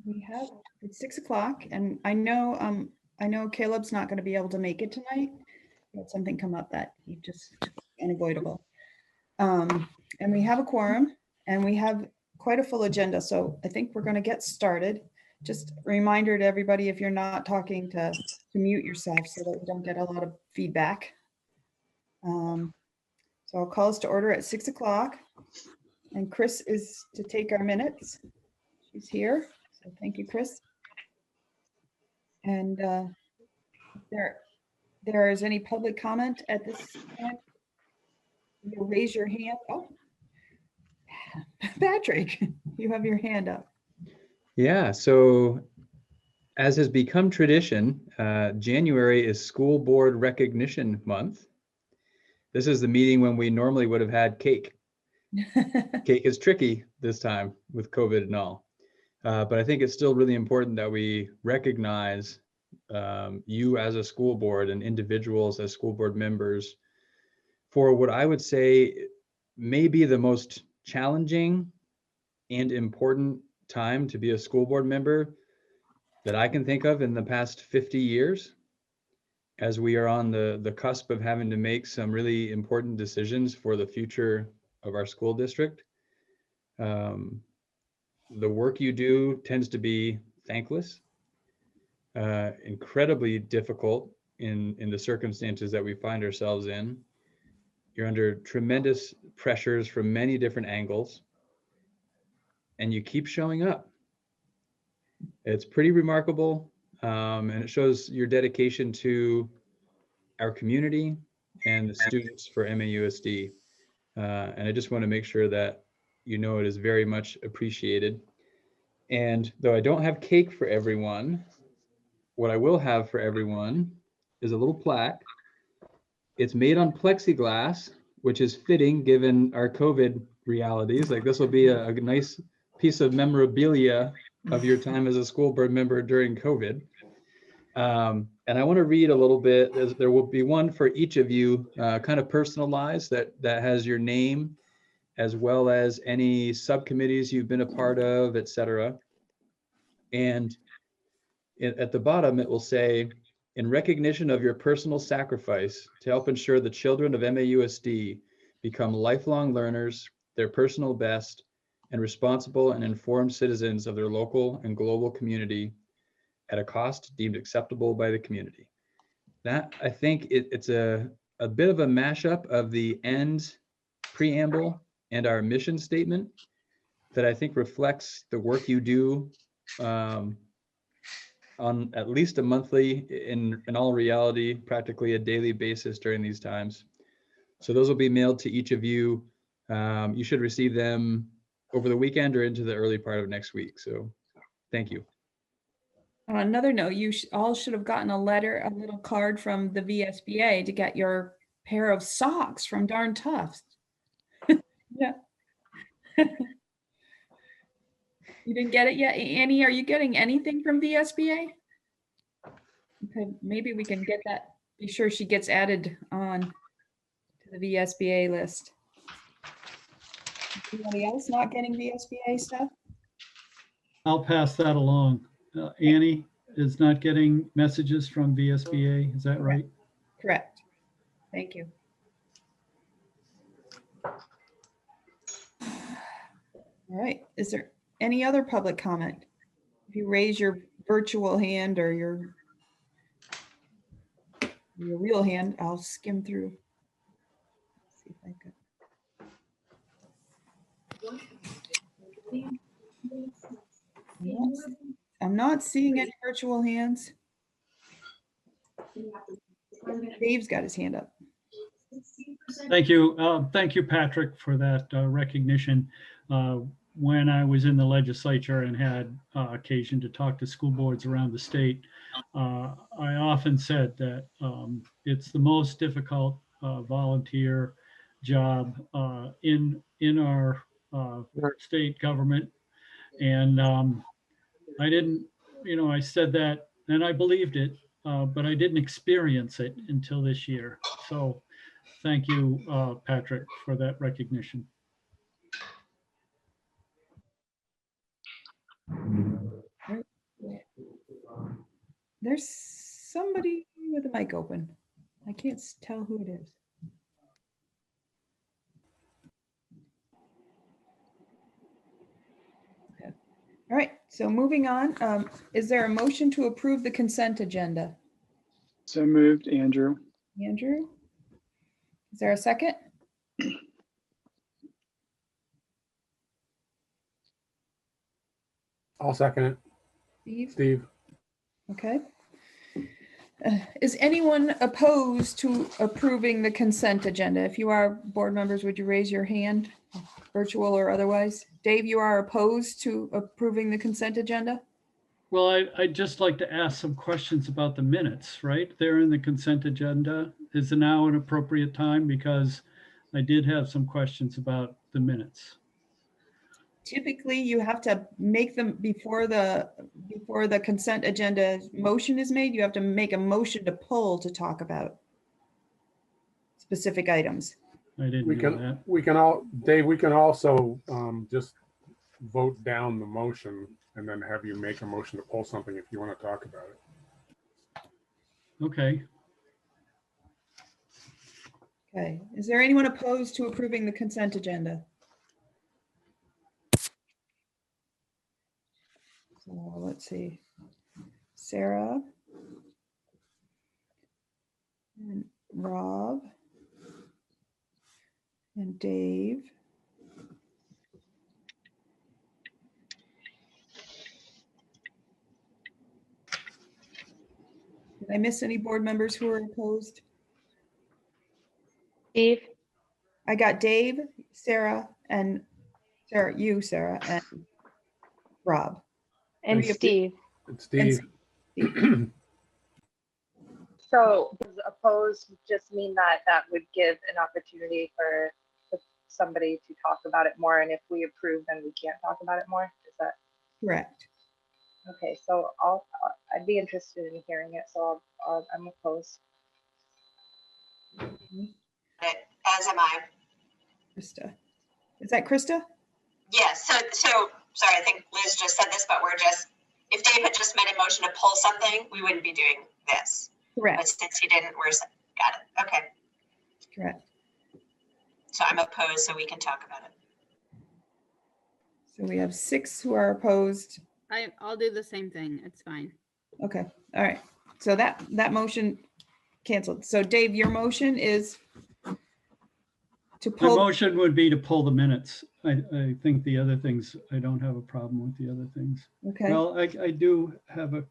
We have, it's 6 o'clock, and I know Caleb's not going to be able to make it tonight. He had something come up that he just unavoidable. And we have a quorum, and we have quite a full agenda, so I think we're going to get started. Just a reminder to everybody, if you're not talking, to mute yourself so that we don't get a lot of feedback. So I'll call us to order at 6 o'clock, and Chris is to take our minutes. She's here, so thank you, Chris. And there is any public comment at this time, you'll raise your hand. Oh, Patrick, you have your hand up. Yeah, so as has become tradition, January is School Board Recognition Month. This is the meeting when we normally would have had cake. Cake is tricky this time with COVID and all. But I think it's still really important that we recognize you as a school board and individuals as school board members for what I would say may be the most challenging and important time to be a school board member that I can think of in the past 50 years, as we are on the cusp of having to make some really important decisions for the future of our school district. The work you do tends to be thankless, incredibly difficult in the circumstances that we find ourselves in. You're under tremendous pressures from many different angles, and you keep showing up. It's pretty remarkable, and it shows your dedication to our community and the students for MAUSD. And I just want to make sure that you know it is very much appreciated. And though I don't have cake for everyone, what I will have for everyone is a little plaque. It's made on plexiglass, which is fitting given our COVID realities. Like, this will be a nice piece of memorabilia of your time as a school board member during COVID. And I want to read a little bit. There will be one for each of you, kind of personalized, that has your name, as well as any subcommittees you've been a part of, etc. And at the bottom, it will say, in recognition of your personal sacrifice to help ensure the children of MAUSD become lifelong learners, their personal best, and responsible and informed citizens of their local and global community at a cost deemed acceptable by the community. That, I think it's a bit of a mashup of the end preamble and our mission statement that I think reflects the work you do on at least a monthly, in all reality, practically a daily basis during these times. So those will be mailed to each of you. You should receive them over the weekend or into the early part of next week. So thank you. On another note, you all should have gotten a little card from the VSBA to get your pair of socks from Darn Tufts. Yeah. You didn't get it yet? Annie, are you getting anything from VSBA? Okay, maybe we can get that, be sure she gets added on to the VSBA list. Anybody else not getting VSBA stuff? I'll pass that along. Annie is not getting messages from VSBA, is that right? Correct. Thank you. All right, is there any other public comment? If you raise your virtual hand or your real hand, I'll skim through. Let's see if I could. I'm not seeing any virtual hands. Dave's got his hand up. Thank you. Thank you, Patrick, for that recognition. When I was in the legislature and had occasion to talk to school boards around the state, I often said that it's the most difficult volunteer job in our state government. And I didn't, I said that and I believed it, but I didn't experience it until this year. So thank you, Patrick, for that recognition. Very There's somebody with a mic open. I can't tell who it is. Okay. All right, so moving on, is there a motion to approve the consent agenda? So moved, Andrew. Andrew? Is there a second? I'll second it. Steve? Steve? Okay. Is anyone opposed to approving the consent agenda? If you are, board members, would you raise your hand, virtual or otherwise? Dave, you are opposed to approving the consent agenda? Well, I'd just like to ask some questions about the minutes, right? They're in the consent agenda. Is it now an appropriate time? Because I did have some questions about the minutes. Typically, you have to make them before the consent agenda motion is made. You have to make a motion to pull to talk about specific items. I didn't know that. Dave, we can also just vote down the motion and then have you make a motion to pull something if you want to talk about it. Okay. Okay, is there anyone opposed to approving the consent agenda? So let's see, Sarah and Rob and Dave. Did I miss any board members who are opposed? Steve, I got Dave, Sarah, and Sarah, and Rob. and Three of you. Steve. It's Steve. So does opposed just mean that that would give an opportunity for somebody to talk about it more? And if we approve, then we can't talk about it more? Is that Correct. okay? So I'd be interested in hearing it. So I'm opposed. As am I. Krista. Is that Krista? Yes, so sorry, I think Liz just said this, but if Dave had just made a motion to pull something, we wouldn't be doing this. But Correct, since he didn't, got it. Okay, correct. so I'm opposed, so we can talk about it. So we have 6 who are opposed. I'll do the same thing. It's fine. Okay, all right. So that motion canceled. So Dave, your motion is to My pull. motion would be to pull the minutes. I think the other things, I don't have a problem with the other things. Okay, Well, I do have I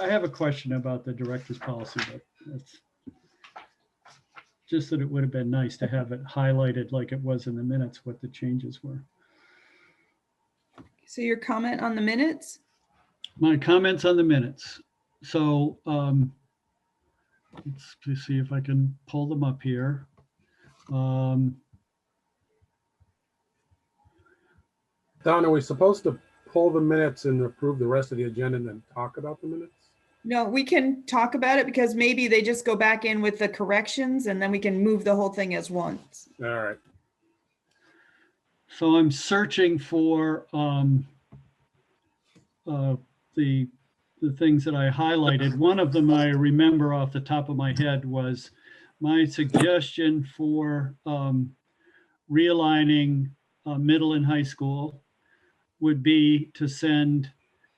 have a question about the director's policy, but that's just that it would have been nice to have it highlighted like it was in the minutes, what the changes were. so your comment on the minutes? My comments on the minutes. So let's see if I can pull them up here. Don, are we supposed to pull the minutes and approve the rest of the agenda and then talk about the minutes? No, we can talk about it because maybe they just go back in with the corrections and then we can move the whole thing as once. All right. So I'm searching for the things that I highlighted. One of them I remember off the top of my head was my suggestion for realigning middle and high school would be to send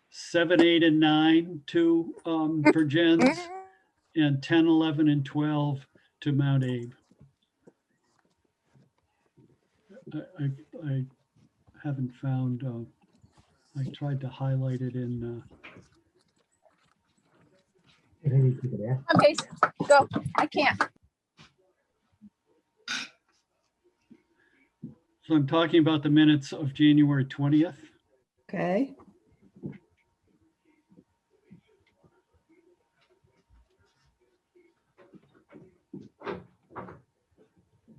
7, 8, and 9 to Virgins and 10, 11, and 12 to Mount Abe. I haven't found, I tried to highlight it in. Okay, go. I can't. So I'm talking about the minutes of January 20th. Okay,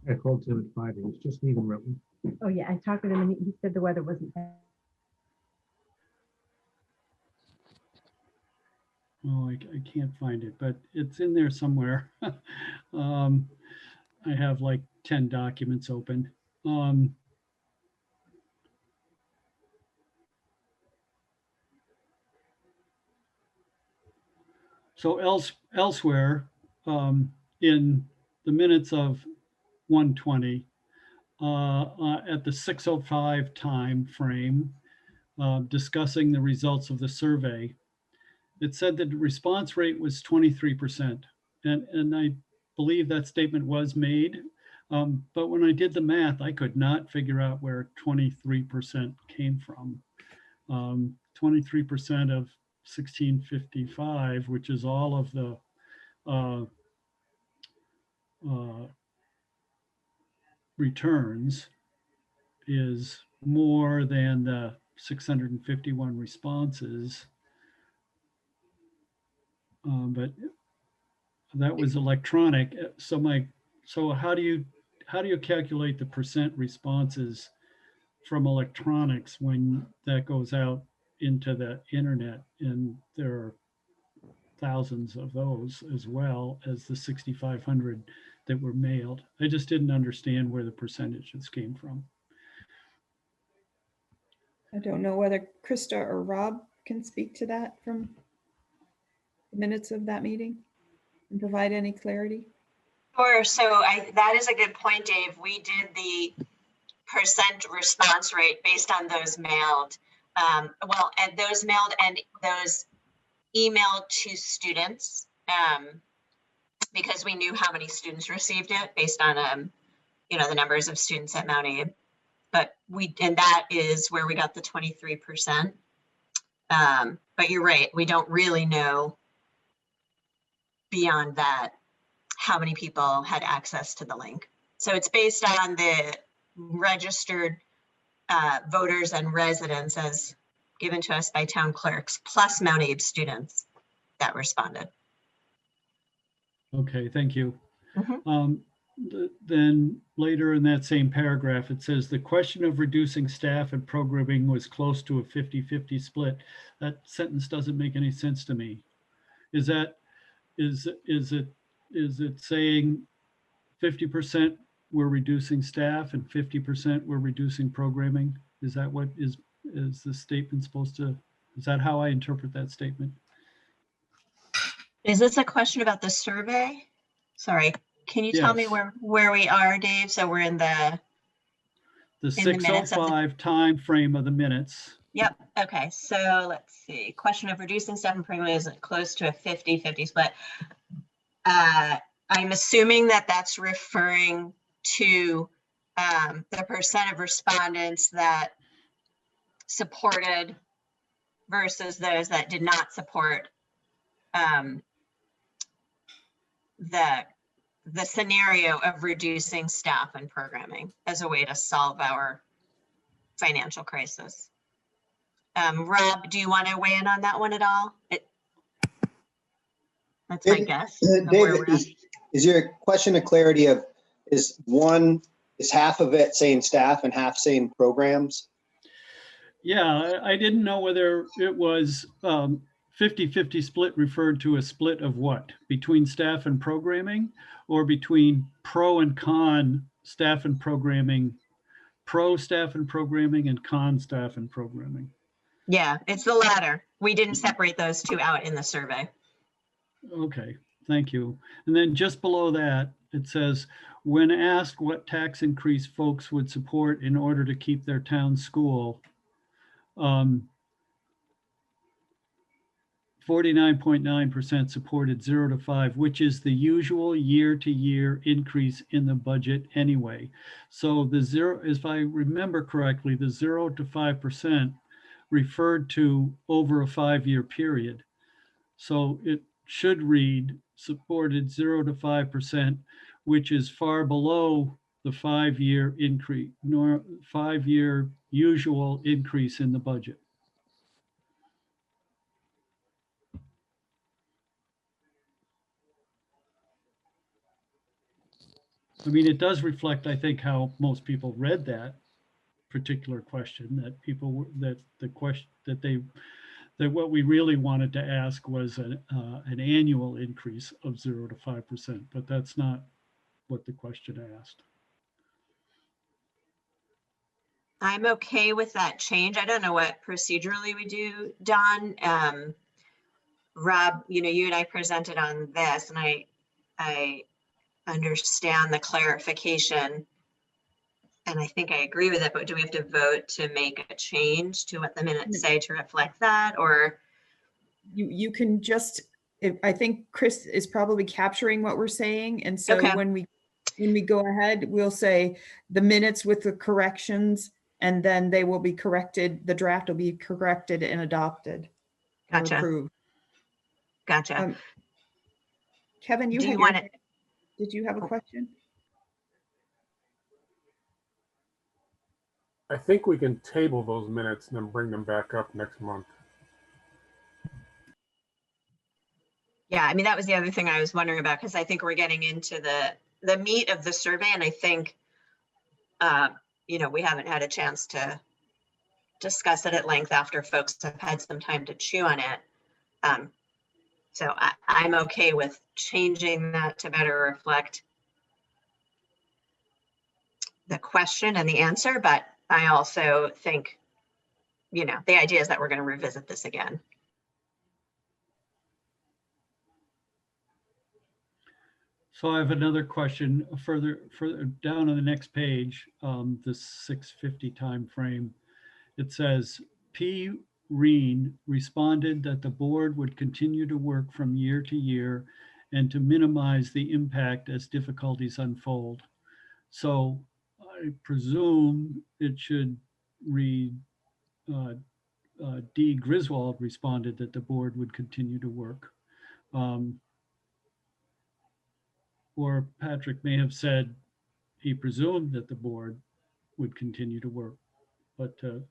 I called him at 5. He was just leaving Rutland. Oh, yeah, I talked with him and he said the weather wasn't bad. Oh, I can't find it, but it's in there somewhere. I have like 10 documents open. So elsewhere, in the minutes of 120, at the 6:05 time frame, discussing the results of the survey, it said that the response rate was 23%. And I believe that statement was made. But when I did the math, I could not figure out where 23% came from. 23% of 1655, which is all of the returns, is more than the 651 responses. But that was electronic. So how do you calculate the percent responses from electronics when that goes out into the internet? And there are thousands of those, as well as the 6,500 that were mailed. I just didn't understand where the percentages came from. I don't know whether Krista or Rob can speak to that from the minutes of that meeting and provide any clarity. Sure. So that is a good point, Dave. We did the percent response rate based on those mailed. Well, and those mailed and those emailed to students, because we knew how many students received it based on, the numbers of students at Mount Abe. But and that is where we got the 23%. But you're right, we don't really know beyond that how many people had access to the link. So it's based on the registered voters and residents as given to us by town clerks, plus Mount Abe students that responded. Okay, thank you. Mhm. Then later in that same paragraph, it says the question of reducing staff and programming was close to a 50-50 split. That sentence doesn't make any sense to me. Is it saying 50% we're reducing staff and 50% we're reducing programming? Is that what is the statement supposed to, is that how I interpret that statement? Is this a question about the survey? Sorry, can you tell me Yes. where we are, Dave? So we're in the The in the minutes of the- 6:05 time frame of the minutes. Yep. Okay. So let's see. Question of reducing staff and programming is close to a 50-50 split. I'm assuming that that's referring to the percent of respondents that supported versus those that did not support the scenario of reducing staff and programming as a way to solve our financial crisis. Rob, do you want to weigh in on that one at all? That's my guess. of where we're David, at. is your question a clarity of, is half of it saying staff and half saying programs? Yeah, I didn't know whether it was 50-50 split referred to a split of what? Between staff and programming, or between pro and con staff and programming, pro staff and programming and con staff and programming? Yeah, it's the latter. We didn't separate those two out in the survey. Okay, thank you. And then just below that, it says, when asked what tax increase folks would support in order to keep their town school, 49.9% supported 0 to 5, which is the usual year-to-year increase in the budget anyway. So the zero, if I remember correctly, the 0 to 5% referred to over a 5-year period. So it should read supported 0 to 5%, which is far below the 5-year increase, nor 5-year usual increase in the budget. I mean, it does reflect, I think, how most people read that particular question, that people were, that the question that what we really wanted to ask was an annual increase of 0 to 5%, but that's not what the question asked. I'm okay with that change. I don't know what procedurally we do, Don. Rob, you and I presented on this, and I understand the clarification. And I think I agree with it, but do we have to vote to make a change to what the minutes say to reflect that, or? You can just, I think Chris is probably capturing what we're saying. And so Okay. when we go ahead, we'll say the minutes with the corrections, and then they will be corrected. The draft will be corrected and adopted. Or Gotcha. approved. Gotcha. Kevin, Do you want to? Did you have a question? I think we can table those minutes and then bring them back up next month. Yeah, I mean, that was the other thing I was wondering about, because I think we're getting into the meat of the survey, and I think, we haven't had a chance to discuss it at length after folks have had some time to chew on it. So I'm okay with changing that to better reflect the question and the answer, but I also think, the idea is that we're going to revisit this again. So I have another question further down on the next page, the 6:50 time frame. It says P. Reen responded that the board would continue to work from year to year and to minimize the impact as difficulties unfold. So I presume it should read D. Griswold responded that the board would continue to work. Or Patrick may have said he presumed that the board would continue to work, but to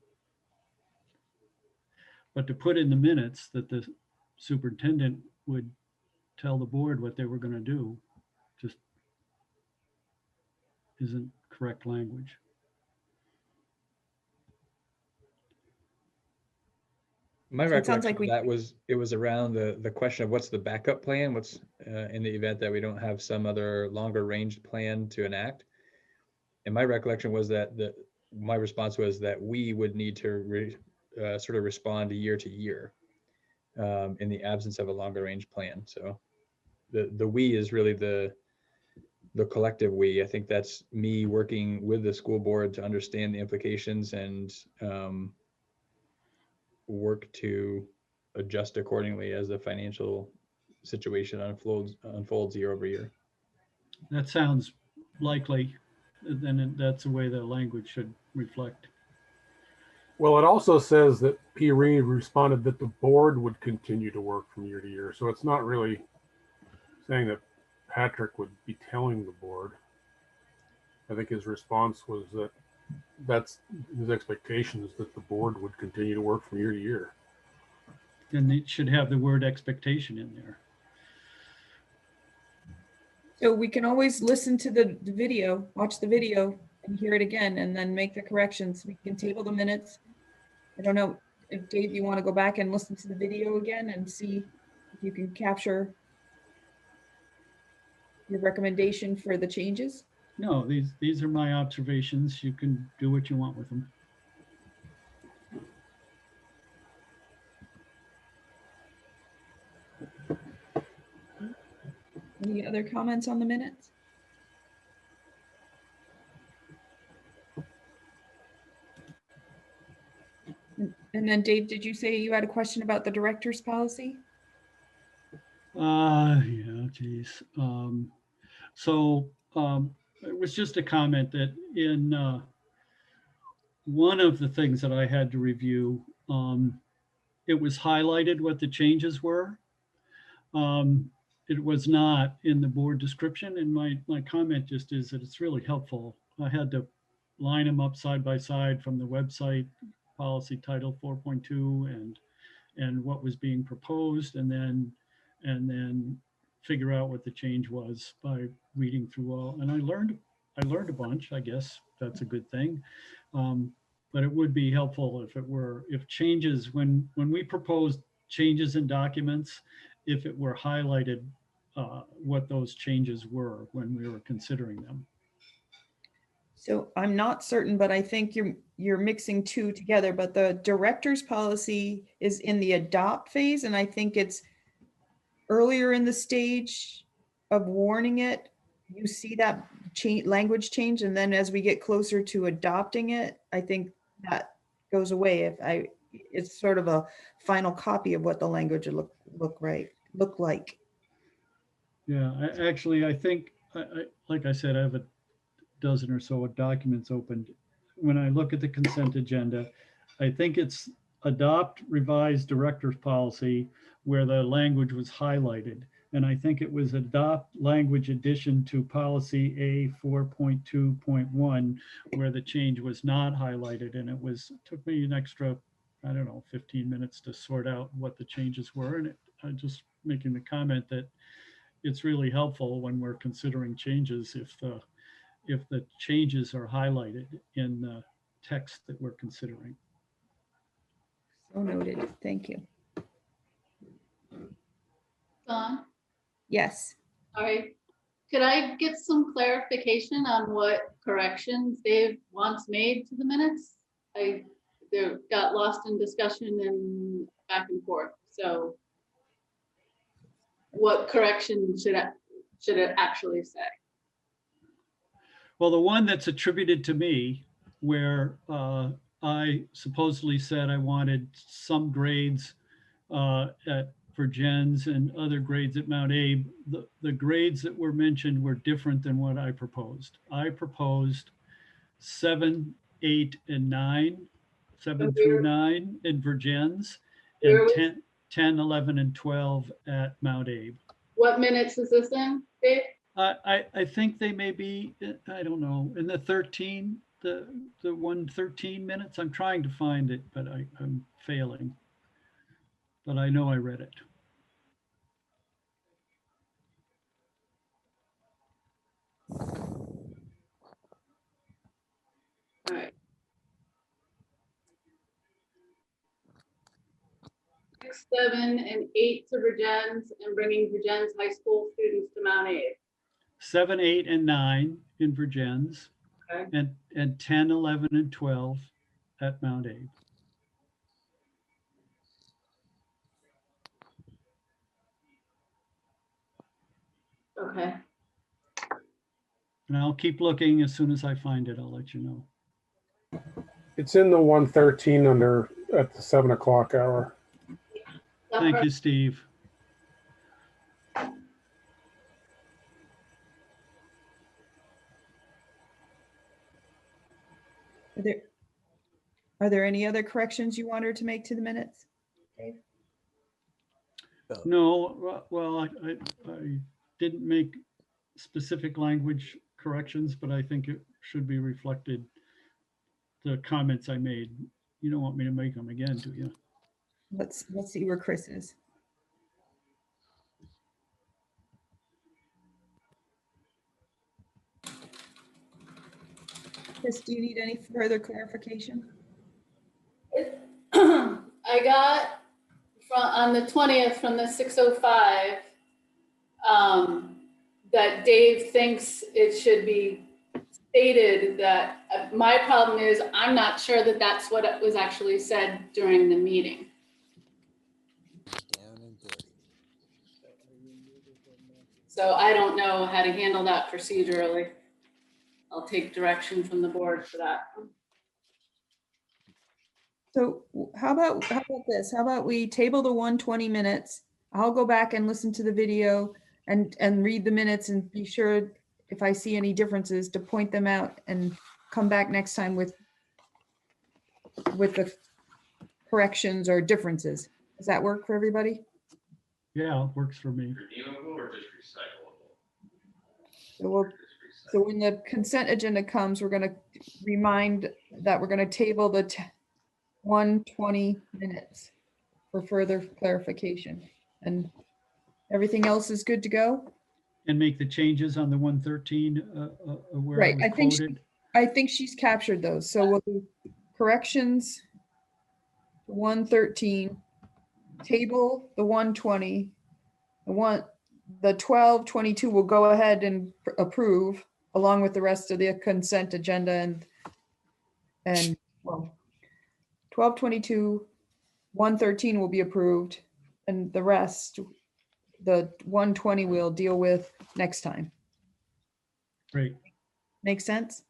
put in the minutes that the superintendent would tell the board what they were going to do just isn't correct language. My So it sounds recollection like of that it was around the question of what's the backup plan, what's in the event that we don't have some other longer range plan to enact. And my recollection was that my response was that we would need to sort of respond year to year in the absence of a longer range plan. So the we is really the collective we. I think that's me working with the school board to understand the implications and work to adjust accordingly as the financial situation unfolds year over year. That sounds likely. Then that's the way the language should reflect. Well, it also says that P. Reed responded that the board would continue to work from year to year. So it's not really saying that Patrick would be telling the board. I think his response was that that's his expectation is that the board would continue to work from year to year. And it should have the word expectation in there. So we can always listen to the video, watch the video and hear it again, and then make the corrections. We can table the minutes. I don't know if Dave, you want to go back and listen to the video again and see if you can capture your recommendation for the changes. No, these are my observations. You can do what you want with them. Any other comments on the minutes? And then Dave, did you say you had a question about the director's policy? Yeah, geez. It was just a comment that in one of the things that I had to review, it was highlighted what the changes were. It was not in the board description, and my comment just is that it's really helpful. I had to line them up side by side from the website, policy title 4.2 and what was being proposed, and then figure out what the change was by reading through all. And I learned a bunch. I guess that's a good thing. But it would be helpful if changes, when we proposed changes in documents, if it were highlighted what those changes were when we were considering them. So I'm not certain, but I think you're mixing two together, but the director's policy is in the adopt phase. And I think it's earlier in the stage of warning it, you see that language change, and then as we get closer to adopting it, I think that goes away. It's sort of a final copy of what the language would look like. Yeah, I think, like I said, I have a dozen or so of documents opened. When I look at the consent agenda, I think it's adopt revised director's policy where the language was highlighted. And I think it was adopt language addition to policy A 4.2.1 where the change was not highlighted. And it took me an extra, I don't know, 15 minutes to sort out what the changes were. And I'm just making the comment that it's really helpful when we're considering changes if the changes are highlighted in the text that we're considering. So noted. Thank you. Dawn, Yes. all right. Could I get some clarification on what corrections Dave wants made to the minutes? They got lost in discussion and back and forth. So what correction should it actually say? Well, the one that's attributed to me where I supposedly said I wanted some grades for gens and other grades at Mount Abe, the grades that were mentioned were different than what I proposed. I proposed 7, 8, and 9, 7 through 9 in Virgins, and 10, 11, and 12 at Mount Abe. What minutes is this in, Dave? I think they may be, I don't know, in the 13, the 113 minutes. I'm trying to find it, but I'm failing. But I know I read it. All right. 6, 7, and 8 to Virgins and bringing Virgins high school students to Mount Abe. 7, 8, and 9 in Virgins, Okay. and 10, 11, and 12 at Mount Abe. Okay. And I'll keep looking. As soon as I find it, I'll let you know. It's in the 113 at the 7 o'clock hour. Thank you, Steve. Are there any other corrections you want her to make to the minutes? Dave? No, well, I didn't make specific language corrections, but I think it should be reflected, the comments I made. You don't want me to make them again, do you? Let's see where Chris is. Chris, do you need any further clarification? I got on the 20th from the 6:05 that Dave thinks it should be stated that my problem is I'm not sure that that's what was actually said during the meeting. So I don't know how to handle that procedurally. I'll take direction from the board for that. So how about this? How about we table the 120 minutes? I'll go back and listen to the video and read the minutes and be sure if I see any differences to point them out and come back next time with the corrections or differences. Does that work for everybody? Yeah, it works for me. Redeemable or just recyclable? So when the consent agenda comes, we're going to remind that we're going to table the 120 minutes for further clarification, and everything else is good to go. And make the changes on the 113 where Right. I was quoted. I think she's captured those. So we'll do corrections 113, table the 120, the 1222 will go ahead and approve along with the rest of the consent agenda, and well, 1222, 113 will be approved, and the rest the 120 we'll deal with next time. Great. Make sense?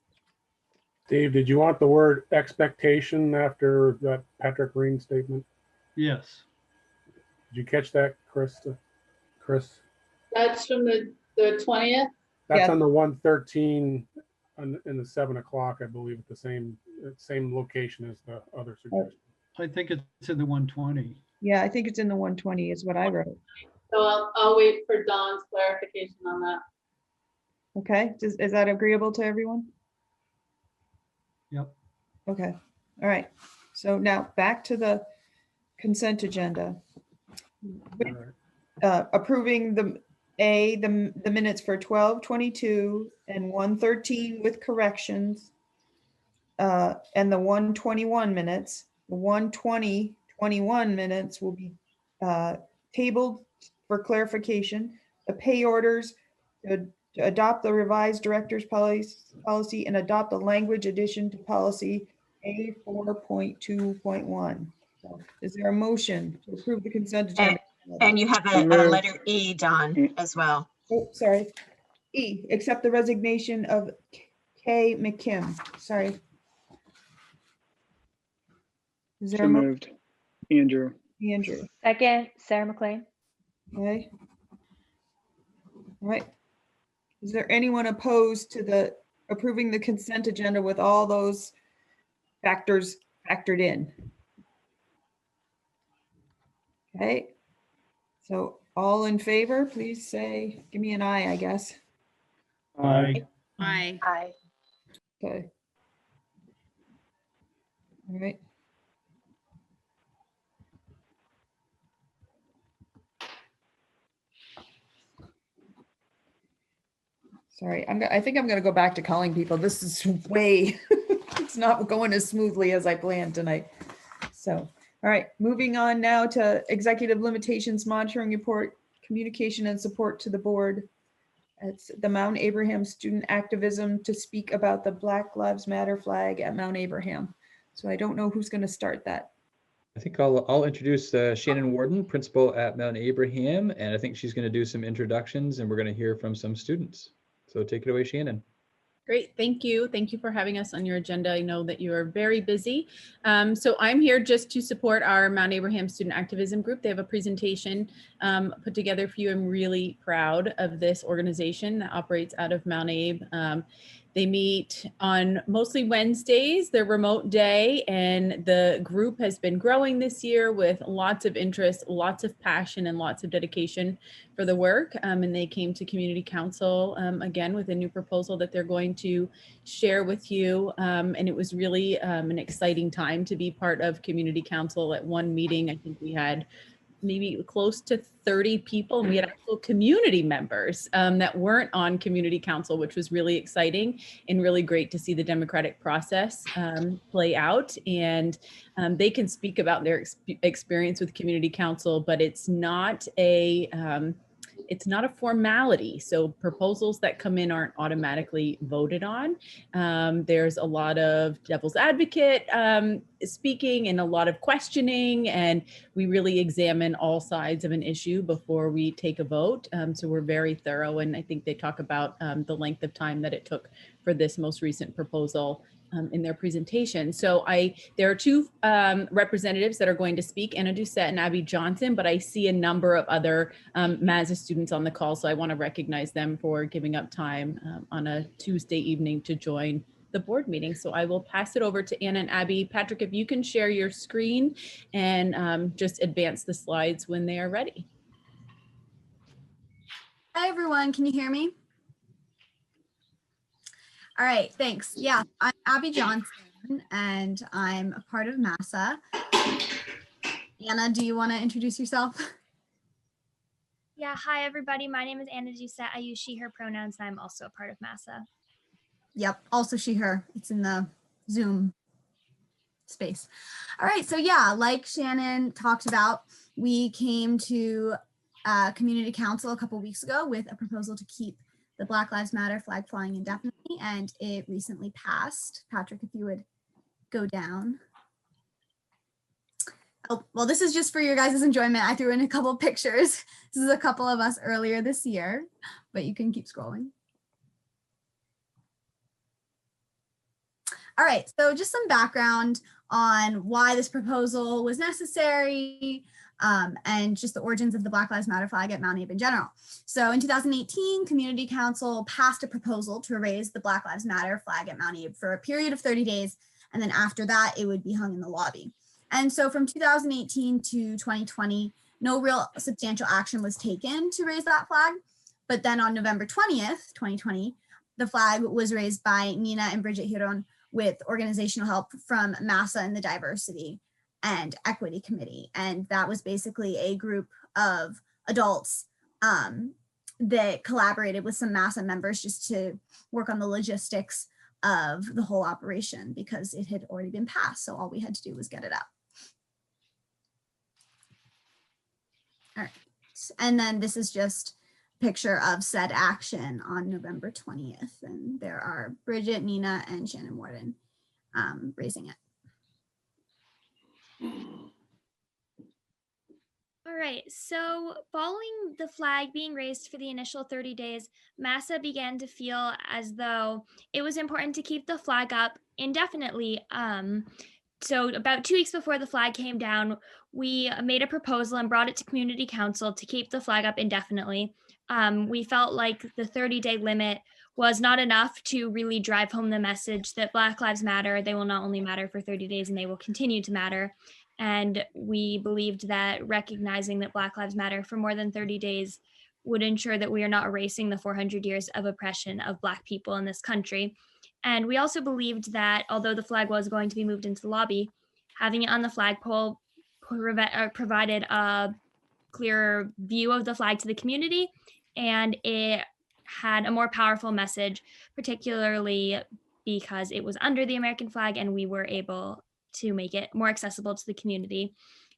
Dave, did you want the word expectation after that Patrick Green statement? Yes. Did you catch that, Chris? Chris? That's from the 20th. That's Yeah. on the 113 in the 7 o'clock, I believe, at the same location as the other suggestion. I think it's in the 120. Yeah, I think it's in the 120 is what I wrote. So I'll wait for Dawn's clarification on that. Okay, is that agreeable to everyone? Yep. Okay, all right. So now back to the consent agenda. All right. Approving the minutes for 12/22 and 113 with corrections. And the 121 minutes, the 120/21 minutes will be tabled for clarification. The pay orders to adopt the revised director's policy and adopt the language addition to policy A4.2.1. So, is there a motion to approve the consent agenda? And you have So a moved. letter E, Don, as well. Oh, sorry. E, accept the resignation of Kay McKim. Sorry. Is there So a motion? moved. Andrew. Andrew? Second, Sarah McLean. Okay. All right. Is there anyone opposed to the approving the consent agenda with all those factors factored in? Okay. So all in favor, please say, give me an eye, I guess. Aye. Aye. Aye. Okay. All right. Sorry, I think I'm gonna go back to calling people. This is way, it's not going as smoothly as I planned tonight. So, all right, moving on now to executive limitations monitoring report, communication and support to the board. It's the Mount Abraham student activism to speak about the Black Lives Matter flag at Mount Abraham. So I don't know who's gonna start that. I think I'll introduce Shannon Warden, principal at Mount Abraham, and I think she's going to do some introductions and we're going to hear from some students. So take it away, Shannon. Great, thank you. Thank you for having us on your agenda. I know that you are very busy. So I'm here just to support our Mount Abraham Student Activism Group. They have a presentation put together for you. I'm really proud of this organization that operates out of Mount Abe. They meet on mostly Wednesdays, their remote day, and the group has been growing this year with lots of interest, lots of passion, and lots of dedication for the work. And they came to Community Council again with a new proposal that they're going to share with you. And it was really an exciting time to be part of Community Council. At one meeting, I think we had maybe close to 30 people. And we had actual community members that weren't on Community Council, which was really exciting and really great to see the democratic process play out. And they can speak about their experience with Community Council, but it's not a formality. So proposals that come in aren't automatically voted on. There's a lot of devil's advocate speaking and a lot of questioning, and we really examine all sides of an issue before we take a vote. So we're very thorough, and I think they talk about the length of time that it took for this most recent proposal in their presentation. So there are two representatives that are going to speak, Anna Doucette and Abby Johnson, but I see a number of other MAUSD students on the call. So I want to recognize them for giving up time on a Tuesday evening to join the board meeting. So I will pass it over to Anna and Abby. Patrick, if you can share your screen and just advance the slides when they are ready. Hi, everyone. Can you hear me? All right, thanks. Yeah, I'm Abby Johnson, and I'm a part of MASA. Anna, do you want to introduce yourself? Yeah, hi, everybody. My name is Anna Doucette. I use she, her pronouns, and I'm also a part of MASA. Yep, also she, her. It's in the Zoom space. All right, so yeah, like Shannon talked about, we came to Community Council a couple weeks ago with a proposal to keep the Black Lives Matter flag flying indefinitely, and it recently passed. Patrick, if you would go down. Oh, well, this is just for your guys' enjoyment. I threw in a couple of pictures. This is a couple of us earlier this year, but you can keep scrolling. All right, so just some background on why this proposal was necessary, and just the origins of the Black Lives Matter flag at Mount Abe in general. So in 2018, Community Council passed a proposal to raise the Black Lives Matter flag at Mount Abe for a period of 30 days. And then after that, it would be hung in the lobby. And so from 2018 to 2020, no real substantial action was taken to raise that flag. But then on November 20th, 2020, the flag was raised by Nina and Bridget Hiron with organizational help from MASA and the Diversity and Equity Committee. And that was basically a group of adults that collaborated with some MASA members just to work on the logistics of the whole operation because it had already been passed. So all we had to do was get it up. All right. And then this is just a picture of said action on November 20th. And there are Bridget, Nina, and Shannon Warden raising it. All right, so following the flag being raised for the initial 30 days, MASA began to feel as though it was important to keep the flag up indefinitely. So about 2 weeks before the flag came down, we made a proposal and brought it to Community Council to keep the flag up indefinitely. We felt like the 30-day limit was not enough to really drive home the message that Black Lives Matter. They will not only matter for 30 days and they will continue to matter. And we believed that recognizing that Black Lives Matter for more than 30 days would ensure that we are not erasing the 400 years of oppression of Black people in this country. And we also believed that although the flag was going to be moved into the lobby, having it on the flagpole provided a clearer view of the flag to the community, and it had a more powerful message, particularly because it was under the American flag and we were able to make it more accessible to the community.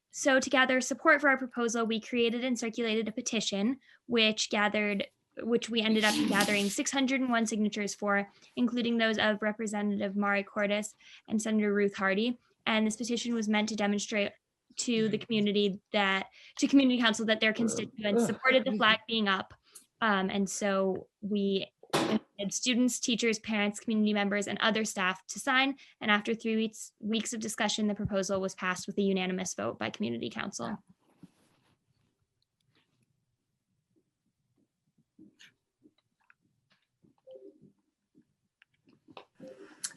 So to gather support for our proposal, we created and circulated a petition, which we ended up gathering 601 signatures for, including those of Representative Mari Cordes and Senator Ruth Hardy. And this petition was meant to demonstrate to the community to Community Council that their constituents supported the flag being up. And so we had students, teachers, parents, community members, and other staff to sign. And after 3 weeks of discussion, the proposal was passed with a unanimous vote by Community Council.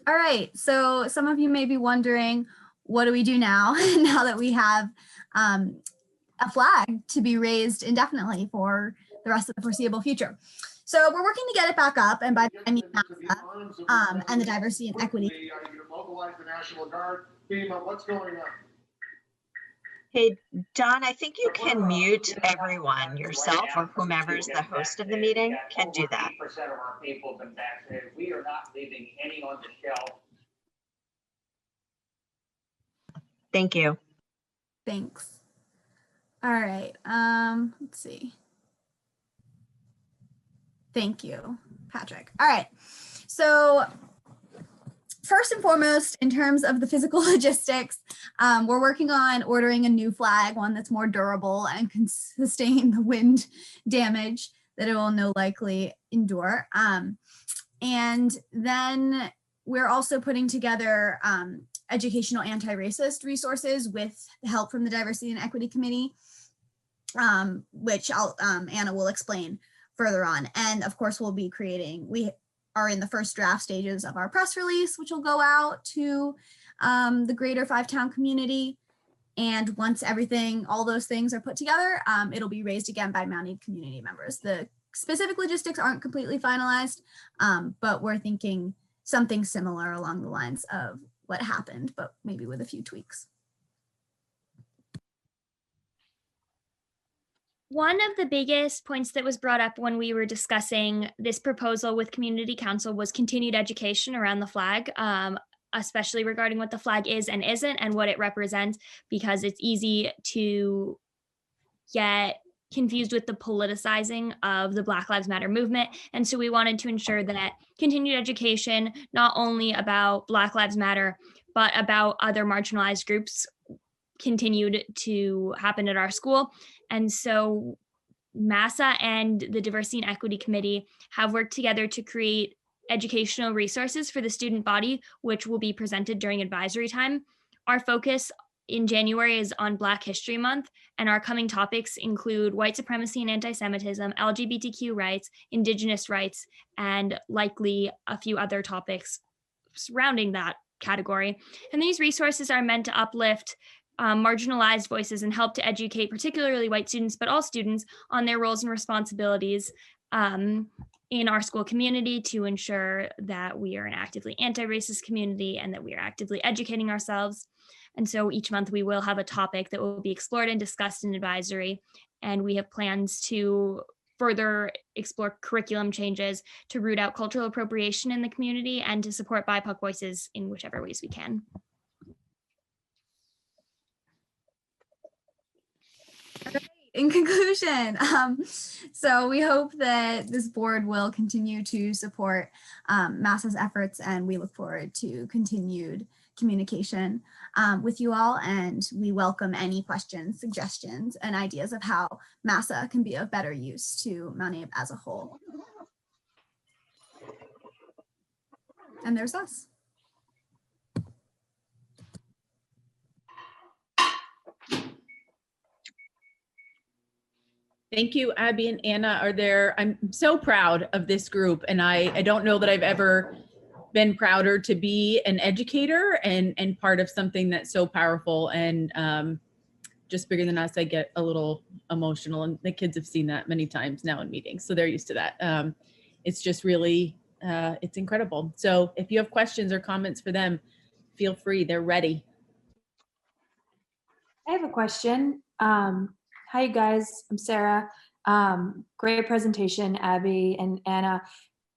All right, so some of you may be wondering, what do we do now, now that we have a flag to be raised indefinitely for the rest of the foreseeable future? So we're working to get it back up, and by that I mean MASA, and the Diversity and Equity. Mobilize the National Guard. FEMA, what's going on? Hey, Don, I think you can mute everyone, yourself or whomever's the host of the meeting can do that. 80% of our people have been vaccinated. We are not leaving any on the shelf. Thank you. Thanks. All right, let's see. Thank you, Patrick. All right, so first and foremost, in terms of the physical logistics, we're working on ordering a new flag, one that's more durable and can sustain the wind damage that it will no likely endure. And then we're also putting together educational anti-racist resources with the help from the Diversity and Equity Committee, which Anna will explain further on. And of course, we are in the first draft stages of our press release, which will go out to the greater 5-town community. And once all those things are put together, it'll be raised again by Mount Abe community members. The specific logistics aren't completely finalized, but we're thinking something similar along the lines of what happened, but maybe with a few tweaks. One of the biggest points that was brought up when we were discussing this proposal with Community Council was continued education around the flag, especially regarding what the flag is and isn't and what it represents, because it's easy to get confused with the politicizing of the Black Lives Matter movement. And so we wanted to ensure that continued education, not only about Black Lives Matter, but about other marginalized groups continued to happen at our school. And so MASA and the Diversity and Equity Committee have worked together to create educational resources for the student body, which will be presented during advisory time. Our focus in January is on Black History Month, and our coming topics include white supremacy and anti-Semitism, LGBTQ rights, Indigenous rights, and likely a few other topics surrounding that category. And these resources are meant to uplift marginalized voices and help to educate particularly white students, but all students, on their roles and responsibilities in our school community to ensure that we are an actively anti-racist community and that we are actively educating ourselves. And so each month we will have a topic that will be explored and discussed in advisory. And we have plans to further explore curriculum changes to root out cultural appropriation in the community and to support BIPOC voices in whichever ways we can. In conclusion, so we hope that this board will continue to support MASA's efforts, and we look forward to continued communication with you all, and we welcome any questions, suggestions, and ideas of how MASA can be of better use to Mount Abe as a whole. And there's us. Thank you, Abby and Anna. I'm so proud of this group, and I don't know that I've ever been prouder to be an educator and part of something that's so powerful and just bigger than us. I get a little emotional, and the kids have seen that many times now in meetings, so they're used to that. It's just really, it's incredible. So if you have questions or comments for them, feel free, they're ready. I have a question. Hi, you guys. I'm Sarah. Great presentation, Abby and Anna.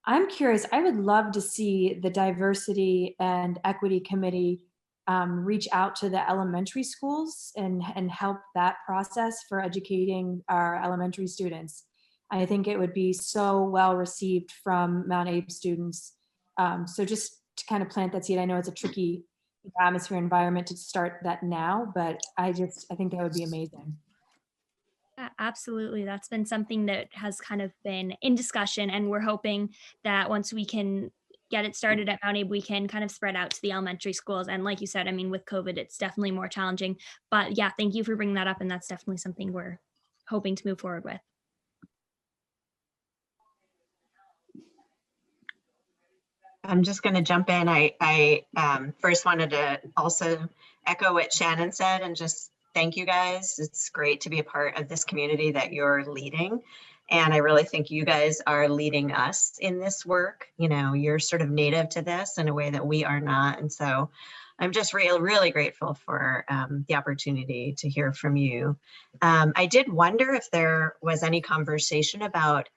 I'm curious, I would love to see the Diversity and Equity Committee reach out to the elementary schools and help that process for educating our elementary students. I think it would be so well received from Mount Abe students. So just to kind of plant that seed, I know it's a tricky atmosphere environment to start that now, but I think that would be amazing. Absolutely. That's been something that has kind of been in discussion, and we're hoping that once we can get it started at Mount Abe, we can kind of spread out to the elementary schools. And like you said, I mean, with COVID, it's definitely more challenging, but yeah, thank you for bringing that up. And that's definitely something we're hoping to move forward with. I'm just going to jump in. I first wanted to also echo what Shannon said and just thank you guys. It's great to be a part of this community that you're leading. And I really think you guys are leading us in this work. You know, you're sort of native to this in a way that we are not. And so I'm just really grateful for the opportunity to hear from you. I did wonder if there was any conversation about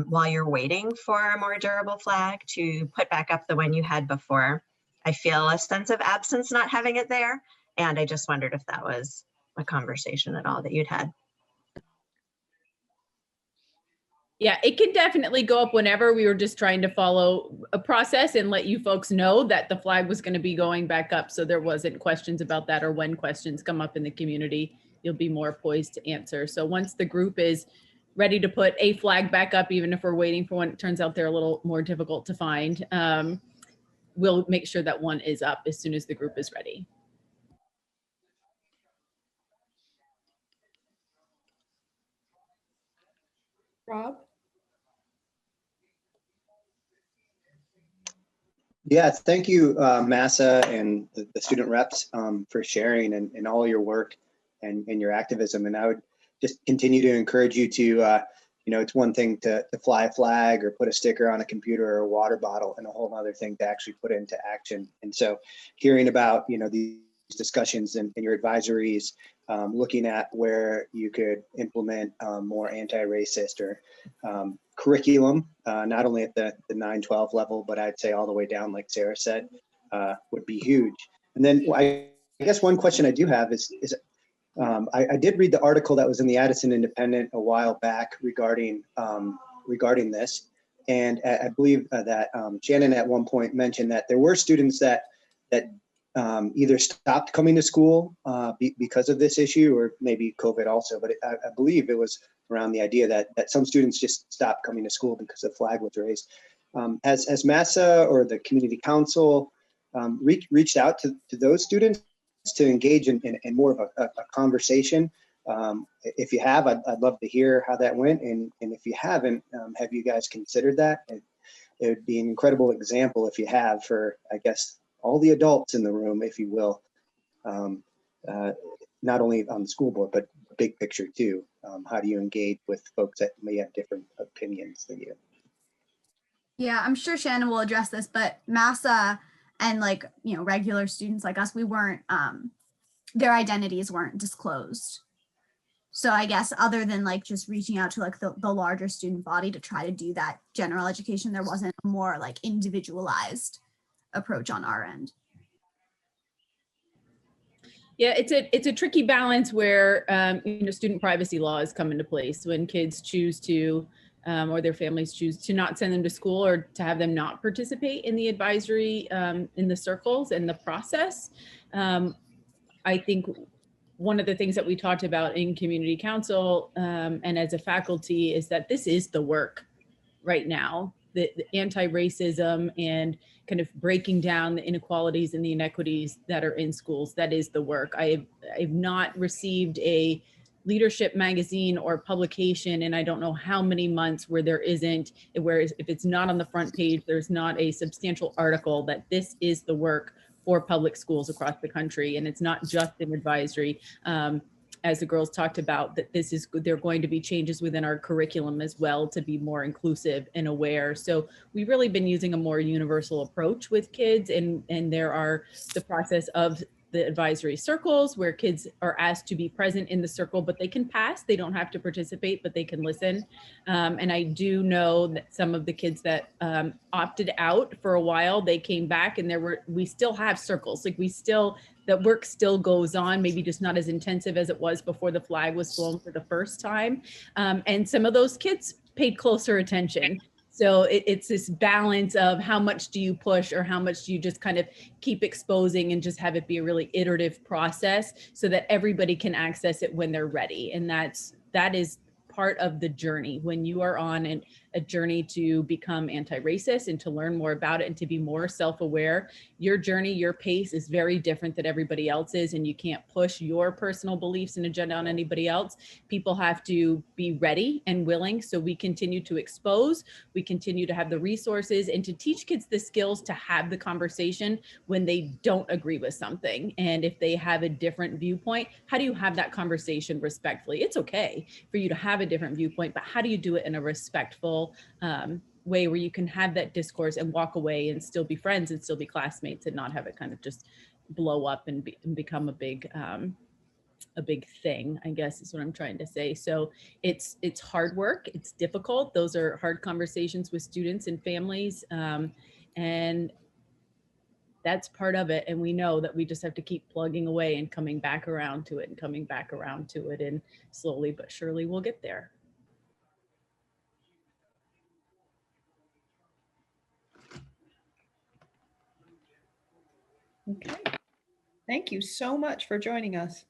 while you're waiting for a more durable flag to put back up the one you had before. I feel a sense of absence not having it there. And I just wondered if that was a conversation at all that you'd had. Yeah, it can definitely go up whenever. We were just trying to follow a process and let you folks know that the flag was going to be going back up. So there wasn't questions about that, or when questions come up in the community, you'll be more poised to answer. So once the group is ready to put a flag back up, even if we're waiting for one, it turns out they're a little more difficult to find. We'll make sure that one is up as soon as the group is ready. Rob? Yeah, thank you, MASA and the student reps for sharing and all your work and your activism. And I would just continue to encourage you to, you know, it's one thing to fly a flag or put a sticker on a computer or a water bottle, and a whole other thing to actually put it into action. And so hearing about, you know, these discussions and your advisories, looking at where you could implement more anti-racist or curriculum, not only at the 9-12 level, but I'd say all the way down, like Sarah said, would be huge. And then I guess one question I do have is I did read the article that was in the Addison Independent a while back regarding this, and I believe that Shannon at one point mentioned that there were students that either stopped coming to school because of this issue, or maybe COVID also. But I believe it was around the idea that some students just stopped coming to school because the flag was raised. Has MASA or the community council reached out to those students to engage in more of a conversation? If you have, I'd love to hear how that went. And if you haven't, have you guys considered that? It would be an incredible example if you have, for, I guess, all the adults in the room, if you will, not only on the school board, but big picture too. How do you engage with folks that may have different opinions than you? Yeah, I'm sure Shannon will address this, but MASA and regular students like us, we weren't, their identities weren't disclosed. So I guess other than just reaching out to the larger student body to try to do that general education, there wasn't a more individualized approach on our end. Yeah, it's a tricky balance where student privacy laws come into place when kids choose to or their families choose to not send them to school or to have them not participate in the advisory in the circles and the process. I think one of the things that we talked about in community council and as a faculty is that this is the work right now, the anti-racism and kind of breaking down the inequalities and the inequities that are in schools. That is the work. I've not received a leadership magazine or publication, and I don't know how many months where there isn't, where if it's not on the front page, there's not a substantial article that this is the work for public schools across the country. And it's not just in advisory. As the girls talked about, that there are going to be changes within our curriculum as well to be more inclusive and aware. So we've really been using a more universal approach with kids, and there are the process of the advisory circles where kids are asked to be present in the circle, but they can pass. They don't have to participate, but they can listen. And I do know that some of the kids that opted out for a while, they came back, and we still have circles. That work still goes on, maybe just not as intensive as it was before the flag was flown for the first time. And some of those kids paid closer attention. So it's this balance of how much do you push or how much do you just kind of keep exposing and just have it be a really iterative process so that everybody can access it when they're ready. And that is part of the journey when you are on a journey to become anti-racist and to learn more about it and to be more self-aware. Your journey, your pace is very different than everybody else's, and you can't push your personal beliefs and agenda on anybody else. People have to be ready and willing. So we continue to expose, we continue to have the resources and to teach kids the skills to have the conversation when they don't agree with something. And if they have a different viewpoint, how do you have that conversation respectfully? It's okay for you to have a different viewpoint, but how do you do it in a respectful way where you can have that discourse and walk away and still be friends and still be classmates and not have it kind of just blow up and become a big thing, I guess is what I'm trying to say. So it's hard work. It's difficult. Those are hard conversations with students and families. And that's part of it. And we know that we just have to keep plugging away and coming back around to it and coming back around to it. And slowly but surely we'll get there. Okay. Thank you so much for joining us.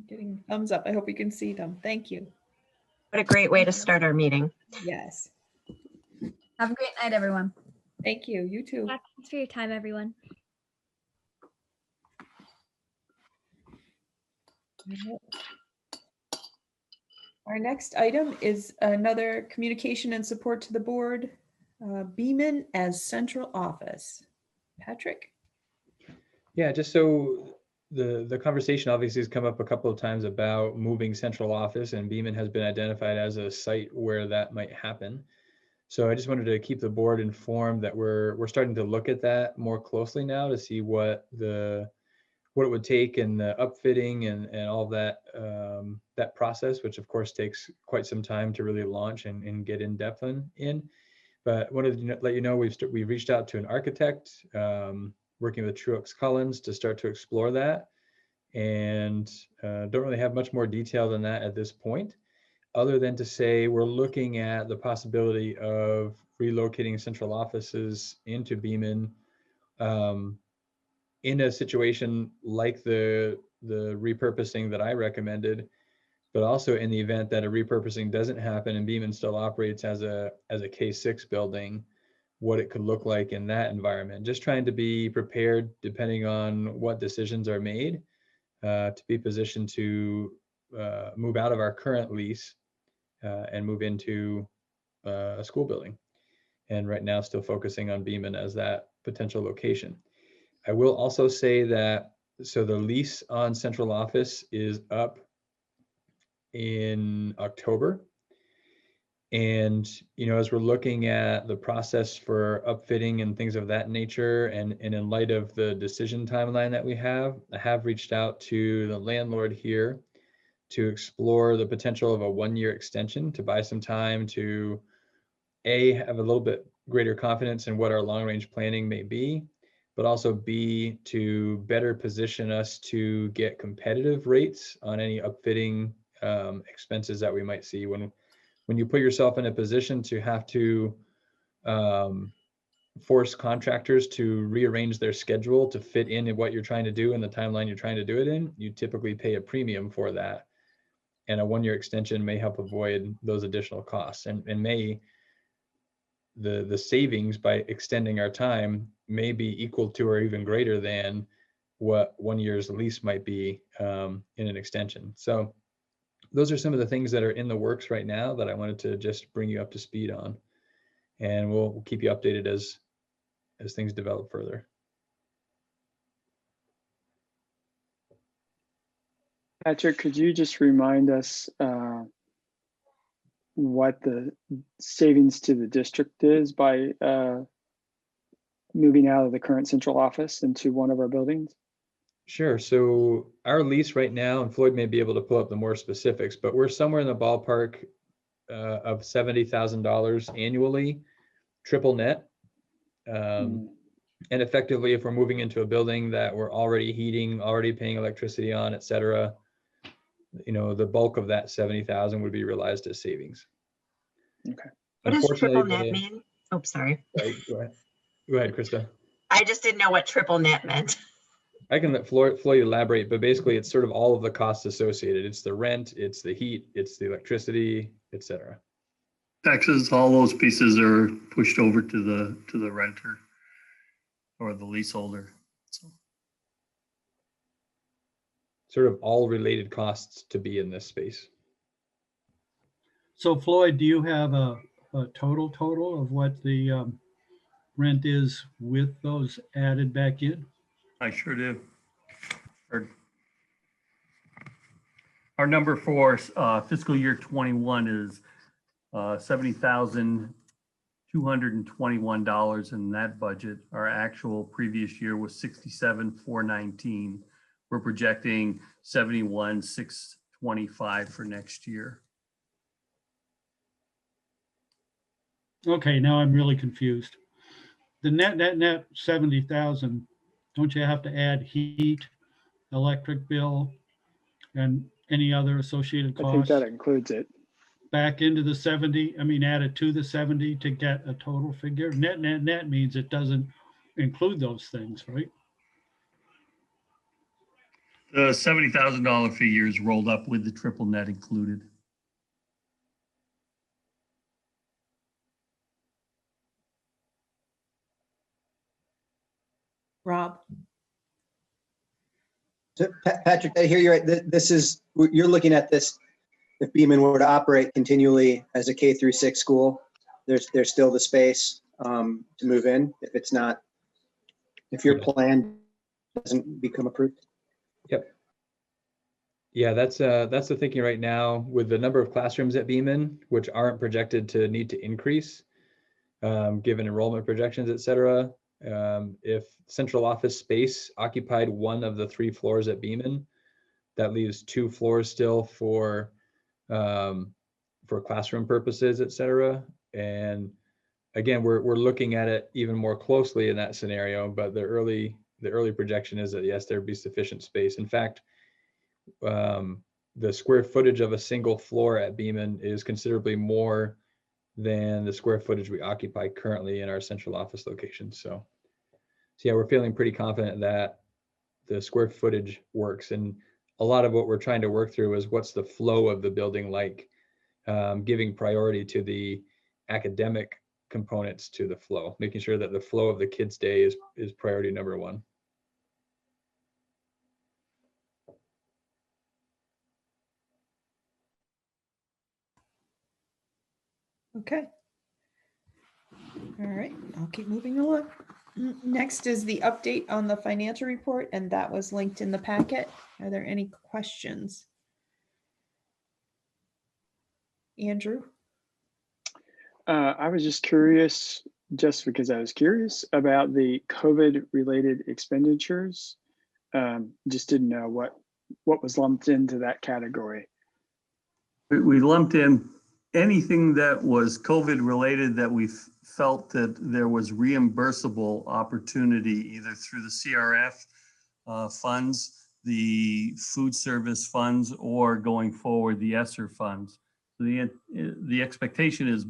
Getting thumbs up. I hope you can see them. Thank you. What a great way to start our meeting. Yes. Have a great night, everyone. Thank you. You too. Thanks for your time, everyone. Our next item is another communication and support to the board. Beeman as central office. Patrick? Yeah, just so the conversation obviously has come up a couple of times about moving central office, and Beeman has been identified as a site where that might happen. So I just wanted to keep the board informed that we're starting to look at that more closely now to see what it would take and the upfitting and all that that process, which of course takes quite some time to really launch and get in depth in. But wanted to let you know we've reached out to an architect working with Truex Collins to start to explore that, and don't really have much more detail than that at this point, other than to say we're looking at the possibility of relocating central offices into Beeman in a situation like the repurposing that I recommended, but also in the event that a repurposing doesn't happen and Beaman still operates as a K6 building, what it could look like in that environment. Just trying to be prepared depending on what decisions are made, to be positioned to move out of our current lease and move into a school building. And right now still focusing on Beaman as that potential location. I will also say that, so the lease on central office is up in October. And, as we're looking at the process for upfitting and things of that nature, and in light of the decision timeline that we have, I have reached out to the landlord here to explore the potential of a 1-year extension to buy some time to have a little bit greater confidence in what our long-range planning may be, but also B, to better position us to get competitive rates on any upfitting expenses that we might see. When you put yourself in a position to have to force contractors to rearrange their schedule to fit in what you're trying to do and the timeline you're trying to do it in, you typically pay a premium for that. And a 1-year extension may help avoid those additional costs, and may the savings by extending our time may be equal to or even greater than what 1 year's lease might be in an extension. So those are some of the things that are in the works right now that I wanted to just bring you up to speed on, and we'll keep you updated as things develop further. Patrick, could you just remind us what the savings to the district is by moving out of the current central office into one of our buildings? Sure. So our lease right now, and Floyd may be able to pull up the more specifics, but we're somewhere in the ballpark of $70,000 annually, triple net. And effectively, if we're moving into a building that we're already heating, already paying electricity on, et cetera, the bulk of that 70,000 would be realized as savings. Okay. What does triple net mean? Oh, sorry. Right, go ahead, Krista. I just didn't know what triple net meant. I can let Floyd elaborate, but basically it's sort of all of the costs associated. It's the rent, it's the heat, it's the electricity, et cetera. Taxes, all those pieces are pushed over to the renter or the leaseholder. So. Sort of all related costs to be in this space. So Floyd, do you have a total of what the rent is with those added back in? I sure do. Our number for fiscal year 21 is $70,221 in that budget. Our actual previous year was $67,419. We're projecting $71,625 for next year. Okay, now I'm really confused. The net 70,000, don't you have to add heat, electric bill, and any other associated costs? I think that includes it. Back into the 70, add it to the 70 to get a total figure. Net means it doesn't include those things, right? The $70,000 figure is rolled up with the triple net included. Rob? So Patrick, I hear you right. This is, you're looking at this, if Beaman were to operate continually as a K through 6 school, there's still the space to move in if it's not, if your plan doesn't become approved. Yep. Yeah, that's the thinking right now with the number of classrooms at Beaman, which aren't projected to need to increase given enrollment projections, et cetera. If central office space occupied one of the 3 floors at Beaman, that leaves 2 floors still for classroom purposes, et cetera. And again, we're looking at it even more closely in that scenario, but the early projection is that yes, there'd be sufficient space. In fact, the square footage of a single floor at Beaman is considerably more than the square footage we occupy currently in our central office location. So So yeah, we're feeling pretty confident that the square footage works. And a lot of what we're trying to work through is what's the flow of the building like, giving priority to the academic components to the flow, making sure that the flow of the kids' day is priority number one. Okay. All right, I'll keep moving along. Next is the update on the financial report, and that was linked in the packet. Are there any questions? Andrew? I was just curious, just because I was curious about the COVID-related expenditures. Just didn't know what was lumped into that category. We lumped in anything that was COVID related that we felt that there was reimbursable opportunity either through the CRF funds, the food service funds, or going forward, the ESSER funds. So the expectation is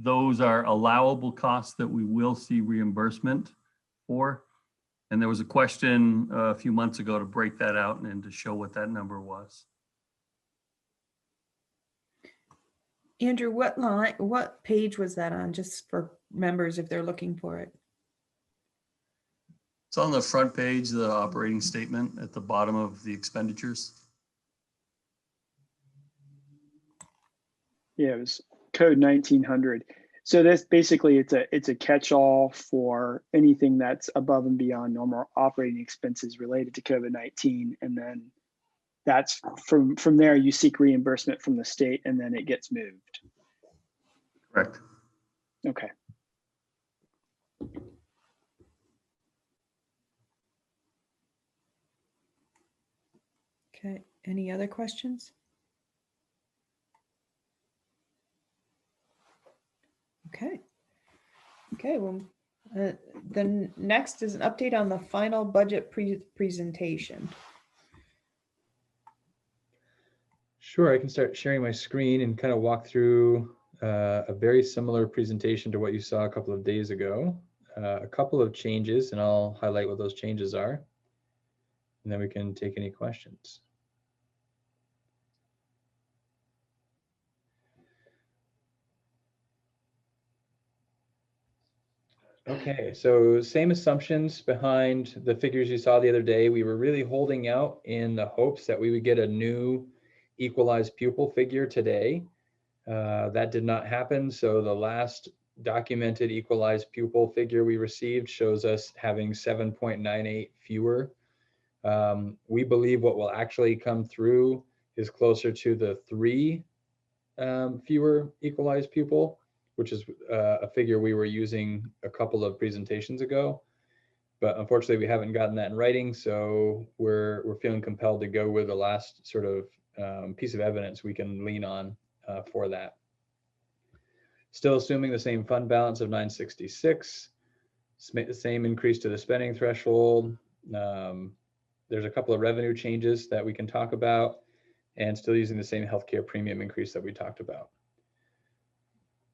those are allowable costs that we will see reimbursement for. And there was a question a few months ago to break that out and to show what that number was. Andrew, what page was that on, just for members if they're looking for it? It's on the front page, the operating statement at the bottom of the expenditures. Yeah, it was code 1900. So that's basically, it's a catch-all for anything that's above and beyond normal operating expenses related to COVID-19. And then that's from there, you seek reimbursement from the state and then it gets moved. Correct. Okay. Okay, any other questions? Okay. Okay, well, the next is an update on the final budget presentation. Sure, I can start sharing my screen and kind of walk through a very similar presentation to what you saw a couple of days ago. A couple of changes, and I'll highlight what those changes are. And then we can take any questions. Okay, so same assumptions behind the figures you saw the other day. We were really holding out in the hopes that we would get a new equalized pupil figure today. That did not happen. So the last documented equalized pupil figure we received shows us having 7.98 fewer. We believe what will actually come through is closer to the 3 fewer equalized pupil, which is a figure we were using a couple of presentations ago. But unfortunately, we haven't gotten that in writing, so we're feeling compelled to go with the last sort of piece of evidence we can lean on for that. Still assuming the same fund balance of 966, same increase to the spending threshold. There's a couple of revenue changes that we can talk about, and still using the same healthcare premium increase that we talked about.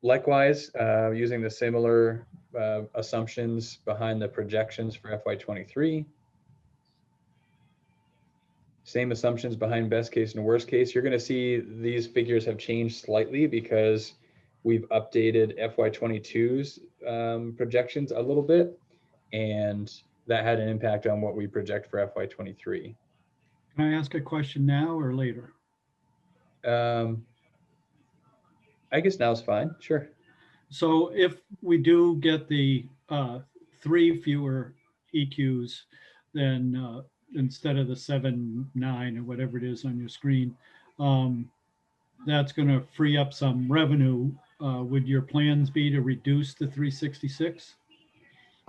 Likewise, using the similar assumptions behind the projections for FY23. Same assumptions behind best case and worst case. You're going to see these figures have changed slightly because we've updated FY22's projections a little bit, and that had an impact on what we project for FY23. Can I ask a question now or later? I guess now is fine, sure. So if we do get the 3 fewer EQs, then instead of the 7.9 or whatever it is on your screen, that's going to free up some revenue. Would your plans be to reduce the 366?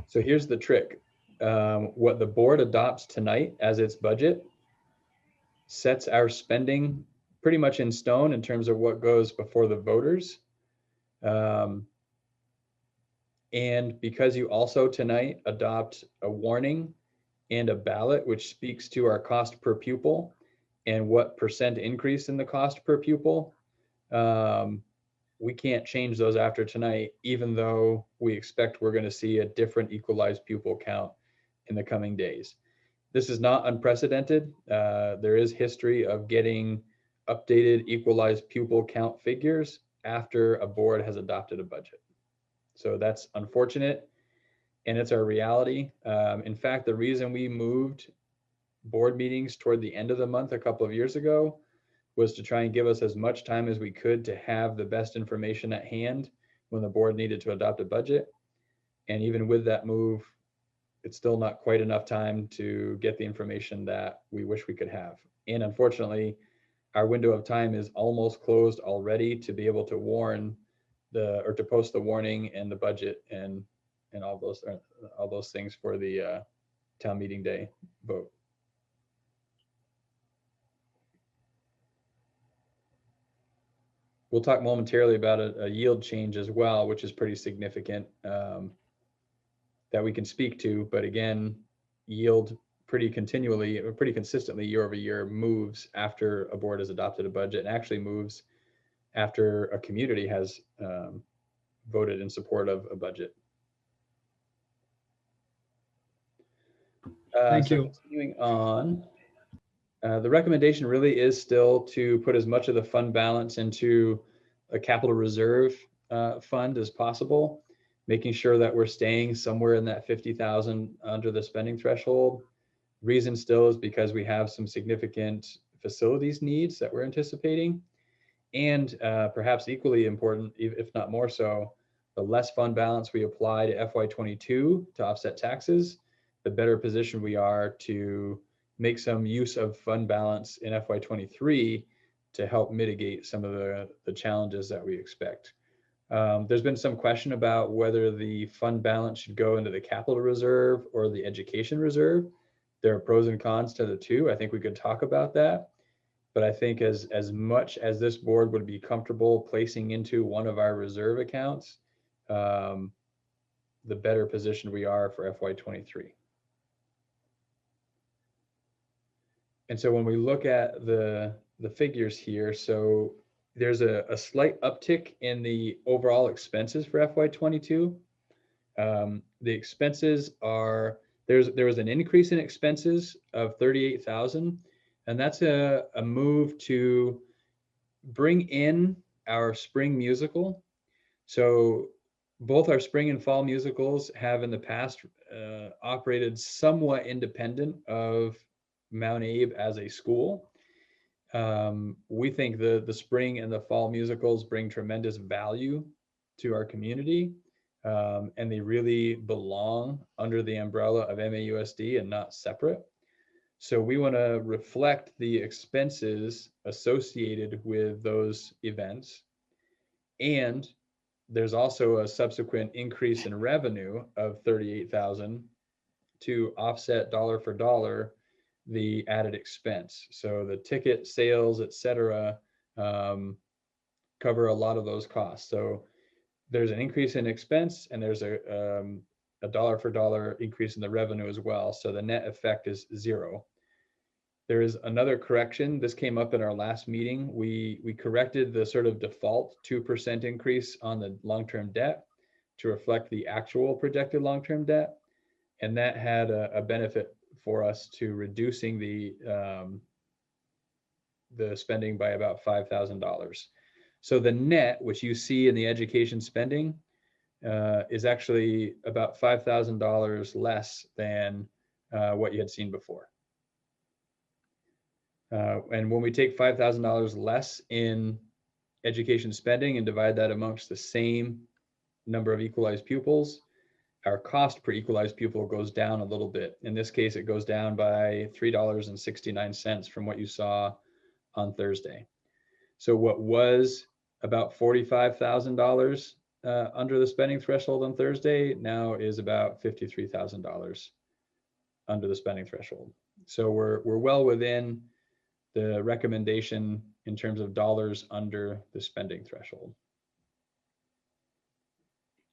So here's the trick. What the board adopts tonight as its budget sets our spending pretty much in stone in terms of what goes before the voters. And because you also tonight adopt a warning and a ballot, which speaks to our cost per pupil and what % increase in the cost per pupil, we can't change those after tonight, even though we expect we're going to see a different equalized pupil count in the coming days. This is not unprecedented. There is history of getting updated equalized pupil count figures after a board has adopted a budget. So that's unfortunate, and it's our reality. In fact, the reason we moved board meetings toward the end of the month a couple of years ago was to try and give us as much time as we could to have the best information at hand when the board needed to adopt a budget. And even with that move, it's still not quite enough time to get the information that we wish we could have. And unfortunately, our window of time is almost closed already to be able to warn or to post the warning and the budget and all those things for the town meeting day vote. We'll talk momentarily about a yield change as well, which is pretty significant, that we can speak to. But again, yield pretty consistently year over year moves after a board has adopted a budget, and actually moves after a community has voted in support of a budget. Thank you. Continuing on. The recommendation really is still to put as much of the fund balance into a capital reserve fund as possible, making sure that we're staying somewhere in that 50,000 under the spending threshold. Reason still is because we have some significant facilities needs that we're anticipating. And perhaps equally important, if not more so, the less fund balance we apply to FY22 to offset taxes, the better position we are to make some use of fund balance in FY23 to help mitigate some of the challenges that we expect. There's been some question about whether the fund balance should go into the capital reserve or the education reserve. There are pros and cons to the two. I think we could talk about that. But I think as much as this board would be comfortable placing into one of our reserve accounts, the better position we are for FY23. And so when we look at the figures here, so there's a slight uptick in the overall expenses for FY22. The expenses are, there was an increase in expenses of 38,000, and that's a move to bring in our spring musical. So both our spring and fall musicals have in the past operated somewhat independent of Mount Abe as a school. We think the spring and the fall musicals bring tremendous value to our community, and they really belong under the umbrella of MAUSD and not separate. So we want to reflect the expenses associated with those events. And there's also a subsequent increase in revenue of 38,000 to offset dollar for dollar the added expense. So the ticket sales, et cetera, cover a lot of those costs. So there's an increase in expense, and there's a dollar for dollar increase in the revenue as well. So the net effect is zero. There is another correction. This came up in our last meeting. We corrected the sort of default 2% increase on the long-term debt to reflect the actual projected long-term debt. And that had a benefit for us to reducing the spending by about $5,000. So the net, which you see in the education spending, is actually about $5,000 less than what you had seen before. And when we take $5,000 less in education spending and divide that amongst the same number of equalized pupils, our cost per equalized pupil goes down a little bit. In this case, it goes down by $3.69 from what you saw on Thursday. So what was about $45,000 under the spending threshold on Thursday now is about $53,000 under the spending threshold. So we're well within the recommendation in terms of dollars under the spending threshold.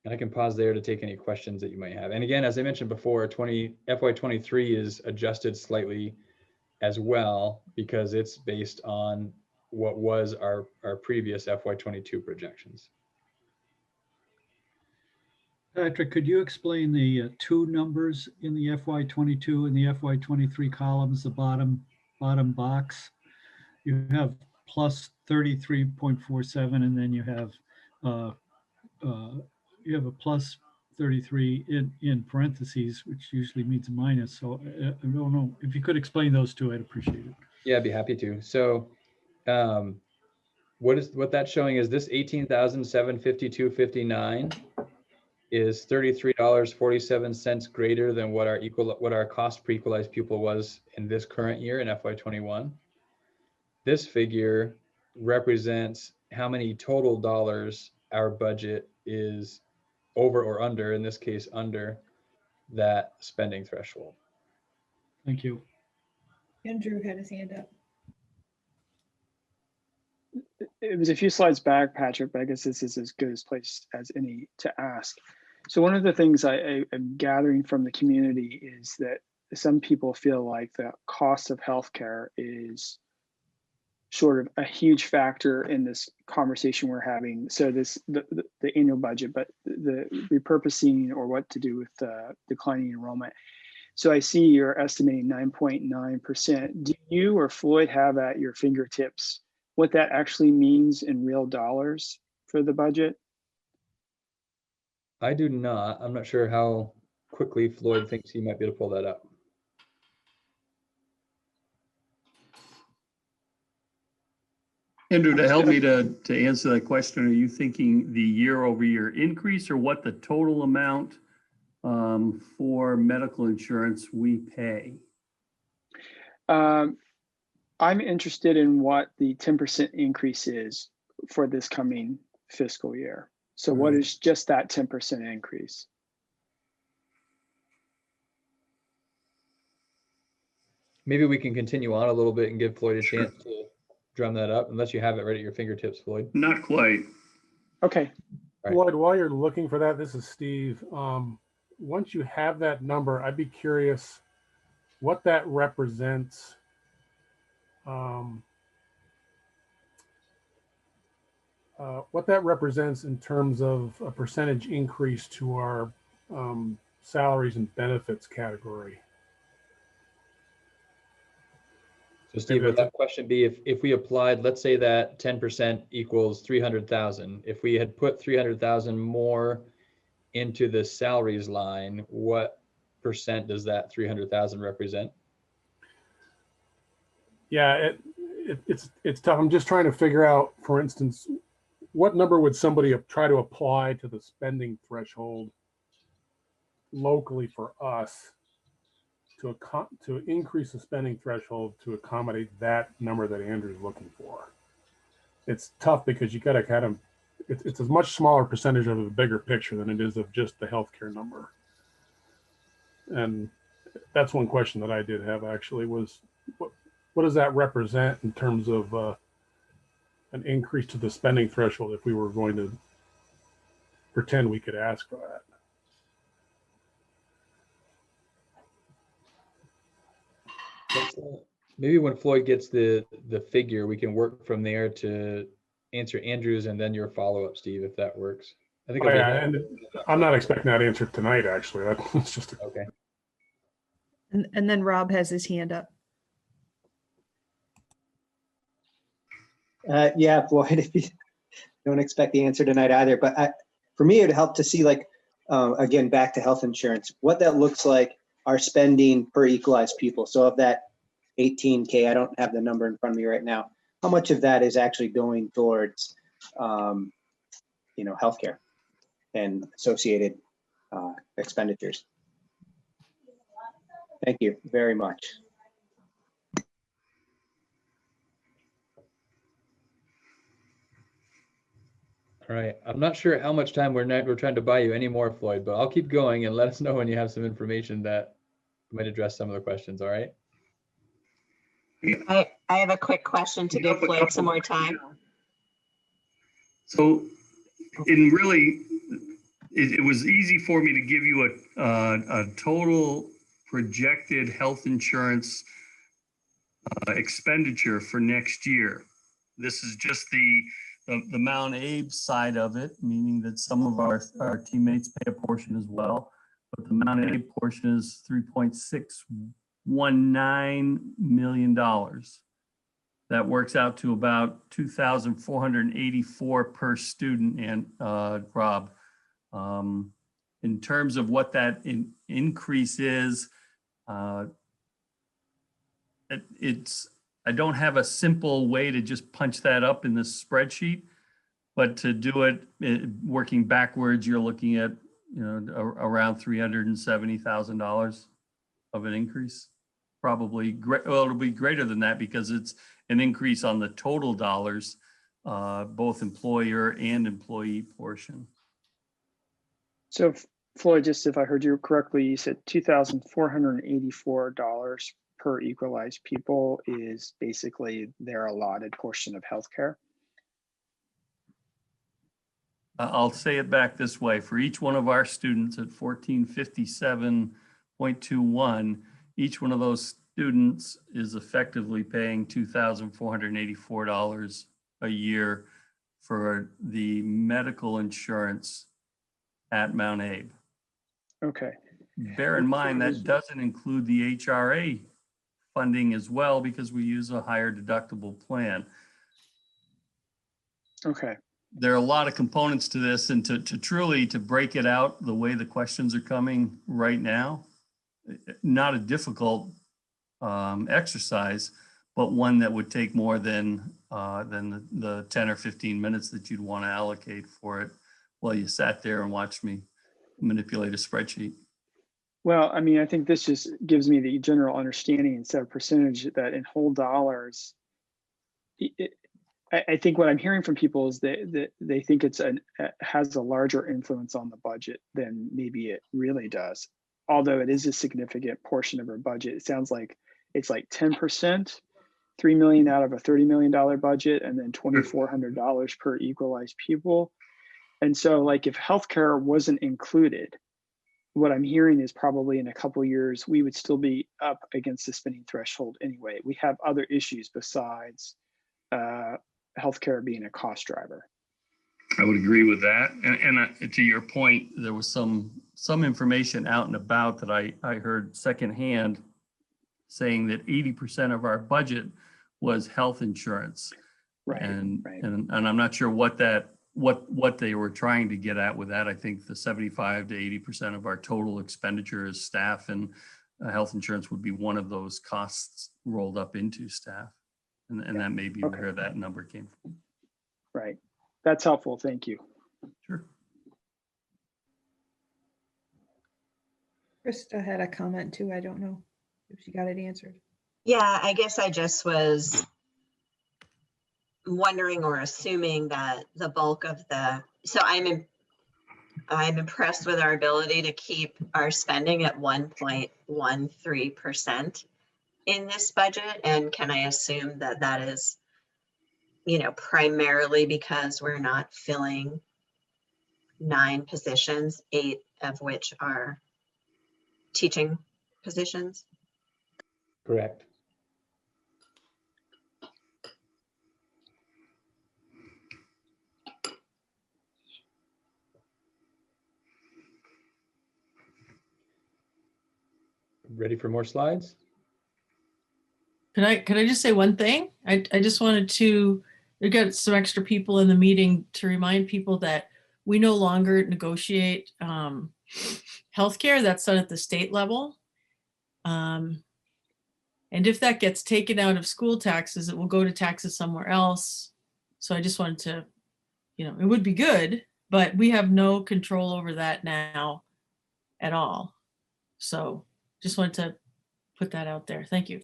And I can pause there to take any questions that you might have. And again, as I mentioned before, FY23 is adjusted slightly as well because it's based on what was our previous FY22 projections. Patrick, could you explain the two numbers in the FY22 and the FY23 columns, the bottom box? You have plus 33.47, and then you have a plus 33 in parentheses, which usually means a minus. So I don't know if you could explain those two, I'd appreciate it. Yeah, I'd be happy to. So what that's showing is this 18,752.59 is $33.47 greater than what our cost per equalized pupil was in this current year in FY21. This figure represents how many total dollars our budget is over or under, in this case, under that spending threshold. Thank you. Andrew had his hand up. It was a few slides back, Patrick, but I guess this is as good a place as any to ask. So one of the things I am gathering from the community is that some people feel like the cost of healthcare is sort of a huge factor in this conversation we're having. So the annual budget, but the repurposing or what to do with declining enrollment. So I see you're estimating 9.9%. Do you or Floyd have at your fingertips what that actually means in real dollars for the budget? I do not. I'm not sure how quickly Floyd thinks he might be able to pull that up. Andrew, to help me to answer that question, are you thinking the year-over-year increase or what the total amount for medical insurance we pay? I'm interested in what the 10% increase is for this coming fiscal year. So what is just that 10% increase? Maybe we can continue on a little bit and give Floyd a chance to drum that up, unless you have it right at your fingertips, Floyd. Not quite. Okay. Right. Floyd, while you're looking for that, this is Steve. Once you have that number, I'd be curious what that represents. What that represents in terms of a percentage increase to our salaries and benefits category. So Steve, would that question be if we applied, let's say that 10% equals 300,000. If we had put 300,000 more into the salaries line, what percent does that 300,000 represent? Yeah, it's tough. I'm just trying to figure out, for instance, what number would somebody try to apply to the spending threshold locally for us to increase the spending threshold to accommodate that number that Andrew's looking for. It's tough because you got to kind of, it's a much smaller percentage of the bigger picture than it is of just the healthcare number. And that's one question that I did have actually was, what does that represent in terms of an increase to the spending threshold if we were going to pretend we could ask for that? Maybe when Floyd gets the figure, we can work from there to answer Andrew's and then your follow-up, Steve, if that works. I think. And I'm not expecting that answer tonight, actually. That's just okay. And then Rob has his hand up. Yeah, Floyd, if you don't expect the answer tonight either, but for me, it'd help to see, like, again, back to health insurance, what that looks like, our spending per equalized pupil. So of that 18K, I don't have the number in front of me right now, how much of that is actually going towards, healthcare and associated expenditures? Thank you very much. All right. I'm not sure how much time we're trying to buy you anymore, Floyd, but I'll keep going and let us know when you have some information that might address some of the questions. All right. I have a quick question to give Floyd some more time. So it was easy for me to give you a total projected health insurance expenditure for next year. This is just the Mount Abe side of it, meaning that some of our teammates pay a portion as well. But the Mount Abe portion is $3.619 million. That works out to about 2,484 per student, and Rob. In terms of what that increase is, I don't have a simple way to just punch that up in this spreadsheet, but to do it working backwards, you're looking at around $370,000 of an increase. Probably well, it'll be greater than that because it's an increase on the total dollars, both employer and employee portion. So Floyd, just if I heard you correctly, you said $2,484 per equalized pupil is basically their allotted portion of healthcare. I'll say it back this way. For each one of our students at 1457.21, each one of those students is effectively paying $2,484 a year for the medical insurance at Mount Abe. Okay. Bear in mind that doesn't include the HRA funding as well because we use a higher deductible plan. Okay. There are a lot of components to this, and to truly break it out the way the questions are coming right now, not a difficult exercise, but one that would take more than the 10 or 15 minutes that you'd want to allocate for it while you sat there and watched me manipulate a spreadsheet. Well, I mean, I think this just gives me the general understanding instead of percentage that in whole dollars, I think what I'm hearing from people is that they think it has a larger influence on the budget than maybe it really does. Although it is a significant portion of our budget, it sounds like it's like 10%, $3 million out of a $30 million budget, and then $2,400 per equalized pupil. And so, like, if healthcare wasn't included, what I'm hearing is probably in a couple of years we would still be up against the spending threshold anyway. We have other issues besides healthcare being a cost driver. I would agree with that. And to your point, there was some information out and about that I heard secondhand saying that 80% of our budget was health insurance. Right. And I'm not sure what they were trying to get at with that. I think the 75 to 80% of our total expenditure is staff, and health insurance would be one of those costs rolled up into staff. And that may be where that number came from. Right. That's helpful. Thank you. Sure. Krista had a comment too. I don't know if she got it answered. Yeah, I guess I just was wondering or assuming that the bulk of so I'm impressed with our ability to keep our spending at 1.13% in this budget. And can I assume that that is, primarily because we're not filling 9 positions, 8 of which are teaching positions? Correct. Ready for more slides? Can I just say one thing? I just wanted to, we got some extra people in the meeting to remind people that we no longer negotiate healthcare. That's done at the state level. And if that gets taken out of school taxes, it will go to taxes somewhere else. So I just wanted to, it would be good, but we have no control over that now at all. So just wanted to put that out there. Thank you.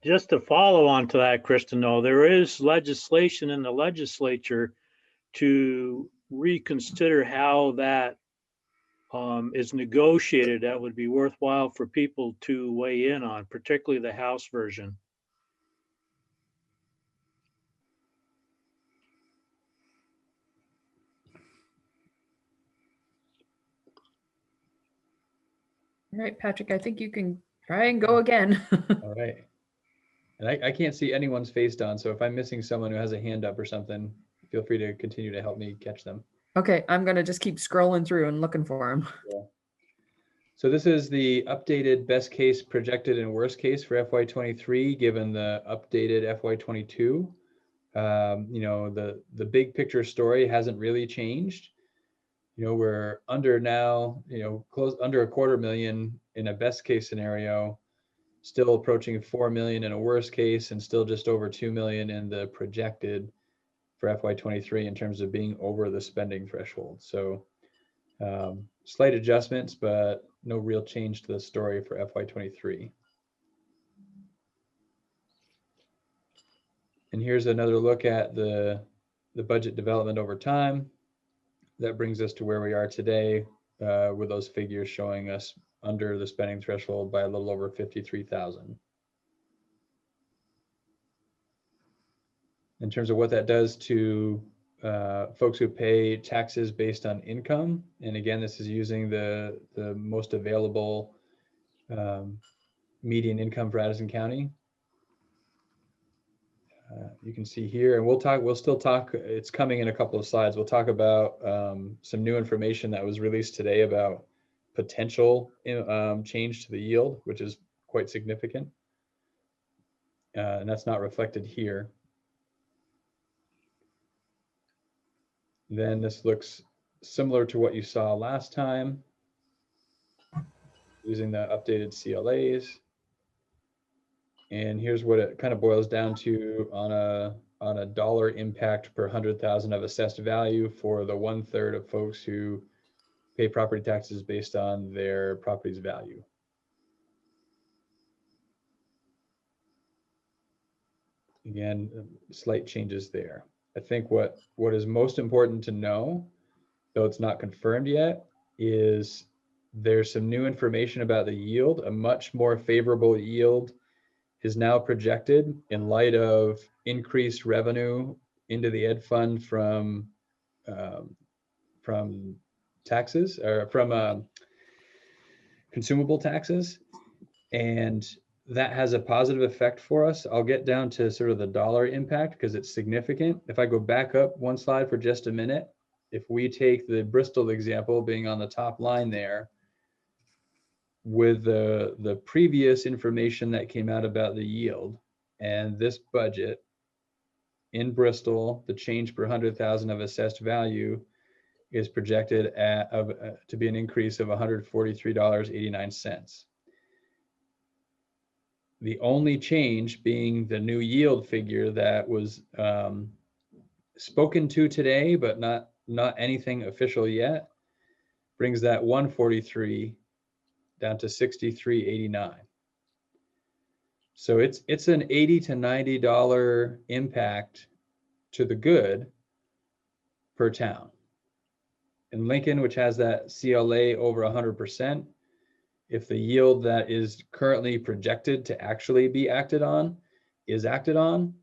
Just to follow on to that, Kristen, though, there is legislation in the legislature to reconsider how that is negotiated. That would be worthwhile for people to weigh in on, particularly the House version. All right, Patrick, I think you can try and go again. All right. And I can't see anyone's face, Don, so if I'm missing someone who has a hand up or something, feel free to continue to help me catch them. Okay, I'm gonna just keep scrolling through and looking for them. Yeah. So this is the updated best case, projected, and worst case for FY23, given the updated FY22. You know, the big picture story hasn't really changed. You know, we're under now, you know, close under $250,000 in a best case scenario, still approaching 4 million in a worst case, and still just over 2 million in the projected for FY23 in terms of being over the spending threshold. So slight adjustments, but no real change to the story for FY23. And here's another look at the budget development over time. That brings us to where we are today, with those figures showing us under the spending threshold by a little over 53,000. In terms of what that does to folks who pay taxes based on income, and again, this is using the most available median income for Addison County. You can see here, and we'll still talk, it's coming in a couple of slides. We'll talk about some new information that was released today about potential change to the yield, which is quite significant. And that's not reflected here. Then this looks similar to what you saw last time, using the updated CLAs. And here's what it kind of boils down to on a dollar impact per 100,000 of assessed value for the 1/3 of folks who pay property taxes based on their property's value. Again, slight changes there. I think what is most important to know, though it's not confirmed yet, is there's some new information about the yield. A much more favorable yield is now projected in light of increased revenue into the ed fund from taxes, or from consumable taxes, and that has a positive effect for us. I'll get down to sort of the dollar impact because it's significant. If I go back up one slide for just a minute, if we take the Bristol example being on the top line there, with the previous information that came out about the yield and this budget in Bristol, the change per 100,000 of assessed value is projected to be an increase of $143.89. The only change being the new yield figure that was spoken to today, but not anything official yet, brings that 143 down to 63.89. So it's an $80 to $90 impact to the good per town. In Lincoln, which has that CLA over 100%, if the yield that is currently projected to actually be acted on is acted on,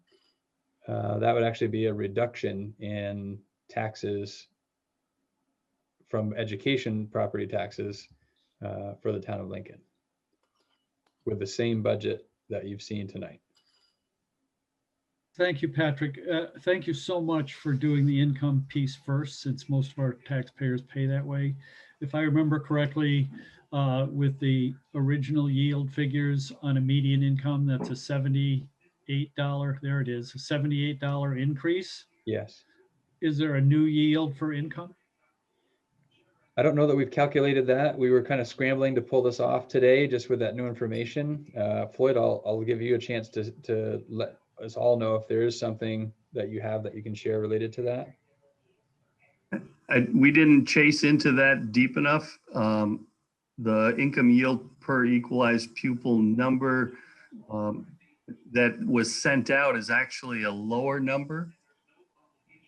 that would actually be a reduction in taxes from education property taxes for the town of Lincoln, with the same budget that you've seen tonight. Thank you, Patrick. Thank you so much for doing the income piece first, since most of our taxpayers pay that way. If I remember correctly, with the original yield figures on a median income, that's a $78, there it is, a $78 increase. Yes. Is there a new yield for income? I don't know that we've calculated that. We were kind of scrambling to pull this off today just with that new information. Floyd, I'll give you a chance to let us all know if there is something that you have that you can share related to that. We didn't chase into that deep enough. The income yield per equalized pupil number that was sent out is actually a lower number.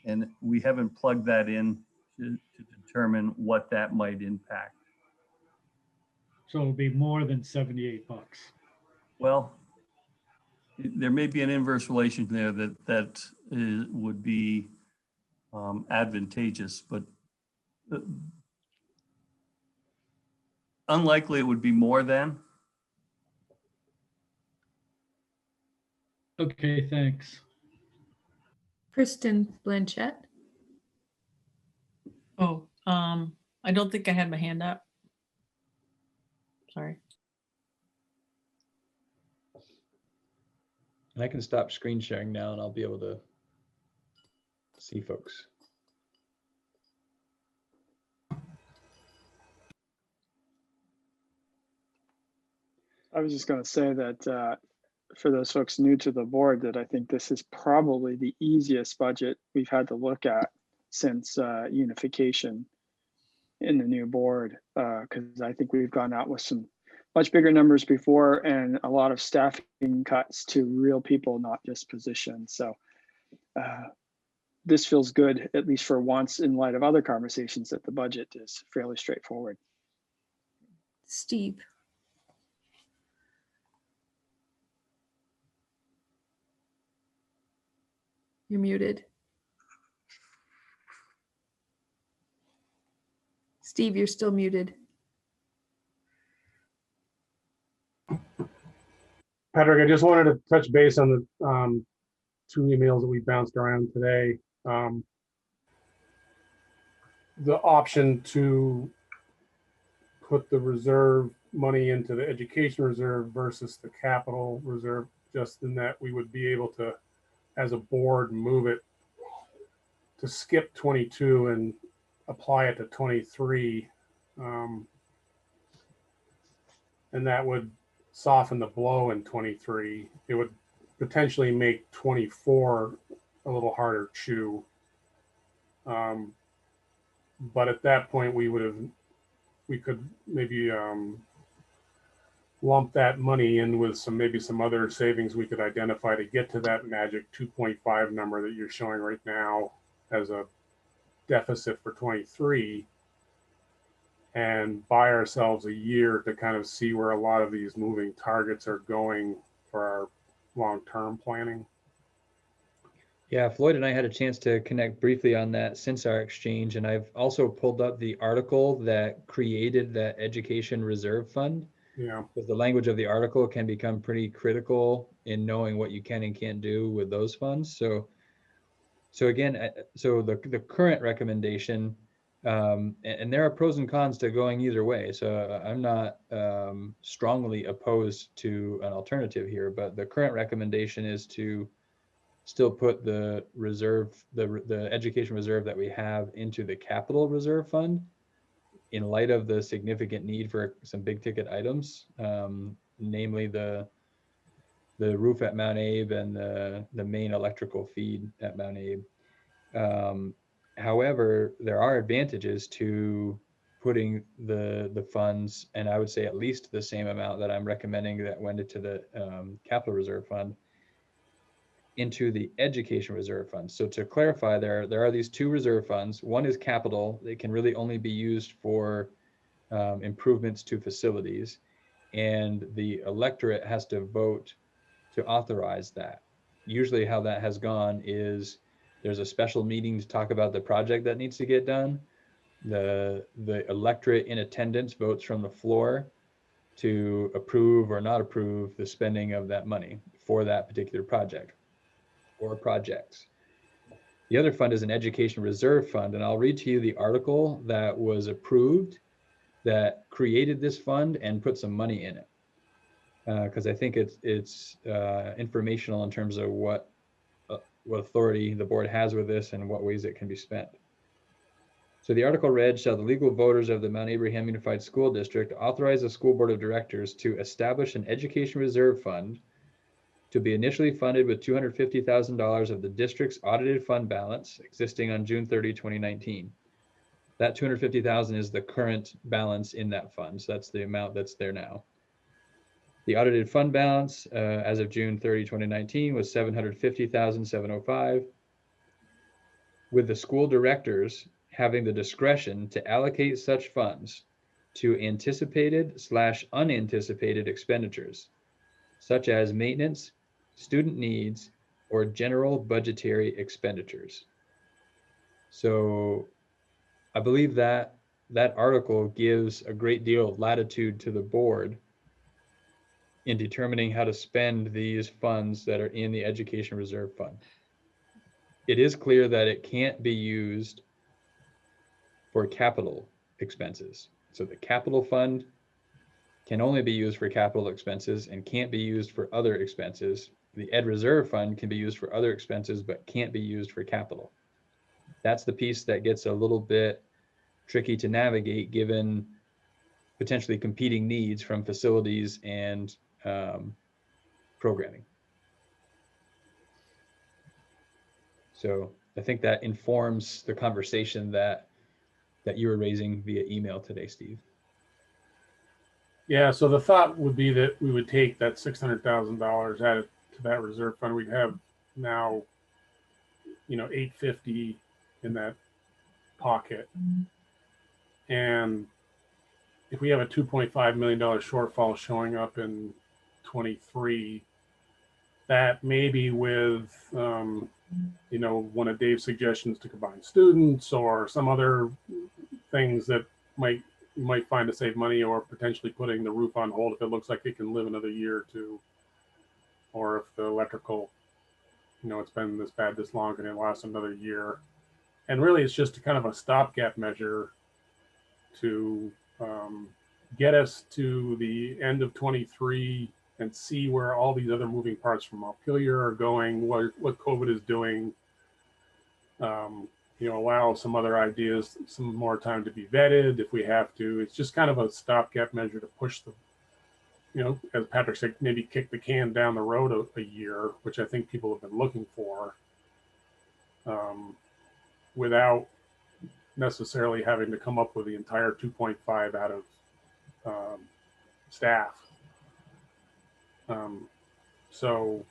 And we haven't plugged that in to determine what that might impact. So it'll be more than 78 bucks. Well, there may be an inverse relation there that would be advantageous, but unlikely it would be more than. Okay, thanks. Kristen Blanchett. Oh, I don't think I had my hand up. Sorry. And I can stop screen sharing now and I'll be able to see folks. I was just going to say that for those folks new to the board, that I think this is probably the easiest budget we've had to look at since unification in the new board, because I think we've gone out with some much bigger numbers before and a lot of staffing cuts to real people, not just positions. So this feels good, at least for once, in light of other conversations, that the budget is fairly straightforward. Steve. You're muted. Steve, you're still muted. Patrick, I just wanted to touch base on the 2 emails that we bounced around today. The option to put the reserve money into the education reserve versus the capital reserve, just in that we would be able to, as a board, move it to skip 22 and apply it to 23. And that would soften the blow in 23. It would potentially make 24 a little harder to chew. But at that point, we could maybe lump that money in with maybe some other savings we could identify to get to that magic 2.5 number that you're showing right now as a deficit for 23, and buy ourselves a year to kind of see where a lot of these moving targets are going for our long-term planning. Yeah, Floyd and I had a chance to connect briefly on that since our exchange, and I've also pulled up the article that created that education reserve fund. Yeah. Because the language of the article can become pretty critical in knowing what you can and can't do with those funds. So again, so the current recommendation, and there are pros and cons to going either way. So I'm not strongly opposed to an alternative here, but the current recommendation is to still put the reserve, the education reserve that we have into the capital reserve fund in light of the significant need for some big ticket items, namely the roof at Mount Abe and the main electrical feed at Mount Abe. However, there are advantages to putting the funds, and I would say at least the same amount that I'm recommending that went into the capital reserve fund, into the education reserve fund. So to clarify, there are these 2 reserve funds. One is capital. They can really only be used for improvements to facilities, and the electorate has to vote to authorize that. Usually how that has gone is there's a special meeting to talk about the project that needs to get done. The electorate in attendance votes from the floor to approve or not approve the spending of that money for that particular project or projects. The other fund is an education reserve fund, and I'll read to you the article that was approved that created this fund and put some money in it, because I think it's informational in terms of what authority the board has with this and what ways it can be spent. So the article read, shall the legal voters of the Mount Abraham Unified School District authorize the school board of directors to establish an education reserve fund to be initially funded with $250,000 of the district's audited fund balance existing on June 30, 2019. That $250,000 is the current balance in that fund. So that's the amount that's there now. The audited fund balance as of June 30, 2019 was $750,705, with the school directors having the discretion to allocate such funds to anticipated/unanticipated expenditures, such as maintenance, student needs, or general budgetary expenditures. So I believe that that article gives a great deal of latitude to the board in determining how to spend these funds that are in the Education Reserve Fund. It is clear that it can't be used for capital expenses. So the capital fund can only be used for capital expenses and can't be used for other expenses. The Ed Reserve Fund can be used for other expenses, but can't be used for capital. That's the piece that gets a little bit tricky to navigate given potentially competing needs from facilities and programming. So I think that informs the conversation that you were raising via email today, Steve. Yeah, so the thought would be that we would take that $600,000 added to that reserve fund. We'd have now, you know, 850 in that pocket. And if we have a $2.5 million shortfall showing up in 23, that maybe with, you know, one of Dave's suggestions to combine students or some other things that you might find to save money, or potentially putting the roof on hold if it looks like it can live another year or two, or if the electrical, you know, it's been this bad this long and it lasts another year. And really it's just kind of a stopgap measure to get us to the end of 23 and see where all these other moving parts from Montpelier are going, what COVID is doing, you know, allow some other ideas, some more time to be vetted if we have to. It's just kind of a stopgap measure to push the, you know, as Patrick said, maybe kick the can down the road a year, which I think people have been looking for, without necessarily having to come up with the entire 2.5 out of staff. So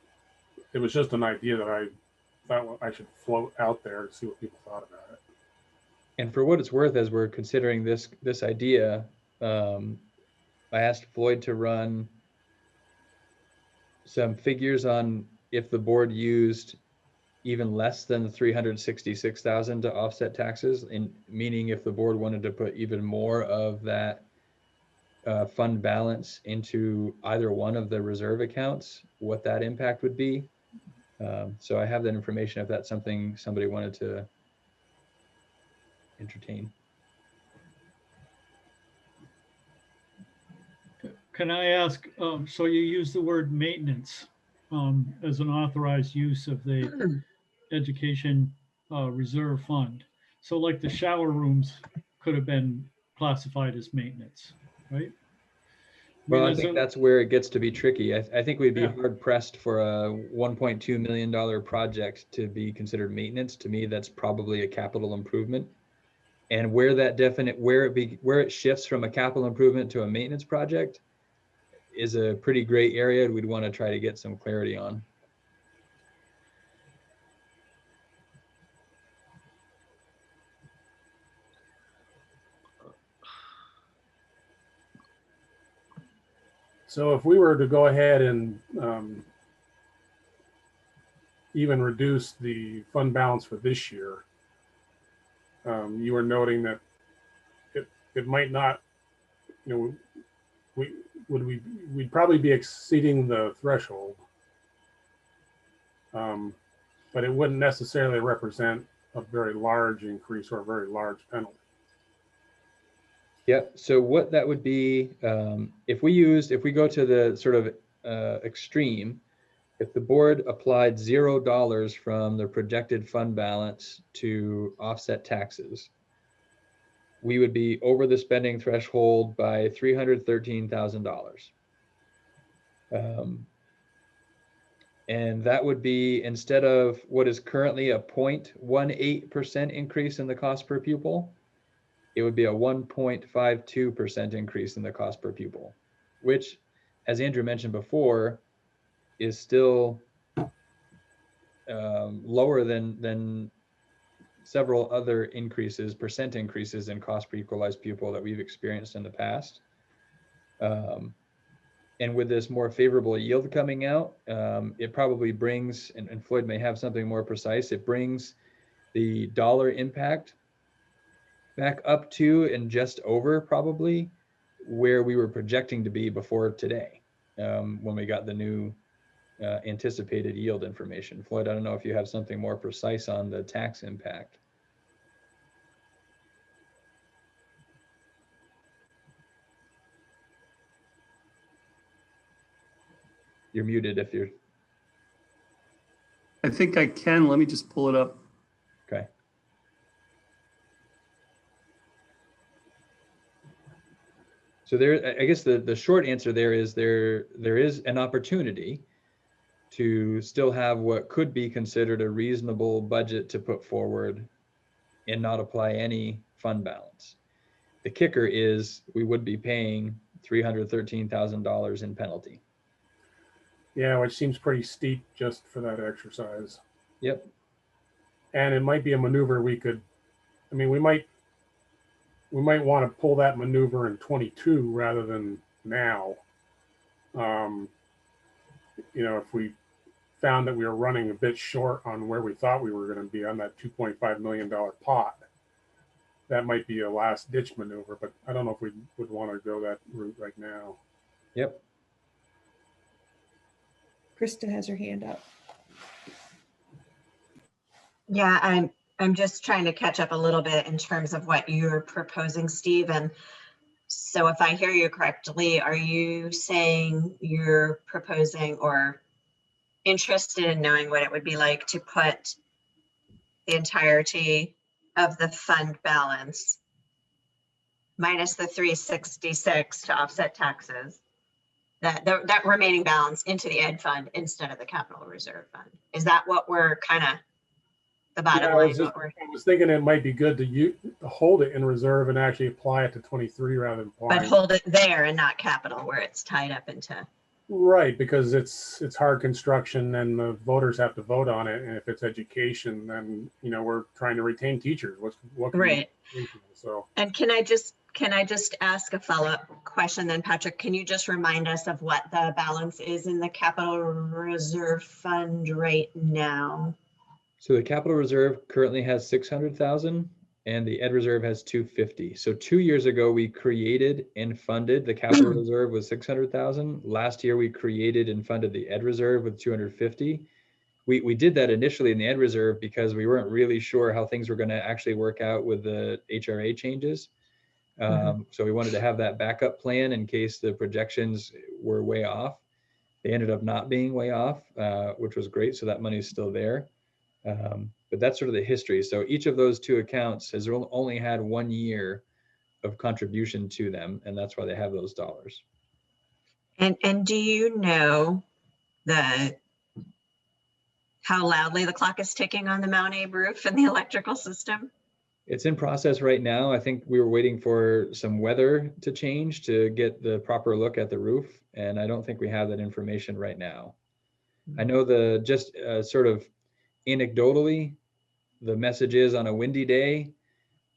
it was just an idea that I thought I should float out there to see what people thought about it. And for what it's worth, as we're considering this idea, I asked Floyd to run some figures on if the board used even less than the 366,000 to offset taxes, and meaning if the board wanted to put even more of that fund balance into either one of the reserve accounts, what that impact would be. So I have that information if that's something somebody wanted to entertain. Can I ask, so you use the word maintenance as an authorized use of the education reserve fund. So like the shower rooms could have been classified as maintenance, right? Well, I think that's where it gets to be tricky. I think we'd be hard pressed for a $1.2 million project to be considered maintenance. To me, that's probably a capital improvement. And where it shifts from a capital improvement to a maintenance project is a pretty gray area. We'd want to try to get some clarity on. So if we were to go ahead and even reduce the fund balance for this year, you were noting that it might not, you know, we'd probably be exceeding the threshold, but it wouldn't necessarily represent a very large increase or a very large penalty. Yeah, so what that would be, if we go to the sort of extreme, if the board applied $0 from the projected fund balance to offset taxes, we would be over the spending threshold by $313,000. And that would be, instead of what is currently a 0.18% increase in the cost per pupil, it would be a 1.52% increase in the cost per pupil, which, as Andrew mentioned before, is still lower than several other percent increases in cost per equalized pupil that we've experienced in the past. And with this more favorable yield coming out, it probably brings, and Floyd may have something more precise, it brings the dollar impact back up to and just over probably where we were projecting to be before today. when we got the new anticipated yield information. Floyd, I don't know if you have something more precise on the tax impact. You're muted if you're. I think I can. Let me just pull it up. Okay. So there, I guess the short answer there is there is an opportunity to still have what could be considered a reasonable budget to put forward and not apply any fund balance. The kicker is we would be paying $313,000 in penalty. Yeah, which seems pretty steep just for that exercise. Yep. And it might be a maneuver we could, I mean, we might want to pull that maneuver in 22 rather than now. You know, if we found that we were running a bit short on where we thought we were going to be on that $2.5 million pot, that might be a last ditch maneuver, but I don't know if we would want to go that route right now. Yep. Krista has her hand up. Yeah, I'm just trying to catch up a little bit in terms of what you're proposing, Steve. And so if I hear you correctly, are you saying you're proposing or interested in knowing what it would be like to put the entirety of the fund balance minus the 366 to offset taxes, that remaining balance into the ed fund instead of the capital reserve fund? Is that what we're kind of the bottom line? I was thinking it might be good to hold it in reserve and actually apply it to 23 rather than applying. But hold it there and not capital where it's tied up into. Right, because it's hard construction and the voters have to vote on it. And if it's education, then, you know, we're trying to retain teachers. What can right. We do? So. And can I just ask a follow-up question then, Patrick? Can you just remind us of what the balance is in the capital reserve fund right now? So the capital reserve currently has 600,000 and the ed reserve has 250. So 2 years ago, we created and funded the capital reserve with 600,000. Last year, we created and funded the ed reserve with 250. We did that initially in the ed reserve because we weren't really sure how things were going to actually work out with the HRA changes. So we wanted to have that backup plan in case the projections were way off. They ended up not being way off, which was great. So that money is still there. But that's sort of the history. So each of those two accounts has only had 1 year of contribution to them, and that's why they have those dollars. And do you know how loudly the clock is ticking on the Mount Abe roof and the electrical system? It's in process right now. I think we were waiting for some weather to change to get the proper look at the roof, and I don't think we have that information right now. I know just sort of anecdotally, the message is on a windy day,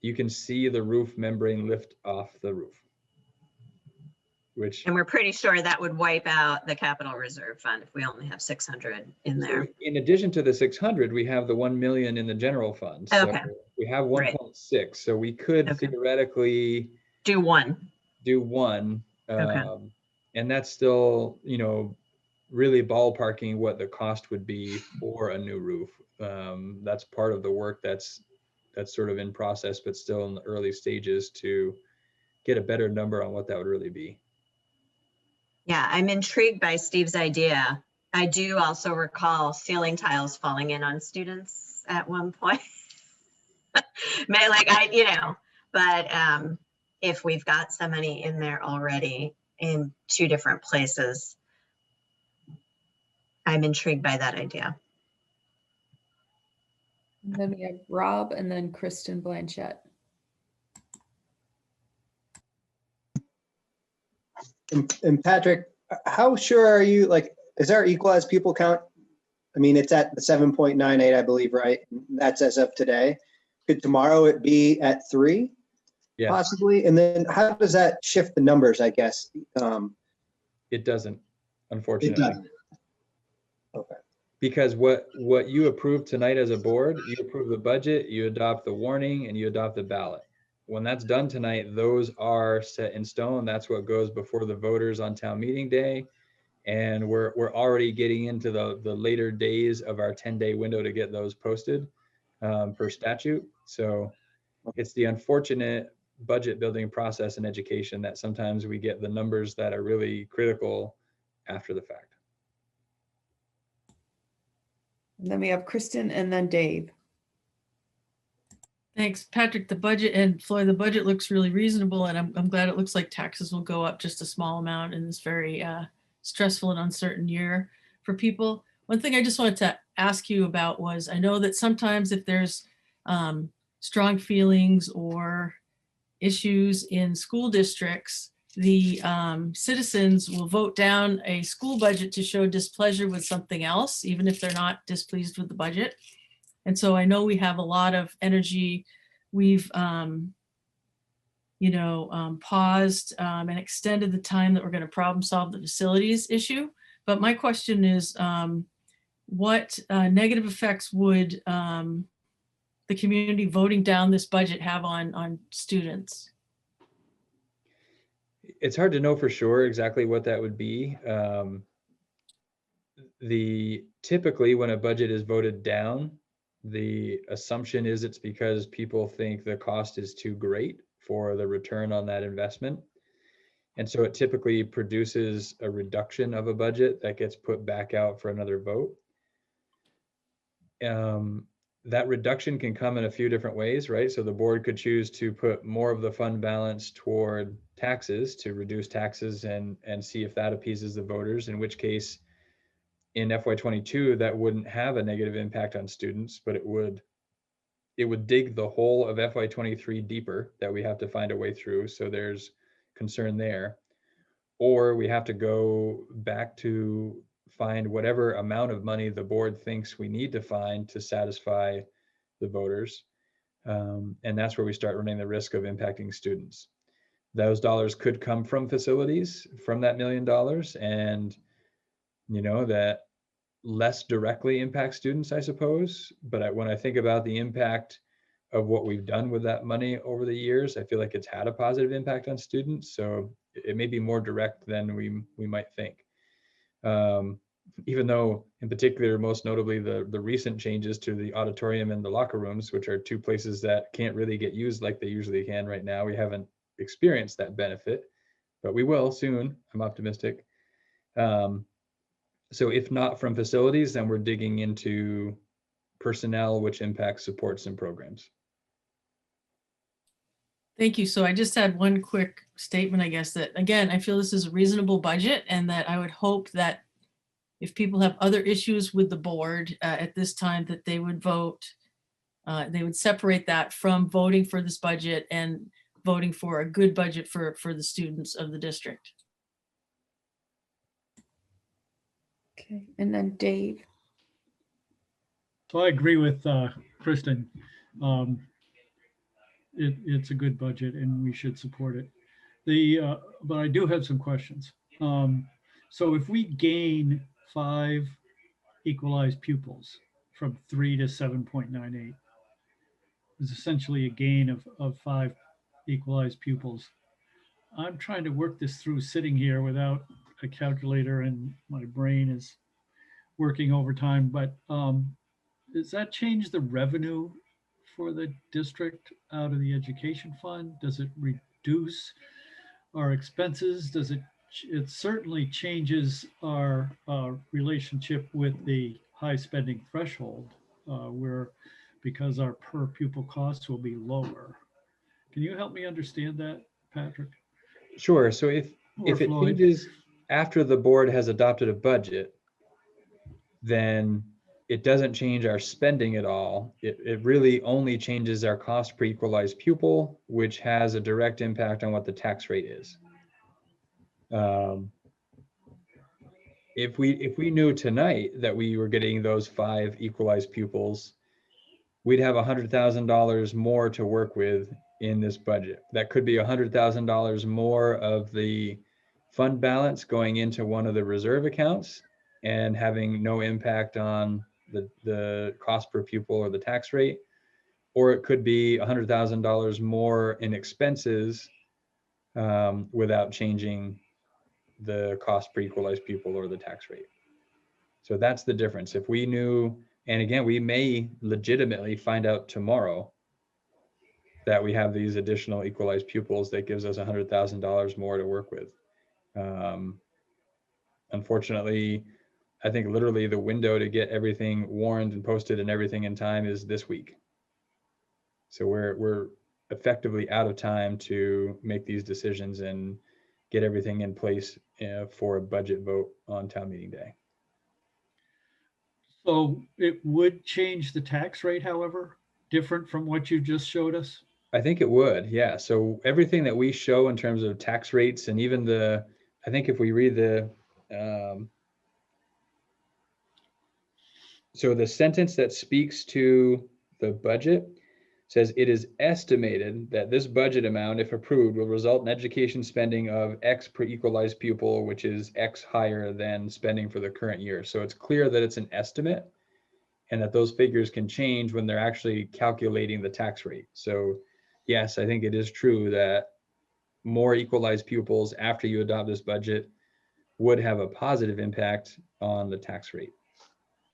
you can see the roof membrane lift off the roof. And we're pretty sure that would wipe out the capital reserve fund if we only have 600 in there. In addition to the 600, we have the 1 million in the general fund. So okay. We have 1.6. So we could theoretically do one. Okay. And that's still, you know, really ballparking what the cost would be for a new roof. That's part of the work that's sort of in process, but still in the early stages to get a better number on what that would really be. Yeah, I'm intrigued by Steve's idea. I do also recall ceiling tiles falling in on students at one point. But if we've got some money in there already in 2 different places, I'm intrigued by that idea. And then we have Rob and then Kristen Blanchette. And Patrick, how sure are you, like, is our equalized pupil count? I mean, it's at the 7.98, I believe, right? That's as of today. Could tomorrow it be at 3? Yeah. Possibly? And then how does that shift the numbers, I guess? It doesn't, unfortunately. It doesn't. Okay. Because what you approve tonight as a board, you approve the budget, you adopt the warning, and you adopt the ballot. When that's done tonight, those are set in stone. That's what goes before the voters on town meeting day. And we're already getting into the later days of our 10-day window to get those posted per statute. So it's the unfortunate budget building process in education that sometimes we get the numbers that are really critical after the fact. And then we have Kristen and then Dave. Thanks, Patrick. The budget, and Floyd, the budget looks really reasonable, and I'm glad it looks like taxes will go up just a small amount in this very stressful and uncertain year for people. One thing I just wanted to ask you about was, I know that sometimes if there's strong feelings or issues in school districts, the citizens will vote down a school budget to show displeasure with something else, even if they're not displeased with the budget. And so I know we have a lot of energy. We've, paused and extended the time that we're going to problem solve the facilities issue. But my question is, what negative effects would the community voting down this budget have on students? It's hard to know for sure exactly what that would be. Typically when a budget is voted down, the assumption is it's because people think the cost is too great for the return on that investment. And so it typically produces a reduction of a budget that gets put back out for another vote. That reduction can come in a few different ways, right? So the board could choose to put more of the fund balance toward taxes to reduce taxes and see if that appeases the voters, in which case in FY22, that wouldn't have a negative impact on students, but it would dig the hole of FY23 deeper that we have to find a way through. So there's concern there. Or we have to go back to find whatever amount of money the board thinks we need to find to satisfy the voters. And that's where we start running the risk of impacting students. Those dollars could come from facilities, from that $1 million, and that less directly impact students, I suppose. But when I think about the impact of what we've done with that money over the years, I feel like it's had a positive impact on students. So it may be more direct than we might think. Even though in particular, most notably the recent changes to the auditorium and the locker rooms, which are two places that can't really get used like they usually can right now, we haven't experienced that benefit, but we will soon, I'm optimistic. So if not from facilities, then we're digging into personnel, which impacts supports and programs. Thank you. So I just had one quick statement, I guess, that again, I feel this is a reasonable budget, and that I would hope that if people have other issues with the board at this time, that they would vote, they would separate that from voting for this budget and voting for a good budget for the students of the district. Okay, and then Dave. So I agree with Kristen. It's a good budget and we should support it. But I do have some questions. So if we gain 5 equalized pupils from 3 to 7.98, is essentially a gain of 5 equalized pupils. I'm trying to work this through sitting here without a calculator and my brain is working overtime, but does that change the revenue for the district out of the education fund? Does it reduce our expenses? Does it certainly changes our relationship with the high spending threshold where because our per pupil costs will be lower. Can you help me understand that, Patrick? Sure. So if it changes after the board has adopted a budget, then it doesn't change our spending at all. It really only changes our cost per equalized pupil, which has a direct impact on what the tax rate is. If we knew tonight that we were getting those 5 equalized pupils, we'd have $100,000 more to work with in this budget. That could be $100,000 more of the fund balance going into one of the reserve accounts and having no impact on the cost per pupil or the tax rate. Or it could be $100,000 more in expenses without changing the cost per equalized pupil or the tax rate. So that's the difference. If we knew, and again, we may legitimately find out tomorrow that we have these additional equalized pupils that gives us $100,000 more to work with. Unfortunately, I think literally the window to get everything warned and posted and everything in time is this week. So we're effectively out of time to make these decisions and get everything in place for a budget vote on town meeting day. So it would change the tax rate, however, different from what you just showed us? I think it would, yeah. So everything that we show in terms of tax rates and even I think if we read so the sentence that speaks to the budget says it is estimated that this budget amount, if approved, will result in education spending of X per equalized pupil, which is X higher than spending for the current year. So it's clear that it's an estimate and that those figures can change when they're actually calculating the tax rate. So yes, I think it is true that more equalized pupils after you adopt this budget would have a positive impact on the tax rate.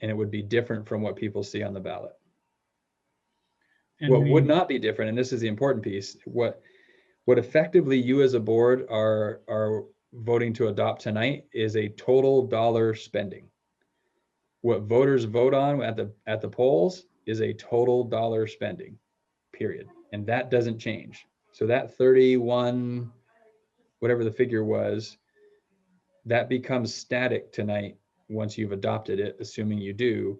And it would be different from what people see on the ballot. And what would not be different, and this is the important piece, what effectively you as a board are voting to adopt tonight is a total dollar spending. What voters vote on at the polls is a total dollar spending, period. And that doesn't change. So that 31, whatever the figure was, that becomes static tonight once you've adopted it, assuming you do.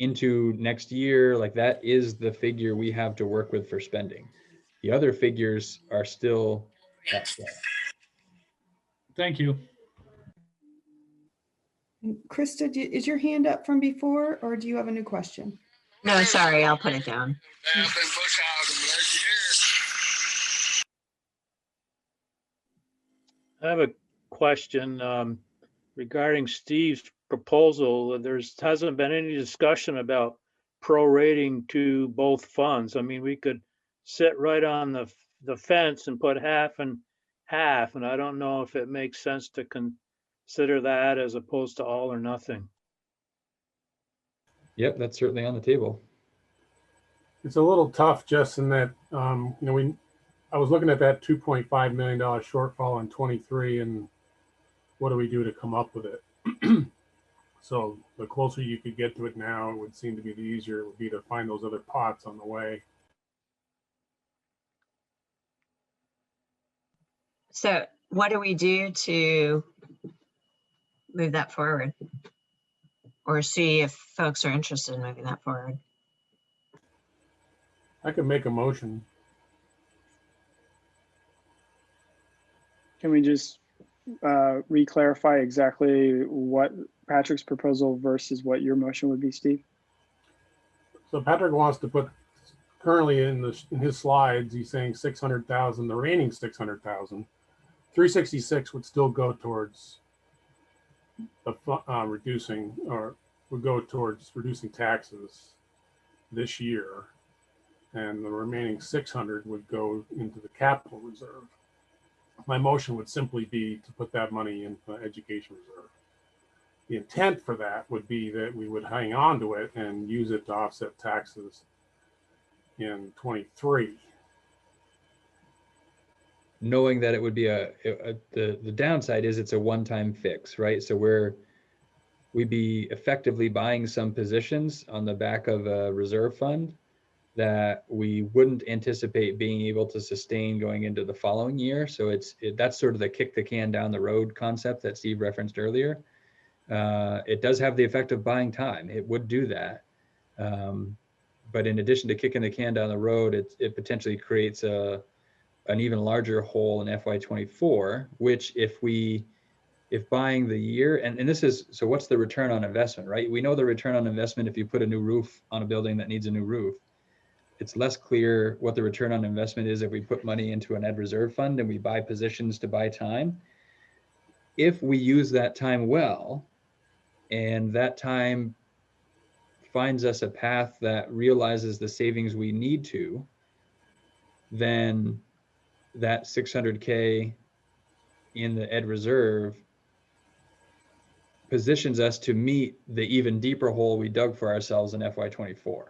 Into next year, like that is the figure we have to work with for spending. The other figures are still at play. Thank you. And Krista, is your hand up from before, or do you have a new question? No, sorry, I'll put it down. I have a question regarding Steve's proposal. There hasn't been any discussion about prorating to both funds. I mean, we could sit right on the fence and put half and half, and I don't know if it makes sense to consider that as opposed to all or nothing. Yep, that's certainly on the table. It's a little tough just in that, I was looking at that $2.5 million shortfall in 23 and what do we do to come up with it? So the closer you could get to it now, it would seem to be the easier it would be to find those other pots on the way. So what do we do to move that forward? Or see if folks are interested in moving that forward? I could make a motion. Can we just re-clarify exactly what Patrick's proposal versus what your motion would be, Steve? So Patrick wants to put, currently in his slides, he's saying 600,000, the remaining 600,000, 366 would still go towards the reducing, or would go towards reducing taxes this year. And the remaining 600 would go into the capital reserve. My motion would simply be to put that money in the education reserve. The intent for that would be that we would hang on to it and use it to offset taxes in 23. Knowing that it would be the downside is it's a one-time fix, right? So we'd be effectively buying some positions on the back of a reserve fund that we wouldn't anticipate being able to sustain going into the following year. So that's sort of the kick the can down the road concept that Steve referenced earlier. It does have the effect of buying time. It would do that. But in addition to kicking the can down the road, it potentially creates an even larger hole in FY24, which if buying the year, and this is, so what's the return on investment, right? We know the return on investment if you put a new roof on a building that needs a new roof. It's less clear what the return on investment is if we put money into an ed reserve fund and we buy positions to buy time. If we use that time well, and that time finds us a path that realizes the savings we need to, then that 600K in the ed reserve positions us to meet the even deeper hole we dug for ourselves in FY24.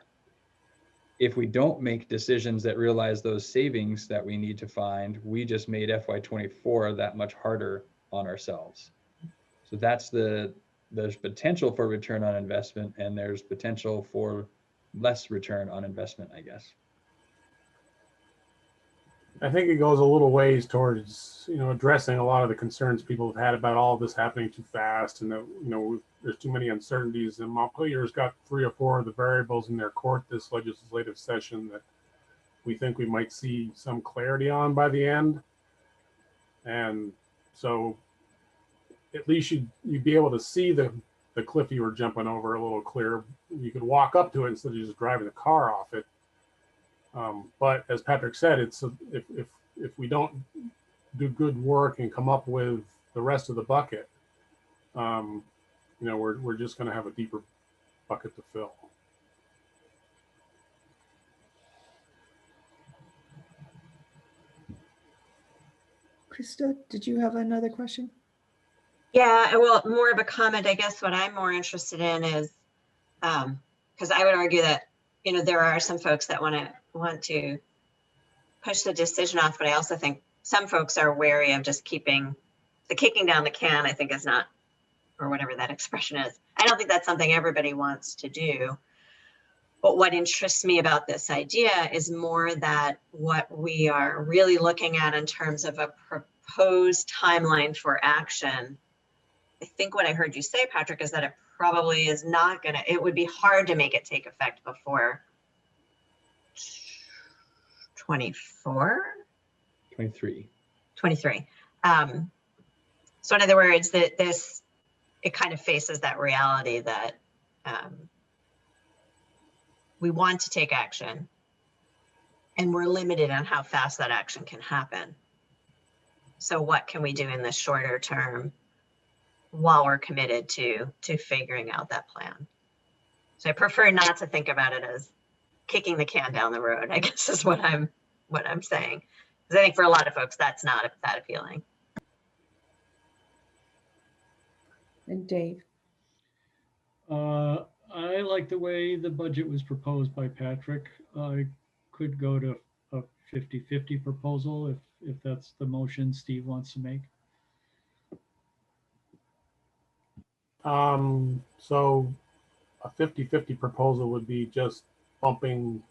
If we don't make decisions that realize those savings that we need to find, we just made FY24 that much harder on ourselves. So that's there's potential for return on investment, and there's potential for less return on investment, I guess. I think it goes a little ways towards, addressing a lot of the concerns people have had about all this happening too fast, and that, there's too many uncertainties. And Montpelier's got 3 or 4 of the variables in their court this legislative session that we think we might see some clarity on by the end. And so at least you'd be able to see the cliff you were jumping over a little clearer. You could walk up to it instead of just driving the car off it. But as Patrick said, it's if we don't do good work and come up with the rest of the bucket, we're just going to have a deeper bucket to fill. Krista, did you have another question? Yeah, well, more of a comment. I guess what I'm more interested in is, because I would argue that, there are some folks that want to push the decision off, but I also think some folks are wary of just kicking down the can, I think is not, or whatever that expression is. I don't think that's something everybody wants to do. But what interests me about this idea is more that what we are really looking at in terms of a proposed timeline for action. I think what I heard you say, Patrick, is that it probably is not gonna, it would be hard to make it take effect before 23. So in other words, that it kind of faces that reality that we want to take action and we're limited on how fast that action can happen. So what can we do in the shorter term while we're committed to figuring out that plan? So I prefer not to think about it as kicking the can down the road, I guess is what I'm saying. Because I think for a lot of folks, that's not that appealing. And Dave? I like the way the budget was proposed by Patrick. I could go to a 50-50 proposal if that's the motion Steve wants to make. So a 50-50 proposal would be just splitting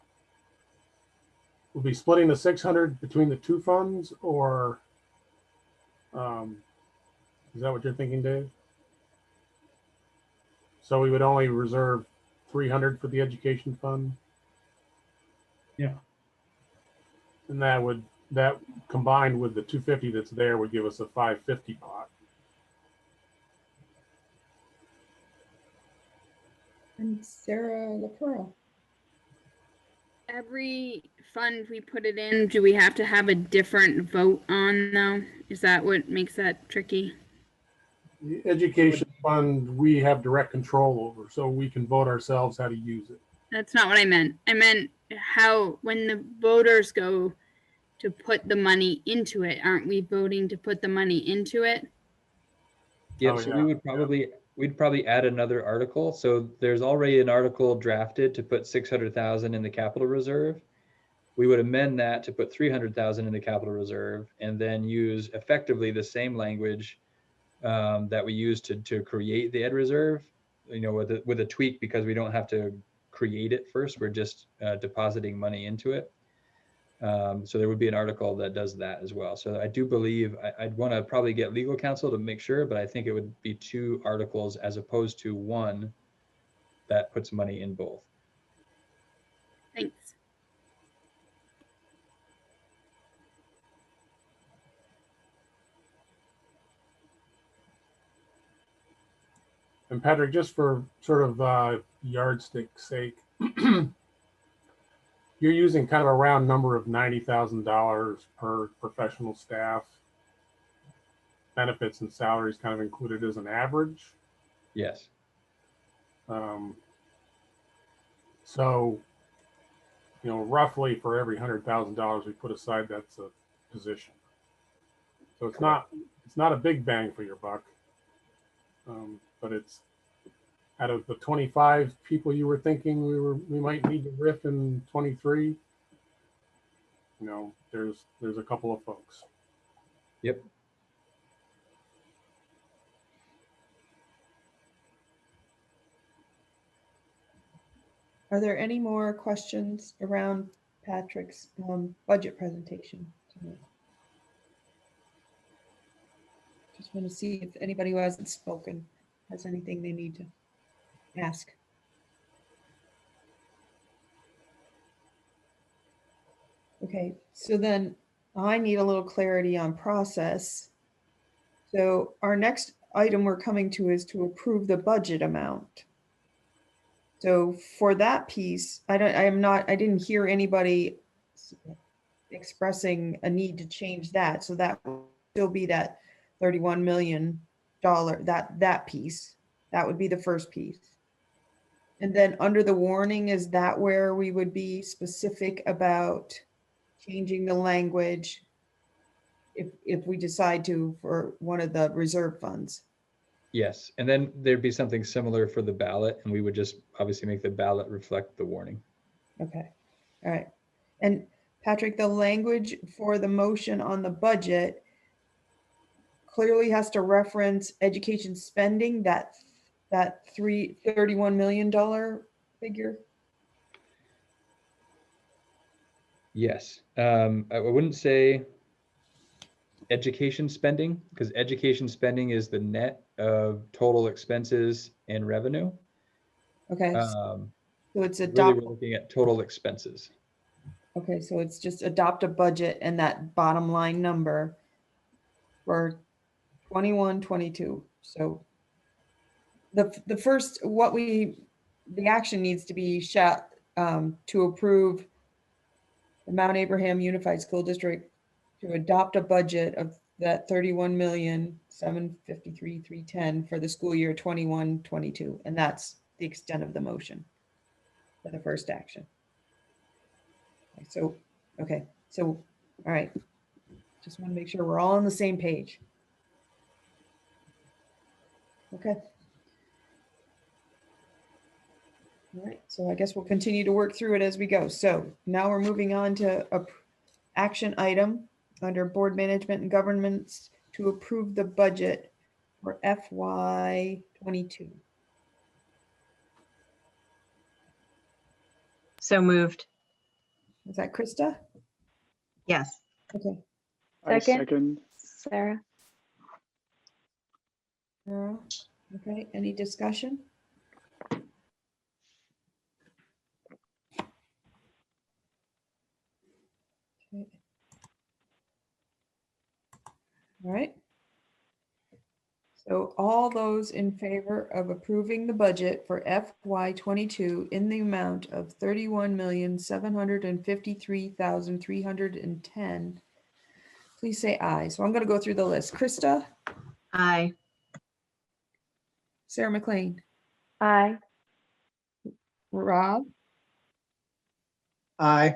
the 600 between the two funds, or is that what you're thinking, Dave? So we would only reserve 300 for the education fund? Yeah. And that combined with the 250 that's there would give us a 550 pot. And Sarah LaPearl. Every fund we put it in, do we have to have a different vote on though? Is that what makes that tricky? The education fund, we have direct control over, so we can vote ourselves how to use it. That's not what I meant. I meant how, when the voters go to put the money into it, aren't we voting to put the money into it? Yeah, so we'd probably add another article. So there's already an article drafted to put 600,000 in the capital reserve. We would amend that to put 300,000 in the capital reserve, and then use effectively the same language that we used to create the ed reserve, with a tweak, because we don't have to create it first. We're just depositing money into it. So there would be an article that does that as well. So I do believe I'd want to probably get legal counsel to make sure, but I think it would be 2 articles as opposed to 1 that puts money in both. Thanks. And Patrick, just for sort of yardstick sake, you're using kind of a round number of $90,000 per professional staff, benefits and salaries kind of included as an average. Yes. So, roughly for every $100,000 we put aside, that's a position. So it's not a big bang for your buck. But it's out of the 25 people you were thinking we might need to riff in 23, you know, there's a couple of folks. Yep. Are there any more questions around Patrick's budget presentation tonight? Just want to see if anybody who hasn't spoken has anything they need to ask. Okay, so then I need a little clarity on process. So our next item we're coming to is to approve the budget amount. So for that piece, I didn't hear anybody expressing a need to change that. So that will still be that $31 million, that piece. That would be the first piece. And then under the warning, is that where we would be specific about changing the language if we decide to for one of the reserve funds? Yes, and then there'd be something similar for the ballot, and we would just obviously make the ballot reflect the warning. Okay, all right. And Patrick, the language for the motion on the budget clearly has to reference education spending, that $31 million figure. Yes, I wouldn't say education spending, because education spending is the net of total expenses and revenue. Okay, so it's Really, adopt. we're looking at total expenses. Okay, so it's just adopt a budget and that bottom line number for 21, 22. So the first, the action needs to be to approve the Mount Abraham Unified School District to adopt a budget of that 31,753,310 for the school year 21, 22. And that's the extent of the motion for the first action. So, okay, so, all right. Just want to make sure we're all on the same page. Okay. All right, so I guess we'll continue to work through it as we go. So now we're moving on to action item under board management and governments to approve the budget for FY 22. So moved. Is that Krista? Yes. Okay. Second. Sarah. Okay, any discussion? Okay. All right. So all those in favor of approving the budget for FY 22 in the amount of $31,753,310, please say aye. So I'm going to go through the list. Krista? Aye. Sarah McLean? Aye. Rob? Aye.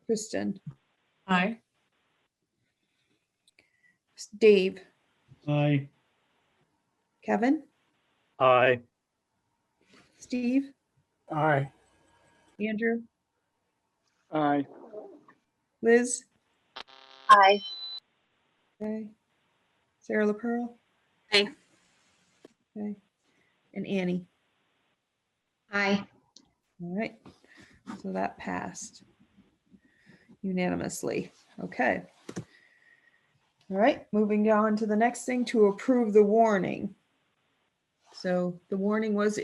Kristen? Aye. Dave? Aye. Kevin? Aye. Steve? Aye. Andrew? Aye. Liz? Aye. Okay. Sarah LaPearl? Aye. Okay. And Annie? Aye. All right. So that passed unanimously. Okay. All right, moving on to the next thing, to approve the warning. So the warning was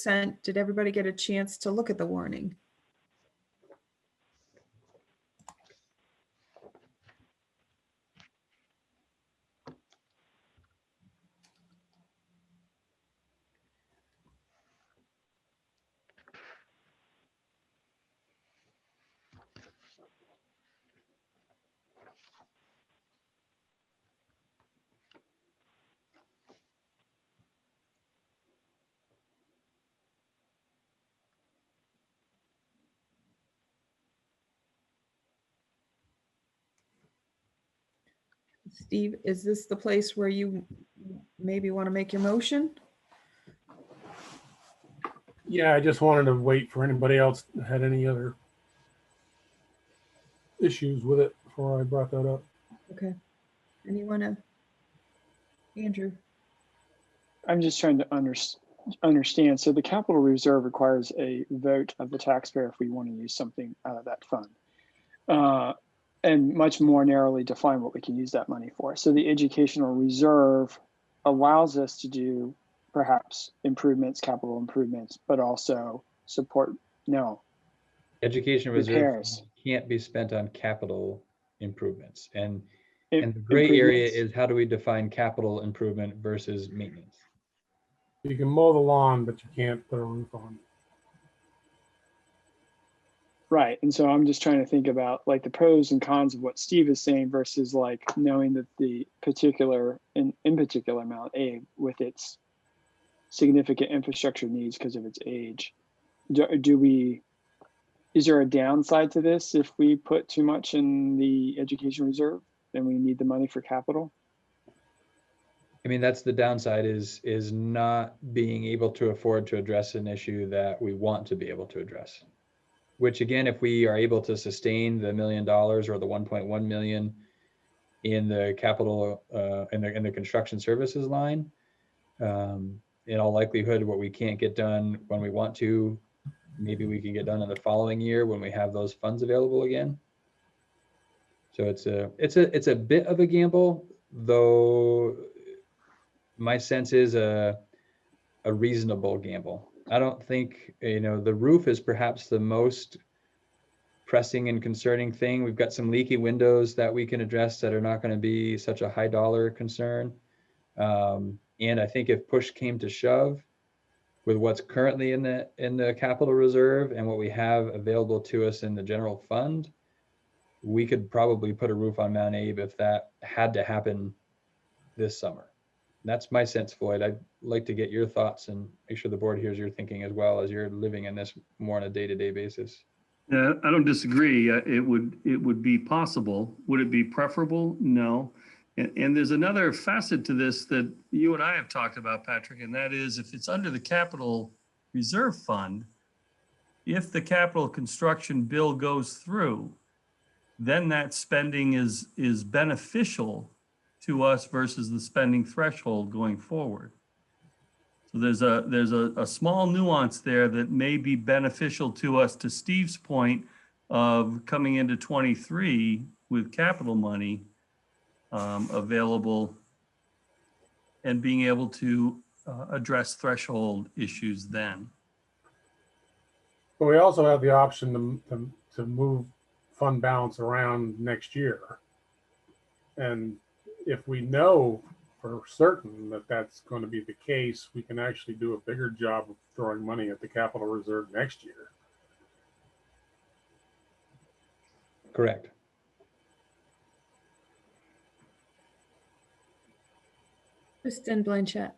sent. Did everybody get a chance to look at the warning? Steve, is this the place where you maybe want to make your motion? Yeah, I just wanted to wait for anybody else that had any other issues with it before I brought that up. Okay. Anyone? Andrew? I'm just trying to understand. So the capital reserve requires a vote of the taxpayer if we want to use something out of that fund. And much more narrowly define what we can use that money for. So the educational reserve allows us to do perhaps improvements, capital improvements, but also support, no. Education reserve Repairs. can't be spent on capital improvements. And Im- the gray area improvements. is how do we define capital improvement versus maintenance? You can mow the lawn, but you can't put a roof on. Right. And so I'm just trying to think about like the pros and cons of what Steve is saying versus like knowing that the particular, in particular Mount A with its significant infrastructure needs because of its age. Is there a downside to this if we put too much in the education reserve and we need the money for capital? I mean, that's the downside is not being able to afford to address an issue that we want to be able to address. Which again, if we are able to sustain the $1 million or the 1.1 million in the capital in the construction services line, in all likelihood, what we can't get done when we want to, maybe we can get done in the following year when we have those funds available again. So it's a bit of a gamble, though. My sense is a reasonable gamble. I don't think, the roof is perhaps the most pressing and concerning thing. We've got some leaky windows that we can address that are not going to be such a high dollar concern. And I think if push came to shove with what's currently in the capital reserve and what we have available to us in the general fund, we could probably put a roof on Mount Abe if that had to happen this summer. That's my sense, Floyd. I'd like to get your thoughts and make sure the board hears your thinking as well as you're living in this more on a day-to-day basis. Yeah, I don't disagree. It would be possible. Would it be preferable? No. And there's another facet to this that you and I have talked about, Patrick, and that is if it's under the capital reserve fund, if the capital construction bill goes through, then that spending is beneficial to us versus the spending threshold going forward. So there's a small nuance there that may be beneficial to us, to Steve's point of coming into 23 with capital money available and being able to address threshold issues then. But we also have the option to move fund balance around next year. And if we know for certain that that's going to be the case, we can actually do a bigger job of throwing money at the capital reserve next year. Correct. Kristen Blanchett.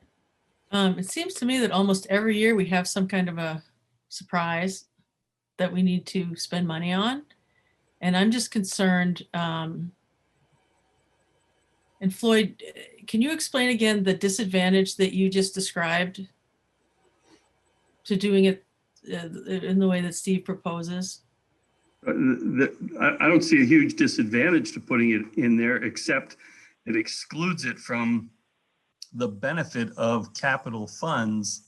It seems to me that almost every year we have some kind of a surprise that we need to spend money on. And I'm just concerned. And Floyd, can you explain again the disadvantage that you just described to doing it in the way that Steve proposes? I don't see a huge disadvantage to putting it in there, except it excludes it from the benefit of capital funds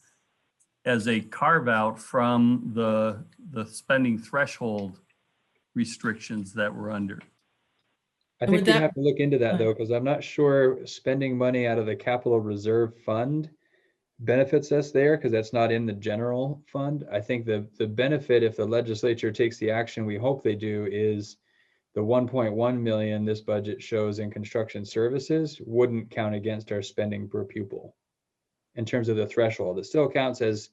as a carve out from the spending threshold restrictions that we're under. I think we have to look into that though, because I'm not sure spending money out of the capital reserve fund benefits us there, because that's not in the general fund. I think the benefit, if the legislature takes the action we hope they do, is the 1.1 million this budget shows in construction services wouldn't count against our spending per pupil in terms of the threshold. It still counts as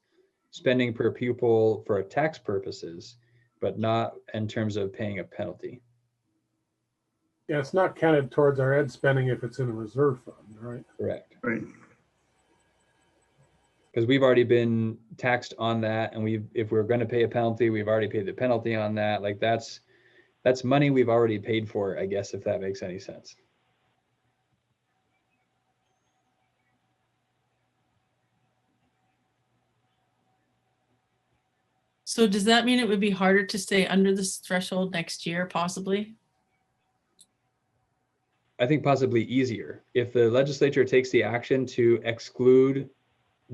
spending per pupil for tax purposes, but not in terms of paying a penalty. Yeah, it's not counted towards our ed spending if it's in a reserve fund, right? Correct. Right. Because we've already been taxed on that, and if we're going to pay a penalty, we've already paid the penalty on that. Like that's money we've already paid for, I guess, if that makes any sense. So does that mean it would be harder to stay under this threshold next year, possibly? I think possibly easier. If the legislature takes the action to exclude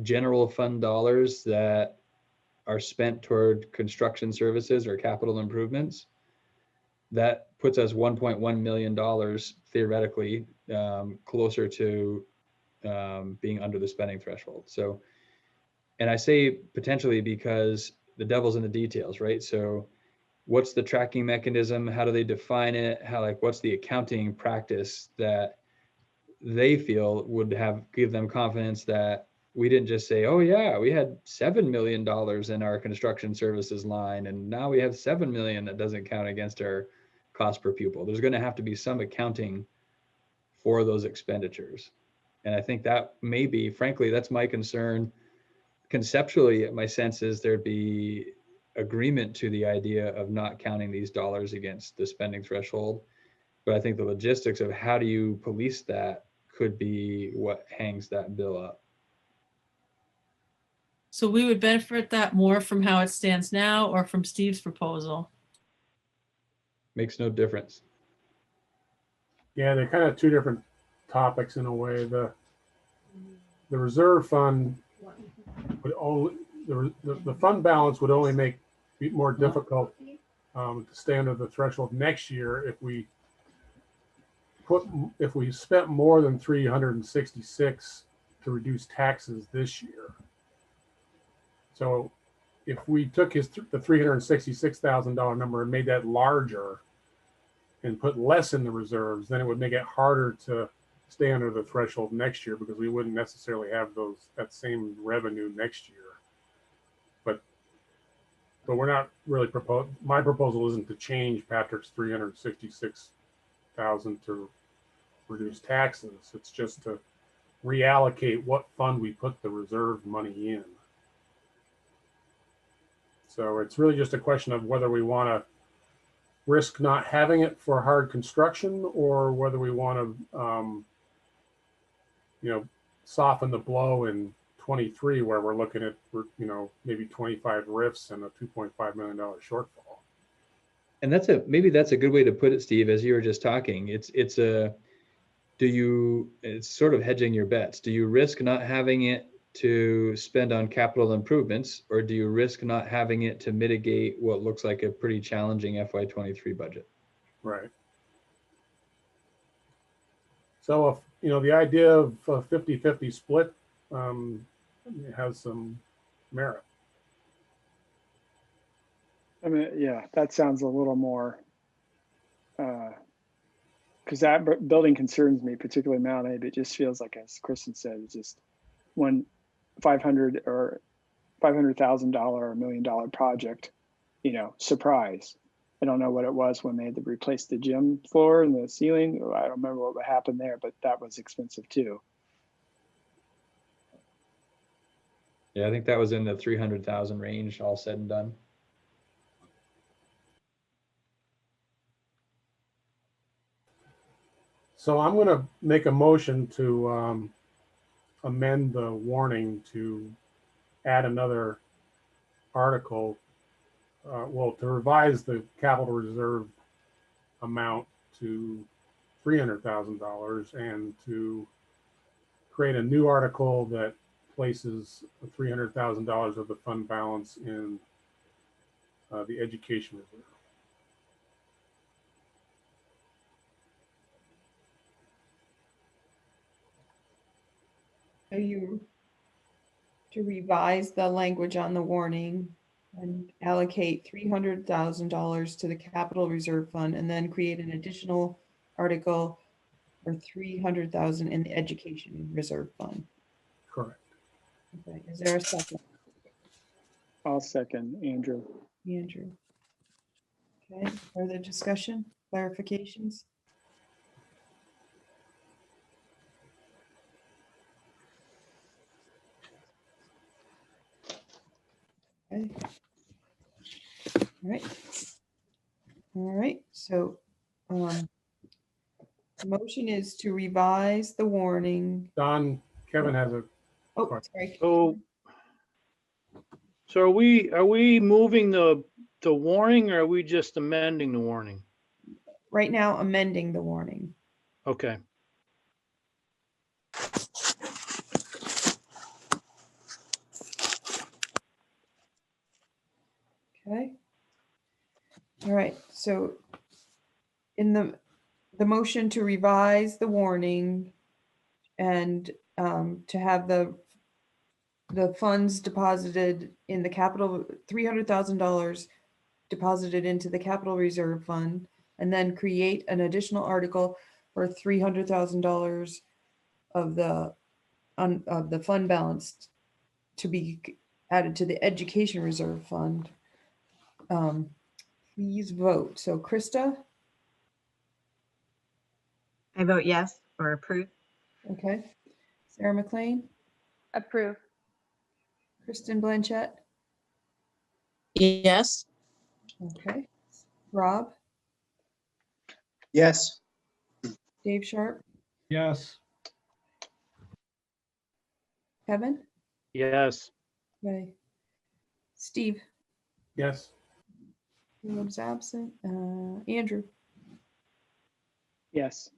general fund dollars that are spent toward construction services or capital improvements, that puts us $1.1 million theoretically closer to being under the spending threshold. So, and I say potentially because the devil's in the details, right? So what's the tracking mechanism? How do they define it? What's the accounting practice that they feel would give them confidence that we didn't just say, oh yeah, we had $7 million in our construction services line, and now we have 7 million that doesn't count against our cost per pupil. There's going to have to be some accounting for those expenditures. And I think that maybe, frankly, that's my concern. Conceptually, my sense is there'd be agreement to the idea of not counting these dollars against the spending threshold. But I think the logistics of how do you police that could be what hangs that bill up. So we would benefit that more from how it stands now or from Steve's proposal? Makes no difference. Yeah, they're kind of two different topics in a way. The reserve fund would only, the fund balance would only make it more difficult to stay under the threshold next year if we spent more than 366 to reduce taxes this year. So if we took the $366,000 number and made that larger and put less in the reserves, then it would make it harder to stay under the threshold next year because we wouldn't necessarily have that same revenue next year. But we're not really my proposal isn't to change Patrick's 366,000 to reduce taxes. It's just to reallocate what fund we put the reserve money in. So it's really just a question of whether we want to risk not having it for hard construction or whether we want to, soften the blow in 23 where we're looking at, maybe 25 RIFs and a $2.5 million shortfall. And maybe that's a good way to put it, Steve, as you were just talking. It's sort of hedging your bets. Do you risk not having it to spend on capital improvements, or do you risk not having it to mitigate what looks like a pretty challenging FY23 budget? Right. So if, the idea of a 50-50 split has some merit. I mean, yeah, that sounds a little more, because that building concerns me, particularly Mount Abe. It just feels like, as Kristen said, it's just one $500,000 or $500,000 or $1 million project, surprise. I don't know what it was when they had to replace the gym floor and the ceiling. I don't remember what happened there, but that was expensive too. Yeah, I think that was in the 300,000 range, all said and done. So I'm going to make a motion to amend the warning to add another article, to revise the capital reserve amount to $300,000 and to create a new article that places $300,000 of the fund balance in the education reserve. Are you to revise the language on the warning and allocate $300,000 to the capital reserve fund and then create an additional article for $300,000 in the education reserve fund? Correct. Okay, is there a second? I'll second Andrew. Andrew. Okay, further discussion, clarifications? Okay. All right. So the motion is to revise the warning. Don, Kevin has a Oh, sorry. So So are we moving the warning, or are we just amending the warning? Right now, amending the warning. Okay. Okay. All right, so in the motion to revise the warning and to have the funds deposited in the capital, $300,000 deposited into the capital reserve fund, and then create an additional article for $300,000 of the fund balance to be added to the education reserve fund. Please vote. So Krista? I vote yes or approve. Okay. Sarah McLean? Approve. Kristen Blanchett? Yes. Okay. Rob? Yes. Dave Sharp? Yes. Kevin? Yes. Okay. Steve? Yes. Caleb's absent. Andrew? Yes.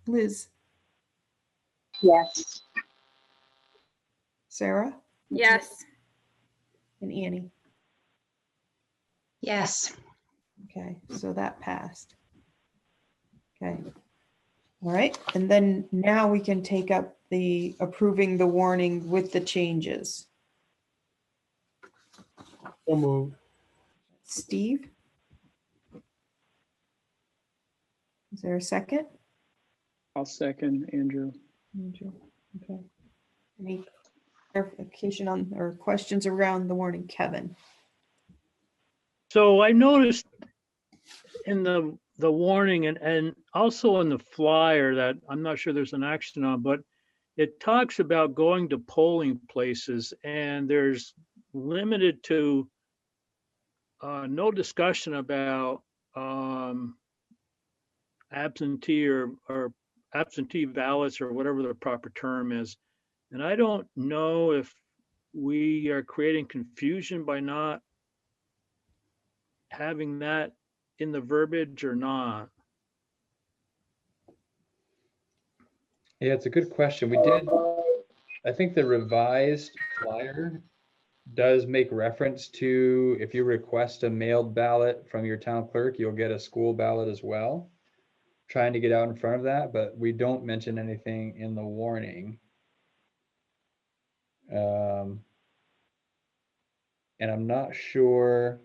Liz? Yes. Sarah? Yes. And Annie? Yes. Okay, so that passed. Okay. All right, and then now we can take up the approving the warning with the changes. So moved. Steve? Is there a second? I'll second Andrew. Andrew, okay. Any clarification on or questions around the warning, Kevin? So I noticed in the warning and also in the flyer that I'm not sure there's an action on, but it talks about going to polling places, and there's limited to no discussion about absentee or absentee ballots or whatever the proper term is. And I don't know if we are creating confusion by not having that in the verbiage or not. Yeah, it's a good question. We did, I think the revised flyer does make reference to if you request a mailed ballot from your town clerk, you'll get a school ballot as well. Trying to get out in front of that, but we don't mention anything in the warning. And I'm not sure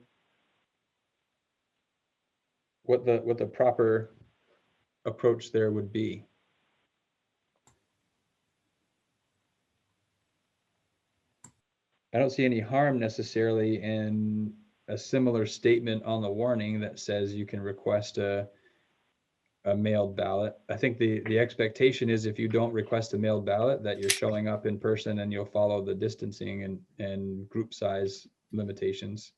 what the proper approach there would be. I don't see any harm necessarily in a similar statement on the warning that says you can request a mailed ballot. I think the expectation is if you don't request a mailed ballot that you're showing up in person and you'll follow the distancing and group size limitations.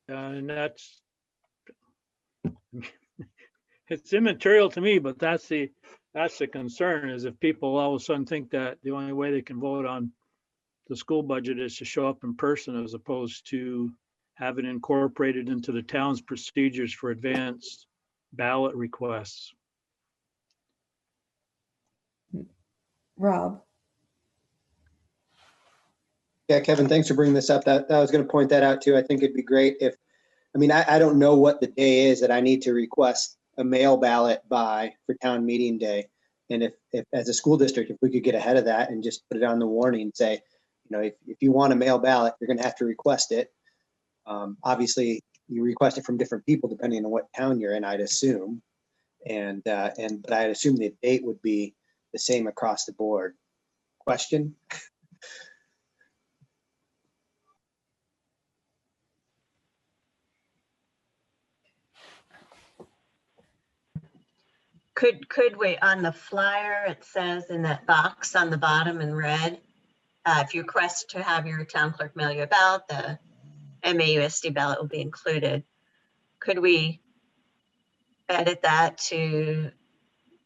And that's, it's immaterial to me, but that's the concern, is if people all of a sudden think that the only way they can vote on the school budget is to show up in person as opposed to have it incorporated into the town's procedures for advanced ballot requests. Rob? Yeah, Kevin, thanks for bringing this up. That I was going to point that out too. I think it'd be great if, I mean, I don't know what the day is that I need to request a mail ballot by for town meeting day. And if as a school district, if we could get ahead of that and just put it on the warning and say, you know, if you want a mail ballot, you're going to have to request it. Obviously, you request it from different people depending on what town you're in, I'd assume. But I'd assume the date would be the same across the board. Question? Could we, on the flyer, it says in that box on the bottom in red, if you request to have your town clerk mail you a ballot, the MAUSD ballot will be included. Could we edit that to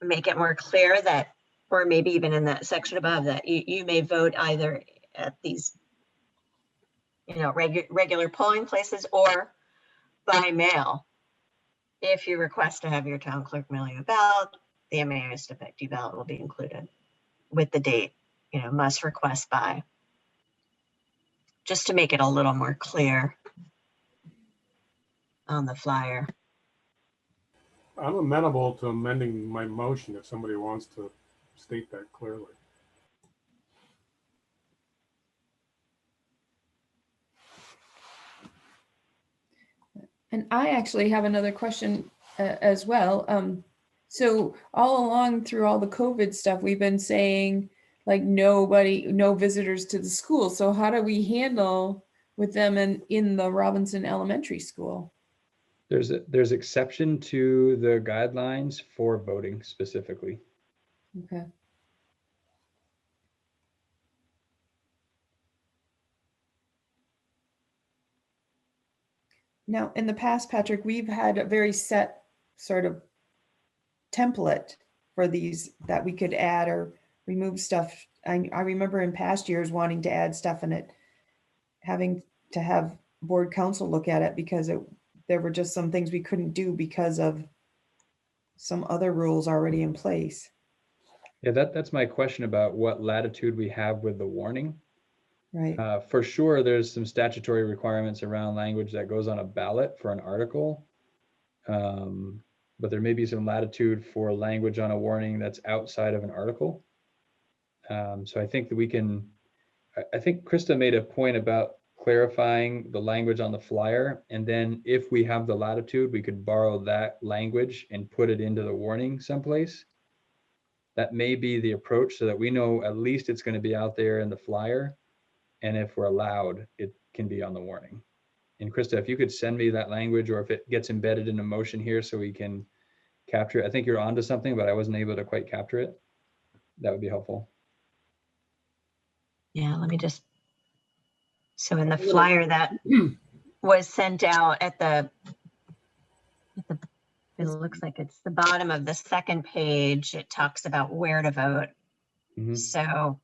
make it more clear that, or maybe even in that section above that, you may vote either at these regular polling places or by mail. If you request to have your town clerk mail you a ballot, the MAUSD effective ballot will be included with the date, must request by, just to make it a little more clear on the flyer. I'm amenable to amending my motion if somebody wants to state that clearly. And I actually have another question as well. So all along through all the COVID stuff, we've been saying like no visitors to the school. So how do we handle with them in the Robinson Elementary School? There's exception to the guidelines for voting specifically. Okay. Now, in the past, Patrick, we've had a very set sort of template for these that we could add or remove stuff. I remember in past years wanting to add stuff in it, having to have board council look at it because there were just some things we couldn't do because of some other rules already in place. Yeah, that's my question about what latitude we have with the warning. Right. For sure, there's some statutory requirements around language that goes on a ballot for an article. But there may be some latitude for language on a warning that's outside of an article. So I think that I think Krista made a point about clarifying the language on the flyer. And then if we have the latitude, we could borrow that language and put it into the warning someplace. That may be the approach so that we know at least it's going to be out there in the flyer. And if we're allowed, it can be on the warning. And Krista, if you could send me that language or if it gets embedded in a motion here so we can capture it. I think you're onto something, but I wasn't able to quite capture it. That would be helpful. Yeah, let me just, so in the flyer that was sent out it looks like it's the bottom of the second page. It talks about where to vote. Mm-hmm. So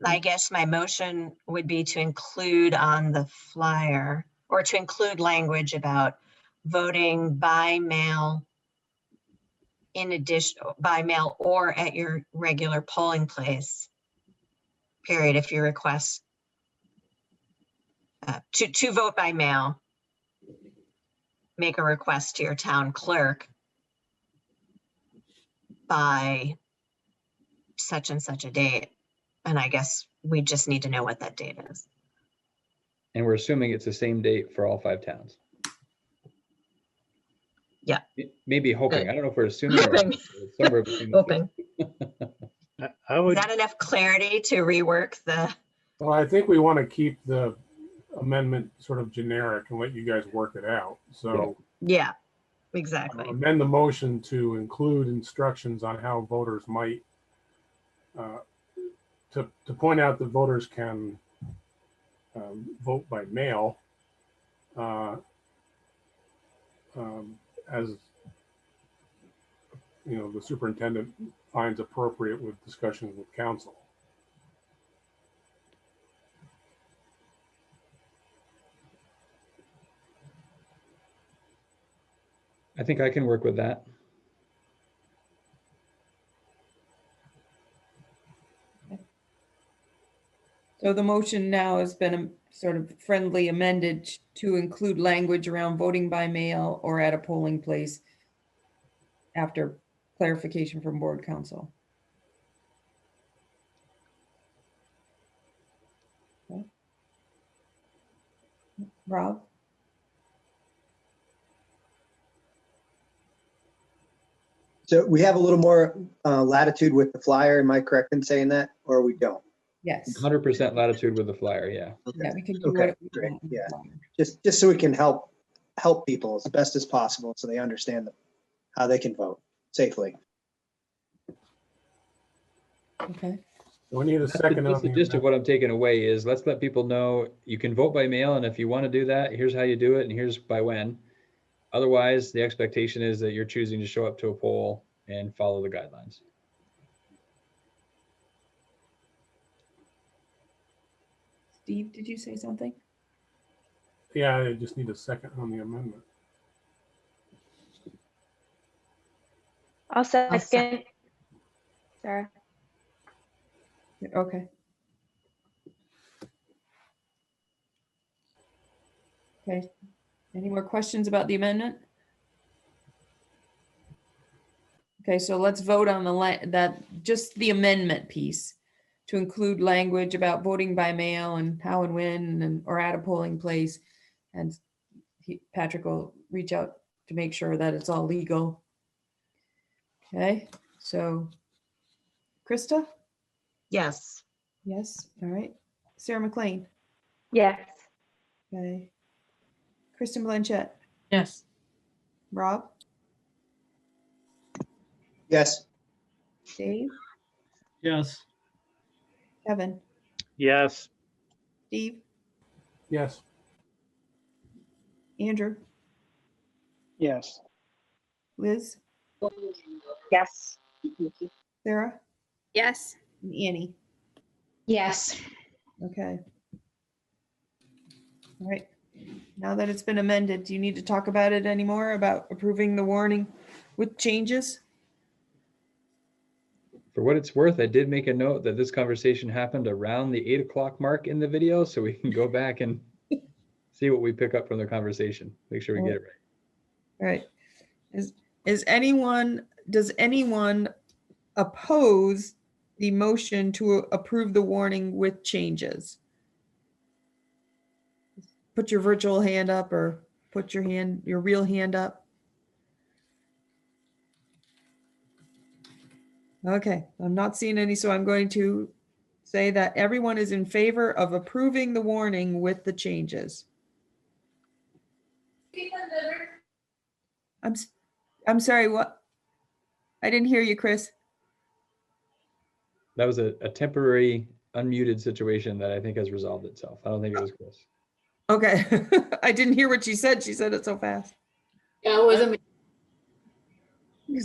I guess my motion would be to include on the flyer or to include language about voting by mail in addition, by mail or at your regular polling place, period, if you request to vote by mail, make a request to your town clerk by such and such a date. And I guess we just need to know what that date is. And we're assuming it's the same date for all 5 towns. Yeah. Maybe hoping. I don't know if we're assuming. Hoping. Somewhere between Hoping. Is that enough clarity to rework the? Well, I think we want to keep the amendment sort of generic and let you guys work it out. So yeah, exactly. Amend the motion to include instructions on how voters might to point out that voters can vote by mail as the superintendent finds appropriate with discussions with council. I think I can work with that. So the motion now has been sort of friendly amended to include language around voting by mail or at a polling place after clarification from board council. Okay. Rob? So we have a little more latitude with the flyer. Am I correct in saying that, or we don't? Yes. 100% latitude with the flyer. Yeah. Okay. Yeah, we can do Okay, what we great. want. Yeah. Just so we can help people as best as possible so they understand how they can vote safely. Okay. We need a second. That's the gist of what I'm taking away is let's let people know you can vote by mail. And if you want to do that, here's how you do it. And here's by when. Otherwise, the expectation is that you're choosing to show up to a poll and follow the guidelines. Steve, did you say something? Yeah, I just need a second on the amendment. I'll second. Sarah. Okay. Okay. Any more questions about the amendment? Okay, so let's vote on just the amendment piece to include language about voting by mail and how and when or at a polling place. And Patrick will reach out to make sure that it's all legal. Okay, so Krista? Yes. Yes, all right. Sarah McLean? Yes. Okay. Kristen Blanchett? Yes. Rob? Yes. Dave? Yes. Kevin? Yes. Steve? Yes. Andrew? Yes. Liz? Yes. Sarah? Yes. And Annie? Yes. Okay. All right. Now that it's been amended, do you need to talk about it anymore, about approving the warning with changes? For what it's worth, I did make a note that this conversation happened around the 8 o'clock mark in the video, so we can go back and see what we pick up from the conversation. Make sure we get it right. All right. Does anyone oppose the motion to approve the warning with changes? Put your virtual hand up or put your real hand up. Okay, I'm not seeing any, so I'm going to say that everyone is in favor of approving the warning with the changes. I'm sorry, what? I didn't hear you, Chris. That was a temporary unmuted situation that I think has resolved itself. I don't think it was Chris. Okay, I didn't hear what she said. She said it so fast. Yeah, it wasn't me. You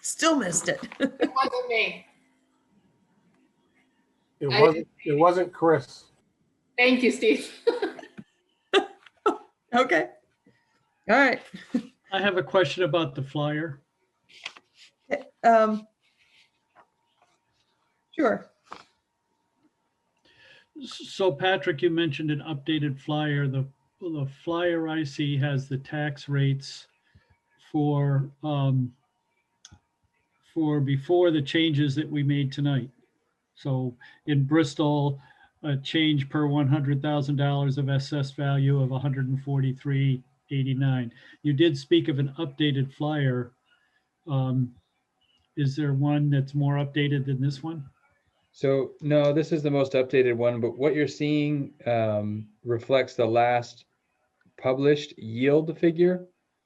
still missed it. It wasn't me. It wasn't Chris. Thank you, Steve. Okay. All right. I have a question about the flyer. Sure. So Patrick, you mentioned an updated flyer. The flyer I see has the tax rates for before the changes that we made tonight. So in Bristol, a change per $100,000 of assessed value of $143.89. You did speak of an updated flyer. Is there one that's more updated than this one? So no, this is the most updated one, but what you're seeing reflects the last published yield figure.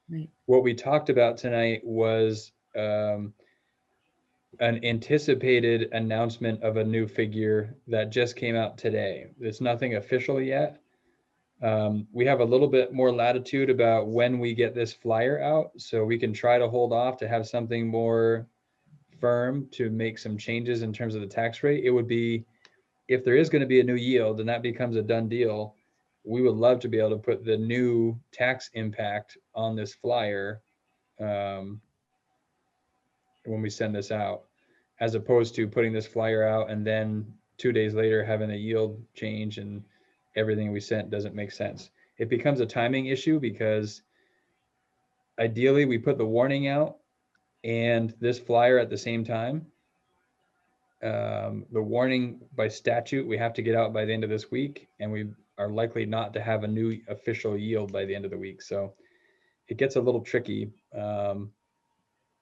Right. What we talked about tonight was an anticipated announcement of a new figure that just came out today. It's nothing official yet. We have a little bit more latitude about when we get this flyer out, so we can try to hold off to have something more firm to make some changes in terms of the tax rate. It would be, if there is going to be a new yield and that becomes a done deal, we would love to be able to put the new tax impact on this flyer when we send this out, as opposed to putting this flyer out and then 2 days later having a yield change and everything we sent doesn't make sense. It becomes a timing issue because ideally we put the warning out and this flyer at the same time. The warning by statute, we have to get out by the end of this week, and we are likely not to have a new official yield by the end of the week. So it gets a little tricky, but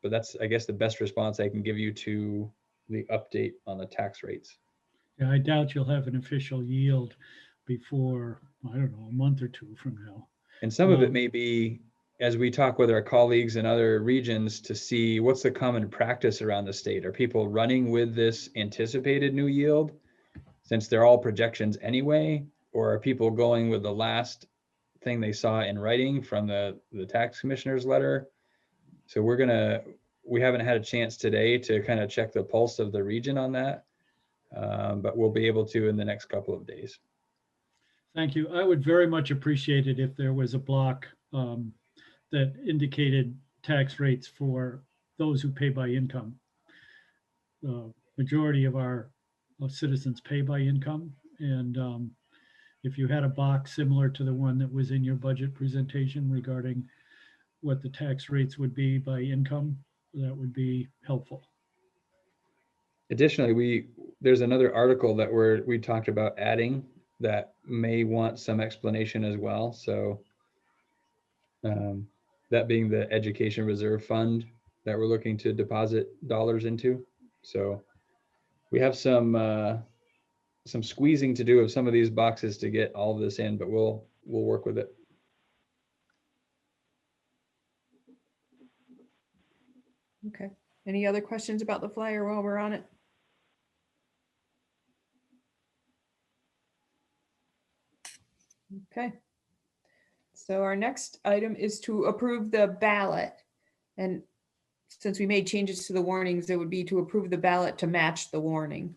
that's, I guess, the best response I can give you to the update on the tax rates. Yeah, I doubt you'll have an official yield before, I don't know, a month or two from now. And some of it may be, as we talk with our colleagues in other regions to see what's the common practice around the state. Are people running with this anticipated new yield since they're all projections anyway? Or are people going with the last thing they saw in writing from the tax commissioner's letter? So we haven't had a chance today to kind of check the pulse of the region on that, but we'll be able to in the next couple of days. Thank you. I would very much appreciate it if there was a block that indicated tax rates for those who pay by income. The majority of our citizens pay by income. And if you had a box similar to the one that was in your budget presentation regarding what the tax rates would be by income, that would be helpful. Additionally, there's another article that we talked about adding that may want some explanation as well. So that being the Education Reserve Fund that we're looking to deposit dollars into. So we have some squeezing to do of some of these boxes to get all of this in, but we'll work with it. Okay. Any other questions about the flyer while we're on it? Okay. So our next item is to approve the ballot. And since we made changes to the warnings, it would be to approve the ballot to match the warning.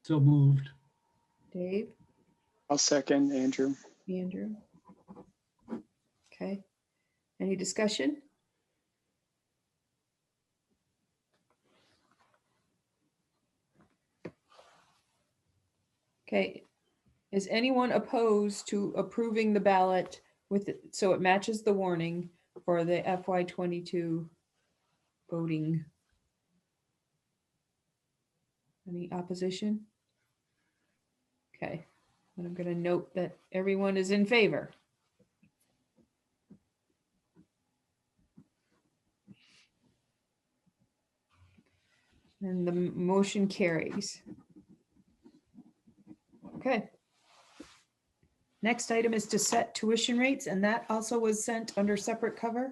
So moved. Dave? I'll second, Andrew. Andrew? Okay. Any discussion? Okay. Is anyone opposed to approving the ballot with so it matches the warning for the FY22 voting? Any opposition? Okay, and I'm going to note that everyone is in favor. And the motion carries. Okay. Next item is to set tuition rates, and that also was sent under separate cover.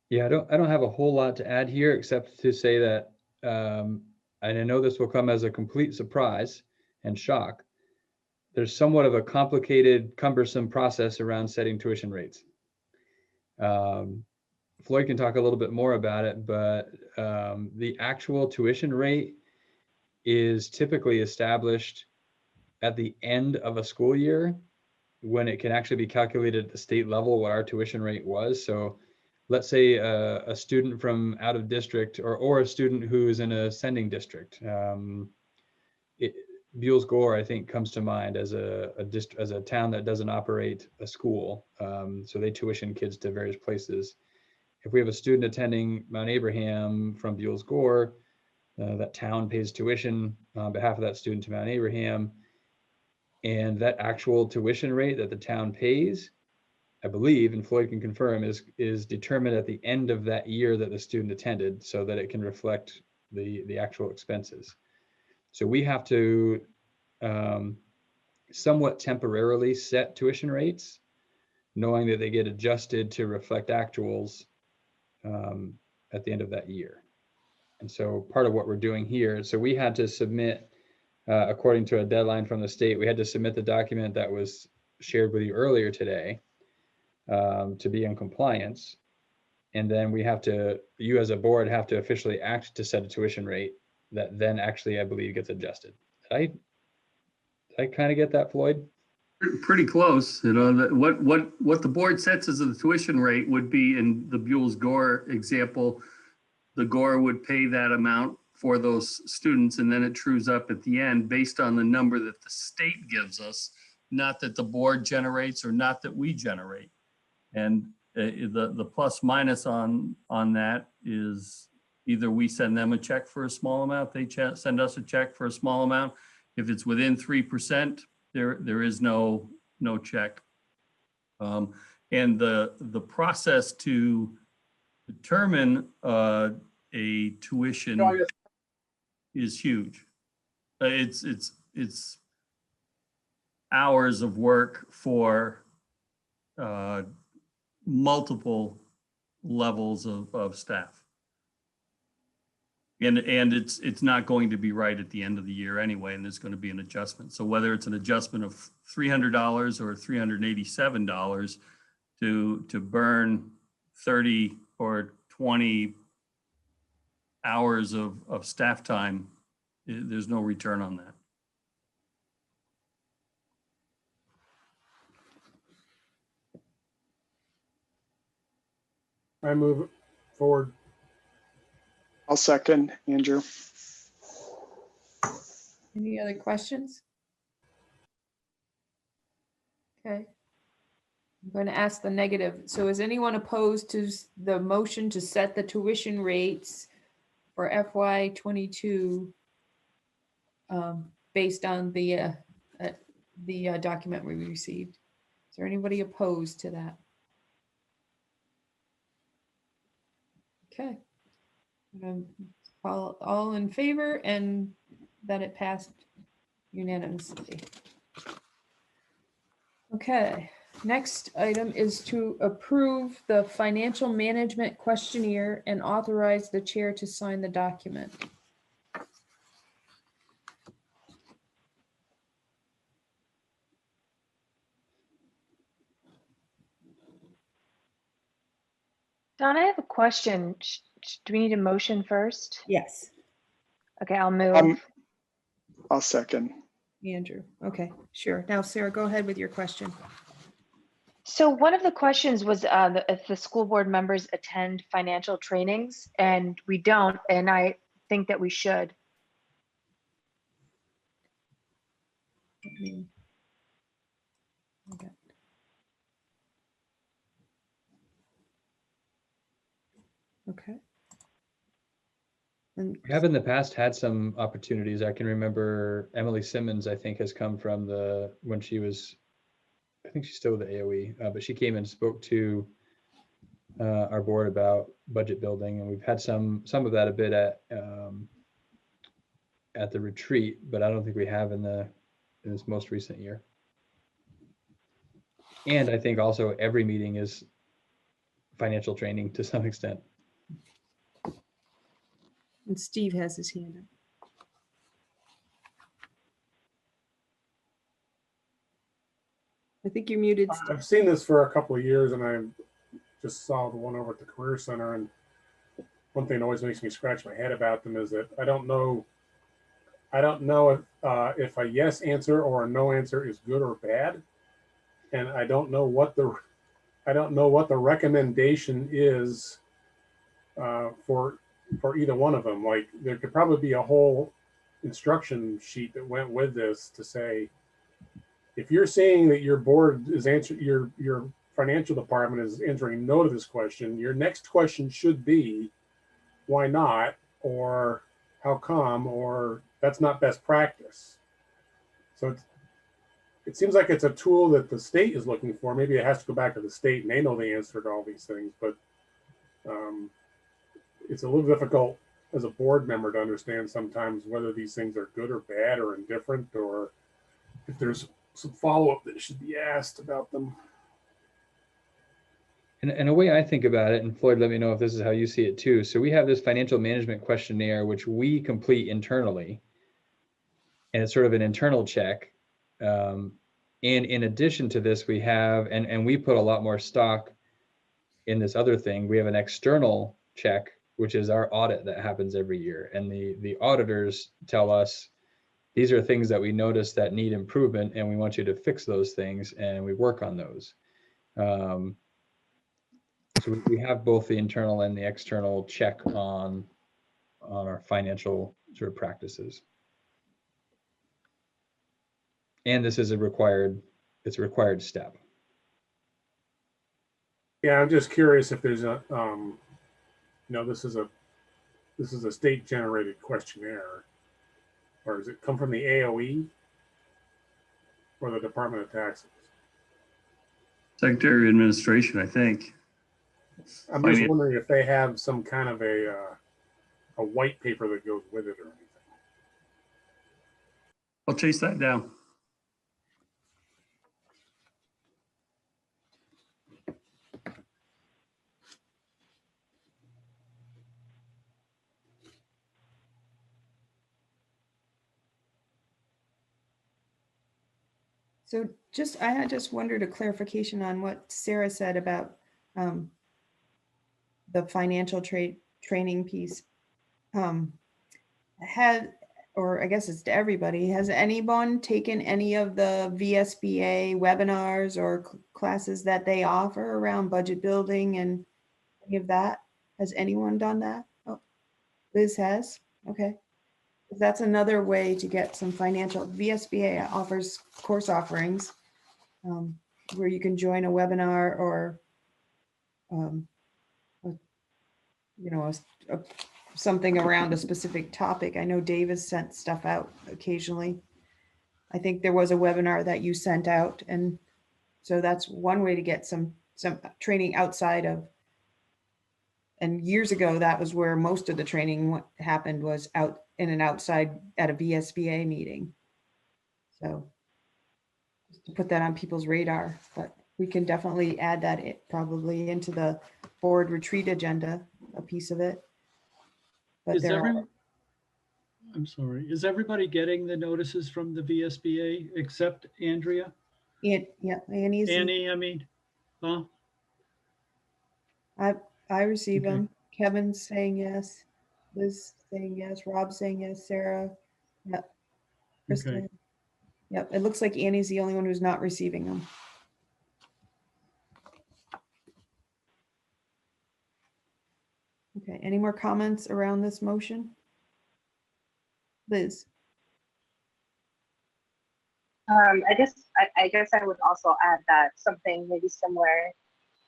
Yeah, I don't have a whole lot to add here except to say that, and I know this will come as a complete surprise and shock. There's somewhat of a complicated, cumbersome process around setting tuition rates. Floyd can talk a little bit more about it, but the actual tuition rate is typically established at the end of a school year when it can actually be calculated at the state level what our tuition rate was. So let's say a student from out of district or a student who is in a sending district. Buell's Gore, I think, comes to mind as a town that doesn't operate a school. So they tuition kids to various places. If we have a student attending Mount Abraham from Buell's Gore, that town pays tuition on behalf of that student to Mount Abraham. And that actual tuition rate that the town pays, I believe, and Floyd can confirm, is determined at the end of that year that the student attended so that it can reflect the actual expenses. So we have to somewhat temporarily set tuition rates, knowing that they get adjusted to reflect actuals at the end of that year. And so part of what we're doing here, so we had to submit, according to a deadline from the state, we had to submit the document that was shared with you earlier today to be in compliance. And then we have to, you as a board have to officially act to set a tuition rate that then actually, I believe, gets adjusted. Did I kind of get that, Floyd? Pretty close. You know, what the board sets as the tuition rate would be in the Buell's Gore example. The Gore would pay that amount for those students, and then it trues up at the end based on the number that the state gives us, not that the board generates or not that we generate. And the plus minus on that is either we send them a check for a small amount, they send us a check for a small amount. If it's within 3%, there is no check. And the process to determine a tuition is huge. It's hours of work for multiple levels of staff. And it's not going to be right at the end of the year anyway, and there's going to be an adjustment. So whether it's an adjustment of $300 or $387 to burn 30 or 20 hours of staff time, there's no return on that. I move it forward. I'll second, Andrew. Any other questions? Okay. I'm going to ask the negative. So is anyone opposed to the motion to set the tuition rates for FY22 based on the document we received? Is there anybody opposed to that? Okay. All in favor and that it passed unanimously. Okay, next item is to approve the financial management questionnaire and authorize the chair to sign the document. Don, I have a question. Do we need a motion first? Yes. Okay, I'll move. I'll second. Andrew, okay, sure. Now, Sarah, go ahead with your question. So one of the questions was if the school board members attend financial trainings, and we don't, and I think that we should. Okay. Okay. And We have in the past had some opportunities. I can remember Emily Simmons, I think, has come from when she was, I think she's still with the AOE, but she came and spoke to our board about budget building, and we've had some of that a bit at the retreat, but I don't think we have in this most recent year. And I think also every meeting is financial training to some extent. And Steve has his hand up. I think you're muted. Steve. I've seen this for a couple of years, and I just saw the one over at the Career Center. And one thing that always makes me scratch my head about them is that I don't know if a yes answer or a no answer is good or bad, and I don't know what the recommendation is for either one of them. Like, there could probably be a whole instruction sheet that went with this to say, if you're saying that your board is answering, your financial department is answering no to this question, your next question should be, why not? Or how come? Or that's not best practice. So it seems like it's a tool that the state is looking for. Maybe it has to go back to the state and they know the answer to all these things, but it's a little difficult as a board member to understand sometimes whether these things are good or bad or indifferent, or if there's some follow-up that should be asked about them. And a way I think about it, and Floyd, let me know if this is how you see it too. So we have this financial management questionnaire, which we complete internally, and it's sort of an internal check. And in addition to this, we have, and we put a lot more stock in this other thing. We have an external check, which is our audit that happens every year. And the auditors tell us, these are things that we notice that need improvement, and we want you to fix those things, and we work on those. So we have both the internal and the external check on our financial sort of practices. And this is a required step. Yeah, I'm just curious if there's a, this is a state generated questionnaire, or does it come from the AOE or the Department of Taxes? Secretary of Administration, I think. I'm just wondering if they have some kind of a white paper that goes with it or anything. I'll chase that down. So I had just wondered a clarification on what Sarah said about the financial training piece. Or I guess it's to everybody, has anyone taken any of the VSBA webinars or classes that they offer around budget building and any of that? Has anyone done that? Oh, Liz has. Okay. That's another way to get some financial. VSBA offers course offerings where you can join a webinar or, something around a specific topic. I know Dave has sent stuff out occasionally. I think there was a webinar that you sent out, and so that's one way to get some training outside of. And years ago, that was where most of the training happened, was out in an outside at a VSBA meeting. So just to put that on people's radar, but we can definitely add that probably into the board retreat agenda, a piece of it. But Is there are, I'm sorry, is everybody getting the notices from the VSBA except Andrea? yeah, Annie's. Annie, I mean, huh? I receive Okay. them. Kevin's saying yes. Liz saying yes. Rob saying yes. Sarah. Yep. Kristen. Okay. Yep. It looks like Annie's the only one who's not receiving them. Okay. Any more comments around this motion? Liz. I guess I would also add that something maybe similar,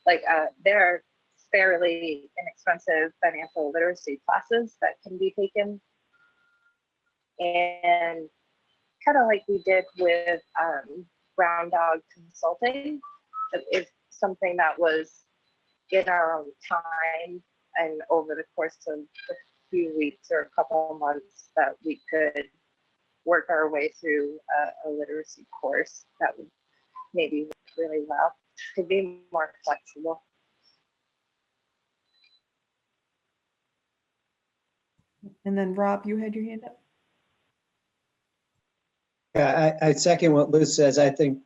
like there are fairly inexpensive financial literacy classes that can be taken, and kind of like we did with Brown Dog Consulting, is something that was in our own time and over the course of a few weeks or a couple of months that we could work our way through a literacy course that would maybe work really well, to be more flexible. And then Rob, you had your hand up. Yeah, I second what Liz says. I think,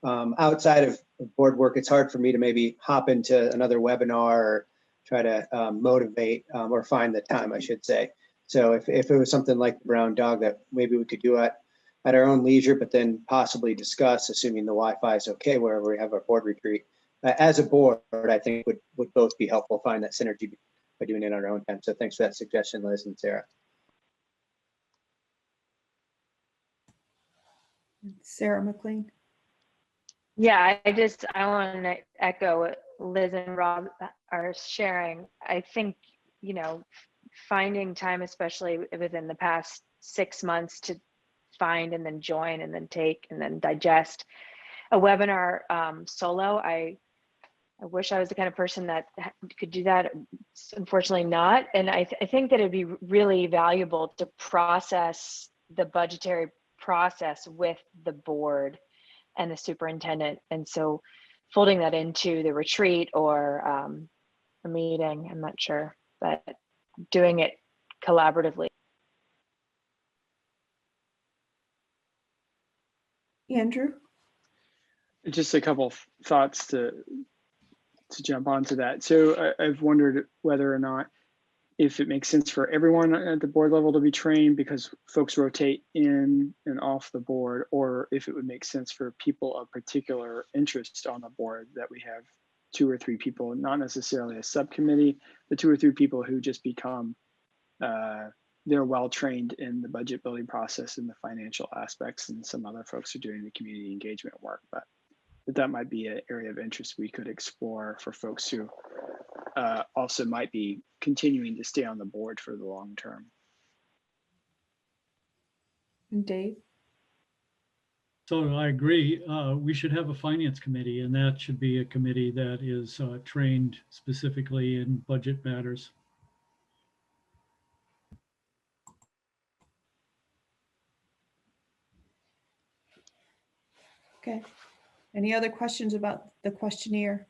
outside of board work, it's hard for me to maybe hop into another webinar or try to motivate or find the time, I should say. So if it was something like the Brown Dog that maybe we could do at our own leisure, but then possibly discuss, assuming the Wi-Fi is okay, wherever we have our board retreat, as a board, I think would both be helpful, find that synergy by doing it on our own time. So thanks for that suggestion, Liz and Sarah. Sarah McLean. Yeah, I want to echo what Liz and Rob are sharing. I think, finding time, especially within the past 6 months, to find and then join and then take and then digest a webinar solo. I wish I was the kind of person that could do that. Unfortunately not. And I think that it'd be really valuable to process the budgetary process with the board and the superintendent. And so folding that into the retreat or a meeting, I'm not sure, but doing it collaboratively. Andrew. Just a couple of thoughts to jump onto that. So I've wondered whether or not if it makes sense for everyone at the board level to be trained because folks rotate in and off the board, or if it would make sense for people of particular interest on the board that we have 2 or 3 people, not necessarily a subcommittee, but 2 or 3 people who just become, they're well trained in the budget building process and the financial aspects, and some other folks are doing the community engagement work. But that might be an area of interest we could explore for folks who also might be continuing to stay on the board for the long term. Dave. So I agree. We should have a finance committee, and that should be a committee that is trained specifically in budget matters. Okay. Any other questions about the questionnaire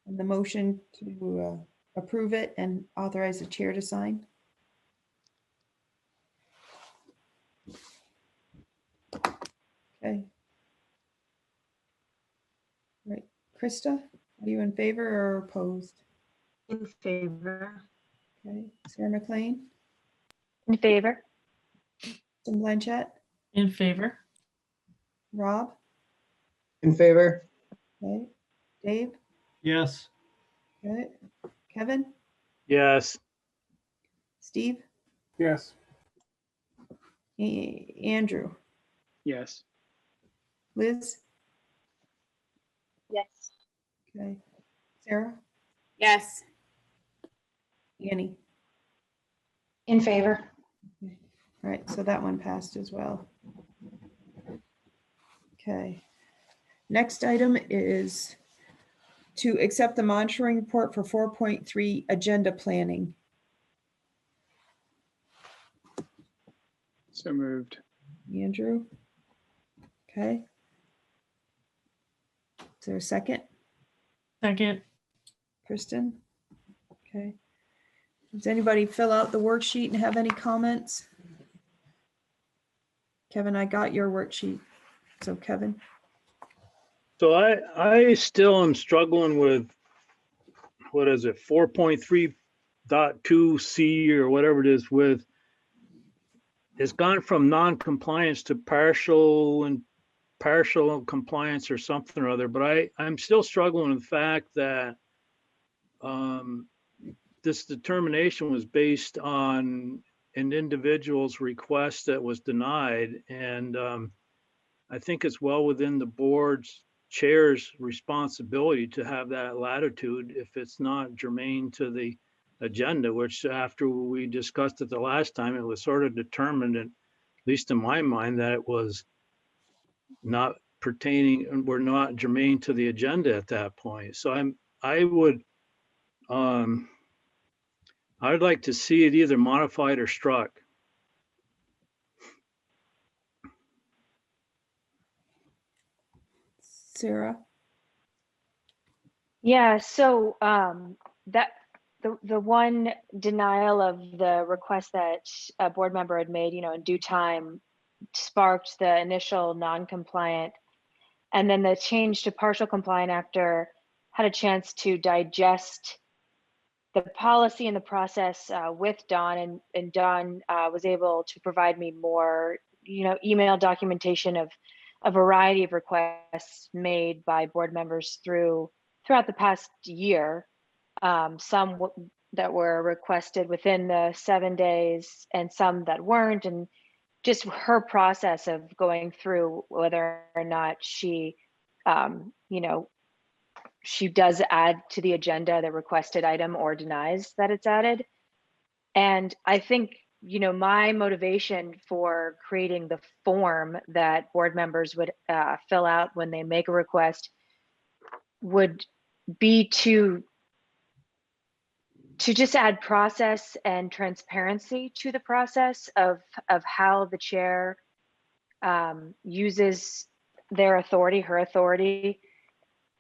and the motion to approve it and authorize the chair to sign? Okay. Right, Krista, are you in favor or opposed? In favor. Okay, Sarah McLean, In favor. Tim Blanchett, In favor. Rob, In favor? okay, Dave, Yes. okay, Kevin, Yes. Steve, Yes. Andrew, Yes. Liz, Yes. okay, Sarah, Yes. Annie. In favor. All right, so that one passed as well. Okay. Next item is to accept the monitoring report for 4.3 agenda planning. So moved. Andrew. Okay. Is there a second? Second. Kristen? Okay. Does anybody fill out the worksheet and have any comments? Kevin, I got your worksheet. So Kevin, So I still am struggling with, what is it, 4.3.2C or whatever it is with, it's gone from non-compliance to partial compliance or something or other, but I'm still struggling with the fact that this determination was based on an individual's request that was denied. And I think it's well within the board's chair's responsibility to have that latitude if it's not germane to the agenda, which after we discussed it the last time, it was sort of determined, at least in my mind, that it was not pertaining and were not germane to the agenda at that point. So I'd like to see it either modified or struck. Sarah. Yeah, so that the one denial of the request that a board member had made, in due time sparked the initial non-compliant, and then the change to partial compliant after had a chance to digest the policy and the process with Dawn, and Dawn was able to provide me more, email documentation of a variety of requests made by board members throughout the past year. Some that were requested within the 7 days and some that weren't, and just her process of going through whether or not she, she does add to the agenda the requested item or denies that it's added. And I think, my motivation for creating the form that board members would fill out when they make a request would be to just add process and transparency to the process of how the chair uses their authority, her authority,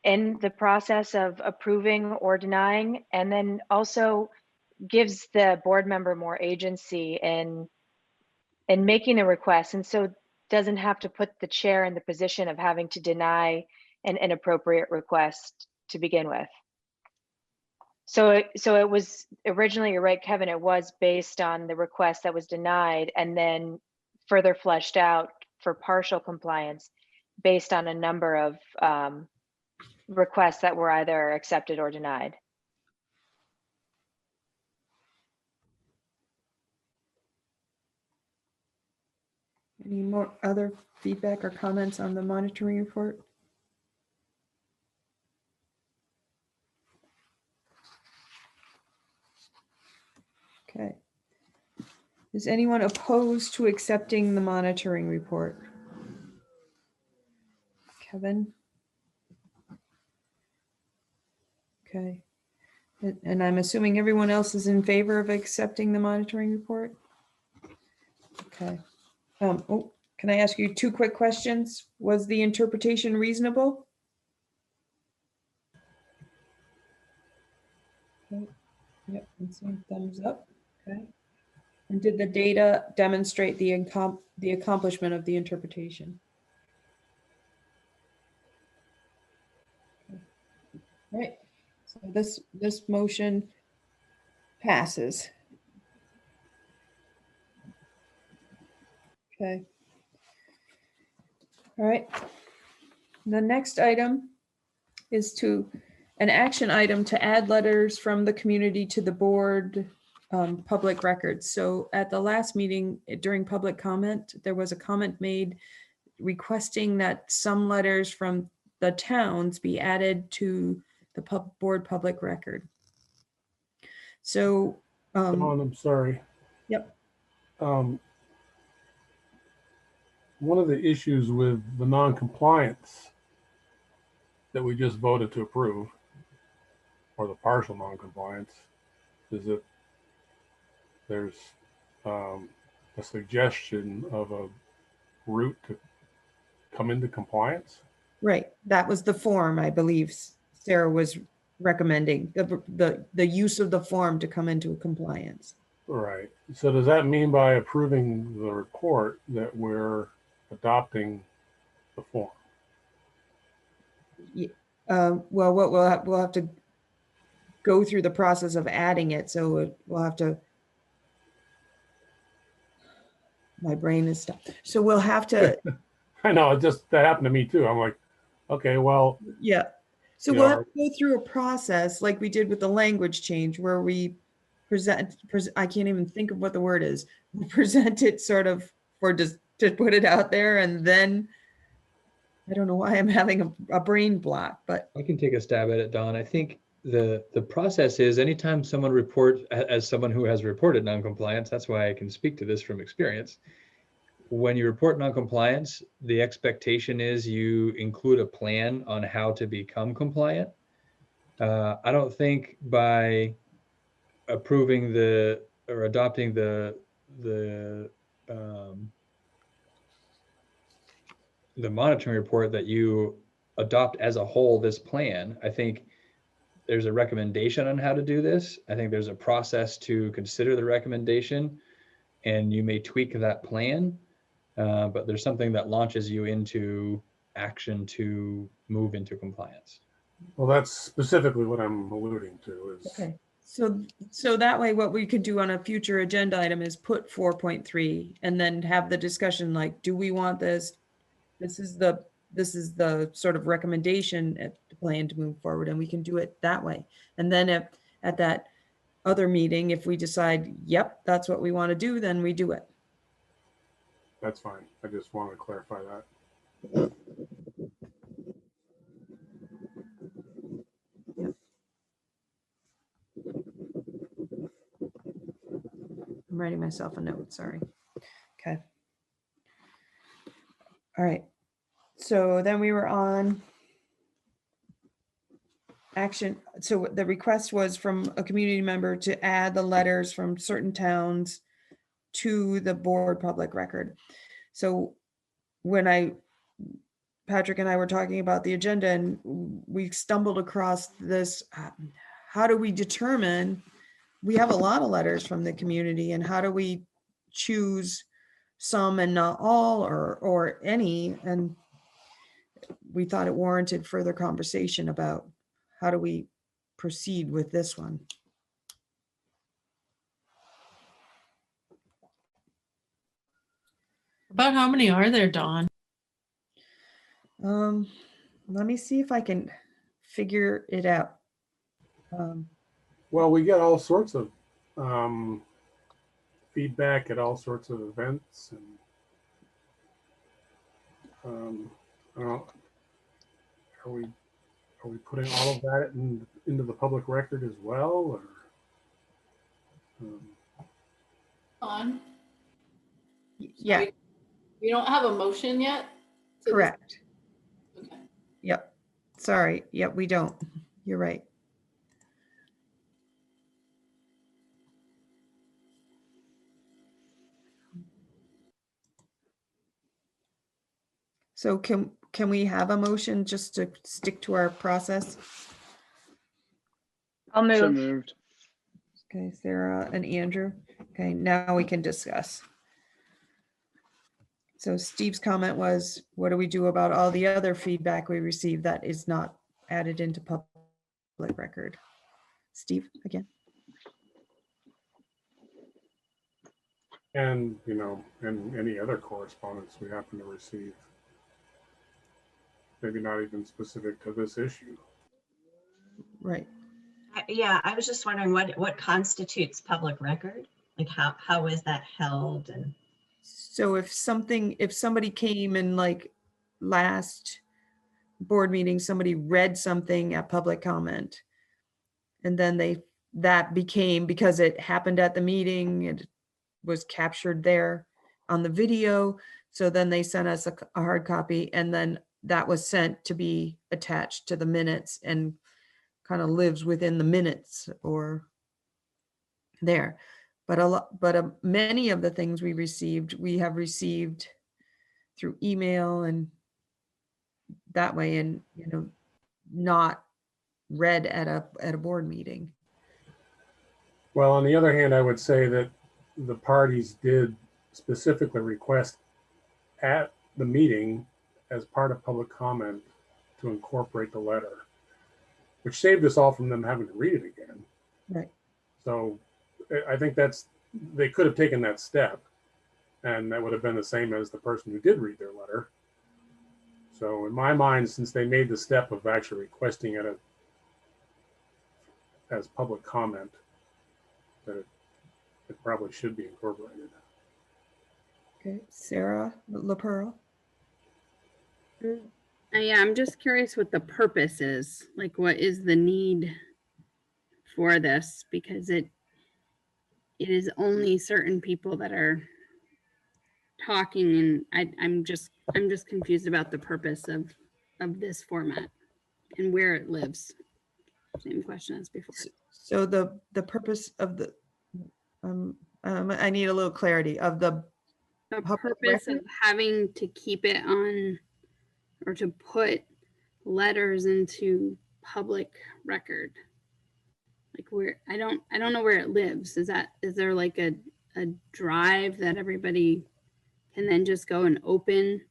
in the process of approving or denying, and then also gives the board member more agency in making a request, and so doesn't have to put the chair in the position of having to deny an inappropriate request to begin with. So it was originally, you're right, Kevin, it was based on the request that was denied and then further fleshed out for partial compliance based on a number of requests that were either accepted or denied. Any more other feedback or comments on the monitoring report? Okay. Is anyone opposed to accepting the monitoring report? Kevin? Okay. And I'm assuming everyone else is in favor of accepting the monitoring report? Okay. Oh, can I ask you 2 quick questions? Was the interpretation reasonable? Okay. Yep, and some thumbs up. Okay. And did the data demonstrate the accomplishment of the interpretation? Right, so this motion passes. Okay. All right. The next item is an action item to add letters from the community to the board public records. So at the last meeting during public comment, there was a comment made requesting that some letters from the towns be added to the board public record. So, Dawn, I'm sorry. Yep. One of the issues with the non-compliance that we just voted to approve, or the partial non-compliance, is that there's a suggestion of a route to come into compliance. Right, that was the form, I believe Sarah was recommending, the use of the form to come into compliance. Right. So does that mean by approving the report that we're adopting the form? Well, what we'll have to go through the process of adding it, so we'll have to. My brain is stuck. So we'll have to. I know, that happened to me too. I'm like, okay, well. Yeah. So we'll have to go through a process like we did with the language change where we present, I can't even think of what the word is. We present it sort of for just to put it out there, and then I don't know why I'm having a brain block, but I can take a stab at it, Don. I think the process is anytime someone reports, as someone who has reported noncompliance, that's why I can speak to this from experience. When you report noncompliance, the expectation is you include a plan on how to become compliant. I don't think by approving or adopting the monitoring report that you adopt as a whole this plan. I think there's a recommendation on how to do this. I think there's a process to consider the recommendation, and you may tweak that plan. But there's something that launches you into action to move into compliance. Well, that's specifically what I'm alluding to. Is okay. So that way, what we could do on a future agenda item is put 4.3 and then have the discussion like, do we want this? This is the sort of recommendation at the plan to move forward, and we can do it that way. And then at that other meeting, if we decide, yep, that's what we want to do, then we do it. That's fine. I just wanted to clarify that. Yep. I'm writing myself a note, sorry. Okay. All right. So then we were on action. So the request was from a community member to add the letters from certain towns to the board public record. So when Patrick and I were talking about the agenda and we stumbled across this, how do we determine, we have a lot of letters from the community, and how do we choose some and not all or any? And we thought it warranted further conversation about how do we proceed with this one. About how many are there, Dawn? Let me see if I can figure it out. Well, we get all sorts of feedback at all sorts of events, and are we putting all of that into the public record as well, or? On. Yeah. We don't have a motion yet? Correct. Okay. Yep. Sorry. Yep, we don't. You're right. So can we have a motion just to stick to our process? I'll move. So moved. Okay, Sarah and Andrew. Okay, now we can discuss. So Steve's comment was, what do we do about all the other feedback we received that is not added into public public record. Steve, again. And, you know, and any other correspondence we happen to receive. Maybe not even specific to this issue. Right. Yeah, I was just wondering what constitutes public record? Like how is that held? And So if somebody came and like last board meeting, somebody read something at public comment, and then that became, because it happened at the meeting, it was captured there on the video. So then they sent us a hard copy, and then that was sent to be attached to the minutes and kind of lives within the minutes or there. But many of the things we have received through email and that way, and, you know, not read at a board meeting. Well, on the other hand, I would say that the parties did specifically request at the meeting as part of public comment to incorporate the letter, which saved us all from them having to read it again. Right. So I think they could have taken that step, and that would have been the same as the person who did read their letter. So in my mind, since they made the step of actually requesting it as public comment, that it probably should be incorporated. Okay, Sarah LaPearl. Yeah, I'm just curious what the purpose is. Like, what is the need for this? Because it is only certain people that are talking, and I'm just confused about the purpose of this format and where it lives. Same question as before. So the purpose of the I need a little clarity of the purpose of having to keep it on, or to put letters into public record. Like, where I don't know where it lives. Is there like a drive that everybody can then just go and open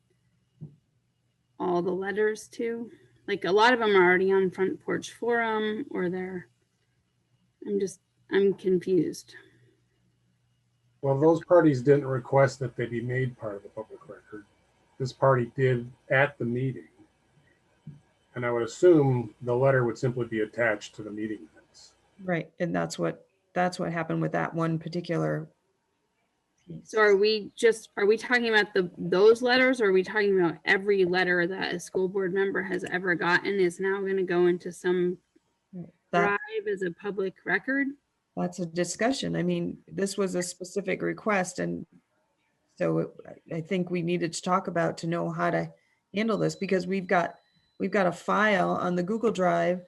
all the letters to? Like, a lot of them are already on Front Porch Forum, or I'm confused. Well, those parties didn't request that they be made part of the public record. This party did at the meeting. And I would assume the letter would simply be attached to the meeting minutes. Right, and that's what happened with that one particular piece. So are we talking about those letters, or are we talking about every letter that a school board member has ever gotten is now going to go into some drive as a public record? That's a discussion. I mean, this was a specific request, and so I think we needed to talk about to know how to handle this, because we've got a file on the Google Drive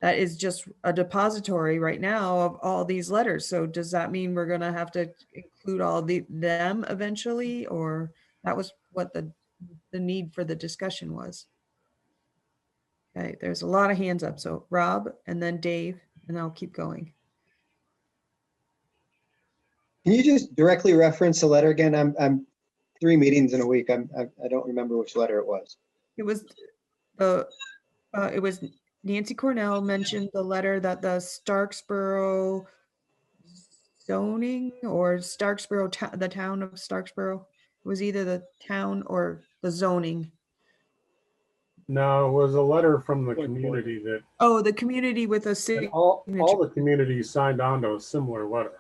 that is just a depository right now of all these letters. So does that mean we're going to have to include all them eventually, or that was what the need for the discussion was? Okay, there's a lot of hands up. So Rob, and then Dave, and I'll keep going. Can you just directly reference the letter again? I'm 3 meetings in a week. I don't remember which letter it was. It was Nancy Cornell mentioned the letter that the Starksboro zoning, or Starksboro, the town of Starksboro, it was either the town or the zoning. No, it was a letter from the community that. Oh, the community with a city. All the communities signed on to a similar letter.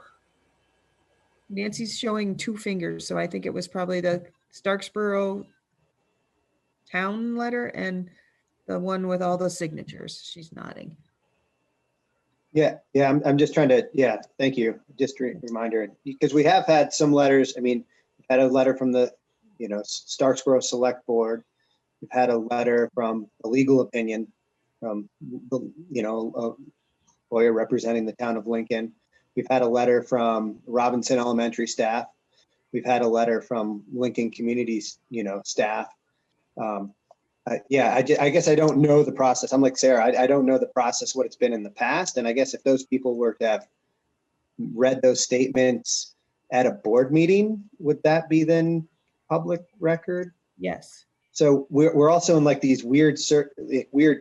Nancy's showing 2 fingers, so I think it was probably the Starksboro town letter and the one with all the signatures. She's nodding. Yeah, I'm just trying to, thank you. Just a reminder, because we have had some letters. I mean, we've had a letter from the, Starksboro Select Board. We've had a letter from a legal opinion from, a lawyer representing the town of Lincoln. We've had a letter from Robinson Elementary staff. We've had a letter from Lincoln Communities, staff. I guess I don't know the process. I'm like Sarah, I don't know the process, what it's been in the past. And I guess if those people were to have read those statements at a board meeting, would that be then public record? Yes. So we're also in like these weird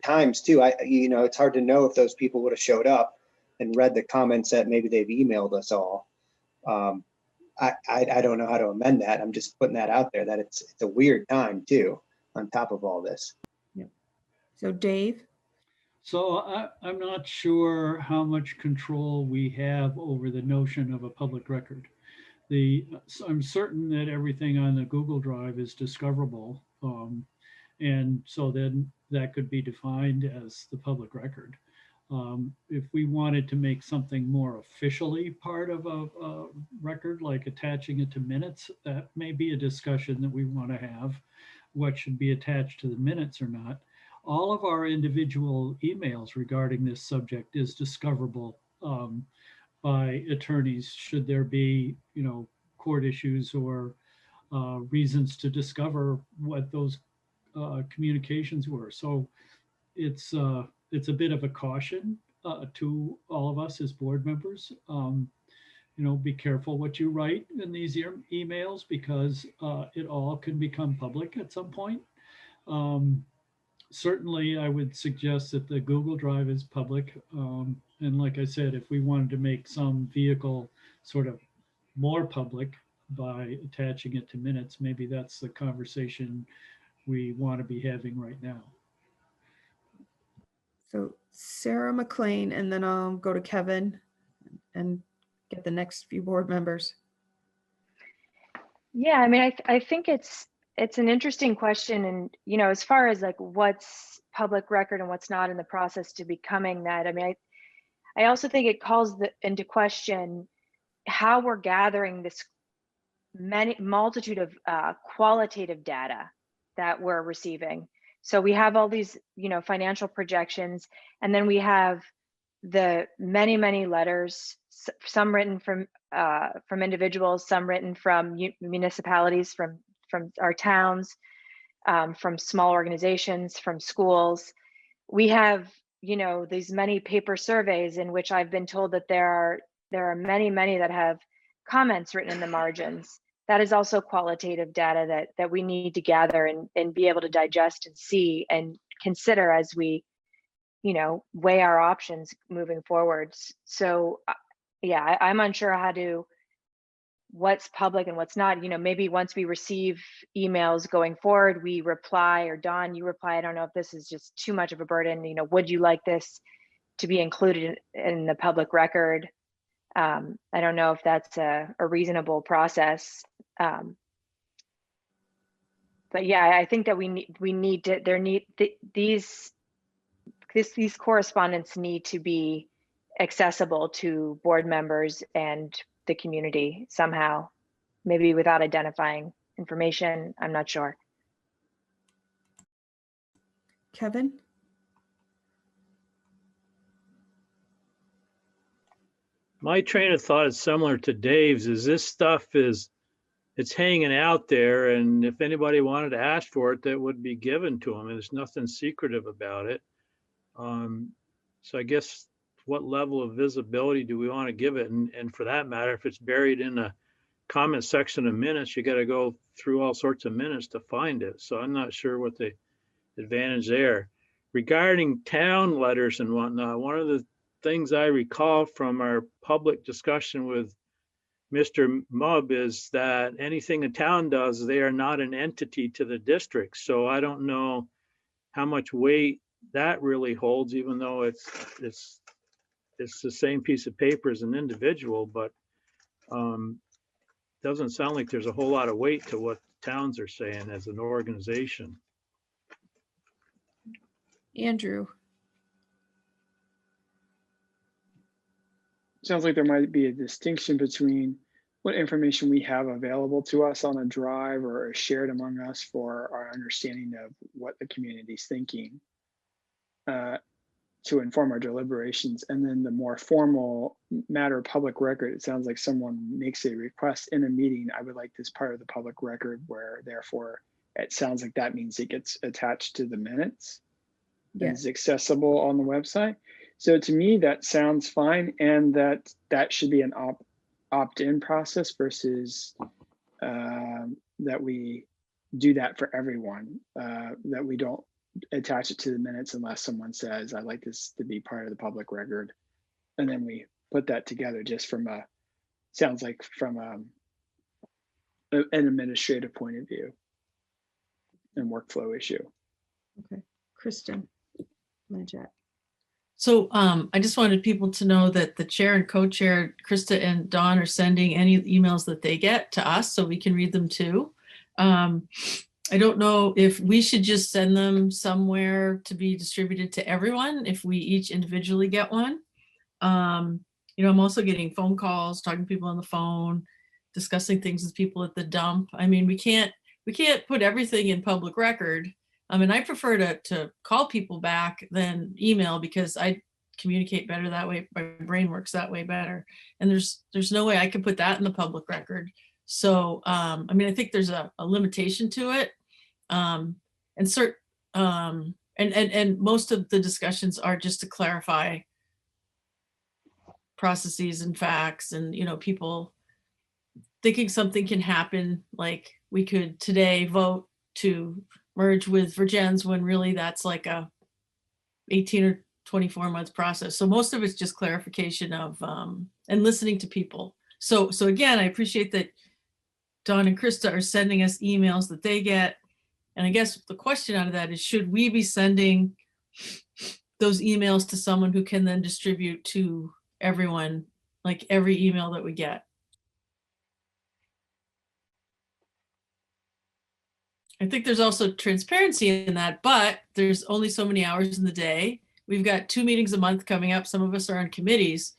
times too. It's hard to know if those people would have showed up and read the comments that maybe they've emailed us all. I don't know how to amend that. I'm just putting that out there that it's a weird time too, on top of all this. Yep. So Dave? So I'm not sure how much control we have over the notion of a public record. I'm certain that everything on the Google Drive is discoverable. And so then that could be defined as the public record. If we wanted to make something more officially part of a record, like attaching it to minutes, that may be a discussion that we want to have, what should be attached to the minutes or not. All of our individual emails regarding this subject is discoverable by attorneys should there be, court issues or reasons to discover what those communications were. So it's a bit of a caution to all of us as board members. Be careful what you write in these emails because it all can become public at some point. Certainly, I would suggest that the Google Drive is public. And like I said, if we wanted to make some vehicle sort of more public by attaching it to minutes, maybe that's the conversation we want to be having right now. So Sarah McLean, and then I'll go to Kevin and get the next few board members. Yeah, I mean, I think it's an interesting question. And, as far as like what's public record and what's not in the process to becoming that, I mean, I also think it calls into question how we're gathering this multitude of qualitative data that we're receiving. So we have all these, financial projections, and then we have the many, many letters, some written from individuals, some written from municipalities, from our towns, from small organizations, from schools. We have, these many paper surveys in which I've been told that there are many, many that have comments written in the margins. That is also qualitative data that we need to gather and be able to digest and see and consider as we, weigh our options moving forwards. So yeah, I'm unsure what's public and what's not. Maybe once we receive emails going forward, we reply, or Dawn, you reply. I don't know if this is just too much of a burden. Would you like this to be included in the public record? I don't know if that's a reasonable process. But yeah, I think that these correspondence need to be accessible to board members and the community somehow, maybe without identifying information. I'm not sure. Kevin? My train of thought is similar to Dave's. Is this stuff it's hanging out there, and if anybody wanted to ask for it, that would be given to them, and there's nothing secretive about it. So I guess what level of visibility do we want to give it? And for that matter, if it's buried in a comment section of minutes, you got to go through all sorts of minutes to find it. So I'm not sure what the advantage there. Regarding town letters and whatnot, one of the things I recall from our public discussion with Mr. Mubb is that anything a town does, they are not an entity to the district. So I don't know how much weight that really holds, even though it's the same piece of paper as an individual, but doesn't sound like there's a whole lot of weight to what towns are saying as an organization. Andrew. Sounds like there might be a distinction between what information we have available to us on a drive or shared among us for our understanding of what the community's thinking to inform our deliberations. And then the more formal matter of public record, it sounds like someone makes a request in a meeting. I would like this part of the public record, where therefore it sounds like that means it gets attached to the minutes. Yeah. And is accessible on the website. So to me, that sounds fine, and that should be an opt-in process versus that we do that for everyone, that we don't attach it to the minutes unless someone says, I'd like this to be part of the public record. And then we put that together just from sounds like from an administrative point of view and workflow issue. Okay, Kristen, Majette. So I just wanted people to know that the chair and co-chair, Krista and Dawn, are sending any emails that they get to us so we can read them too. I don't know if we should just send them somewhere to be distributed to everyone, if we each individually get one. You know, I'm also getting phone calls, talking to people on the phone, discussing things with people at the dump. I mean, we can't put everything in public record. I mean, I prefer to call people back than email because I communicate better that way. My brain works that way better. And there's no way I can put that in the public record. So, I mean, I think there's a limitation to it. And most of the discussions are just to clarify processes and facts, and, you know, people thinking something can happen, like we could today vote to merge with Virgins when really that's like a 18 or 24 month process. So most of it's just clarification of and listening to people. So again, I appreciate that Dawn and Krista are sending us emails that they get. And I guess the question out of that is, should we be sending those emails to someone who can then distribute to everyone, like every email that we get? I think there's also transparency in that, but there's only so many hours in the day. We've got 2 meetings a month coming up. Some of us are on committees.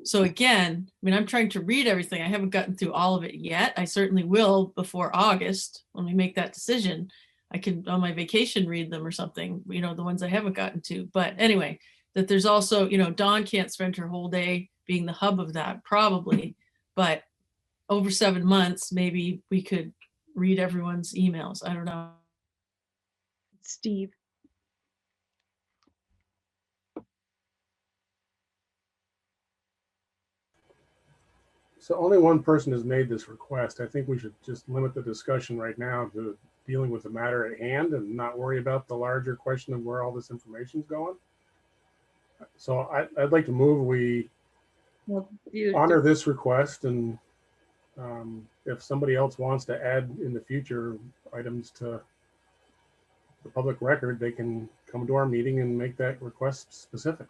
So again, I mean, I'm trying to read everything. I haven't gotten through all of it yet. I certainly will before August when we make that decision. I can on my vacation read them or something, you know, the ones I haven't gotten to. But anyway, that there's also, you know, Dawn can't spend her whole day being the hub of that probably, but over 7 months, maybe we could read everyone's emails. I don't know. Steve. So only one person has made this request. I think we should just limit the discussion right now to dealing with the matter at hand and not worry about the larger question of where all this information is going. So I'd like to move we honor this request, and if somebody else wants to add in the future items to the public record, they can come to our meeting and make that request specifically.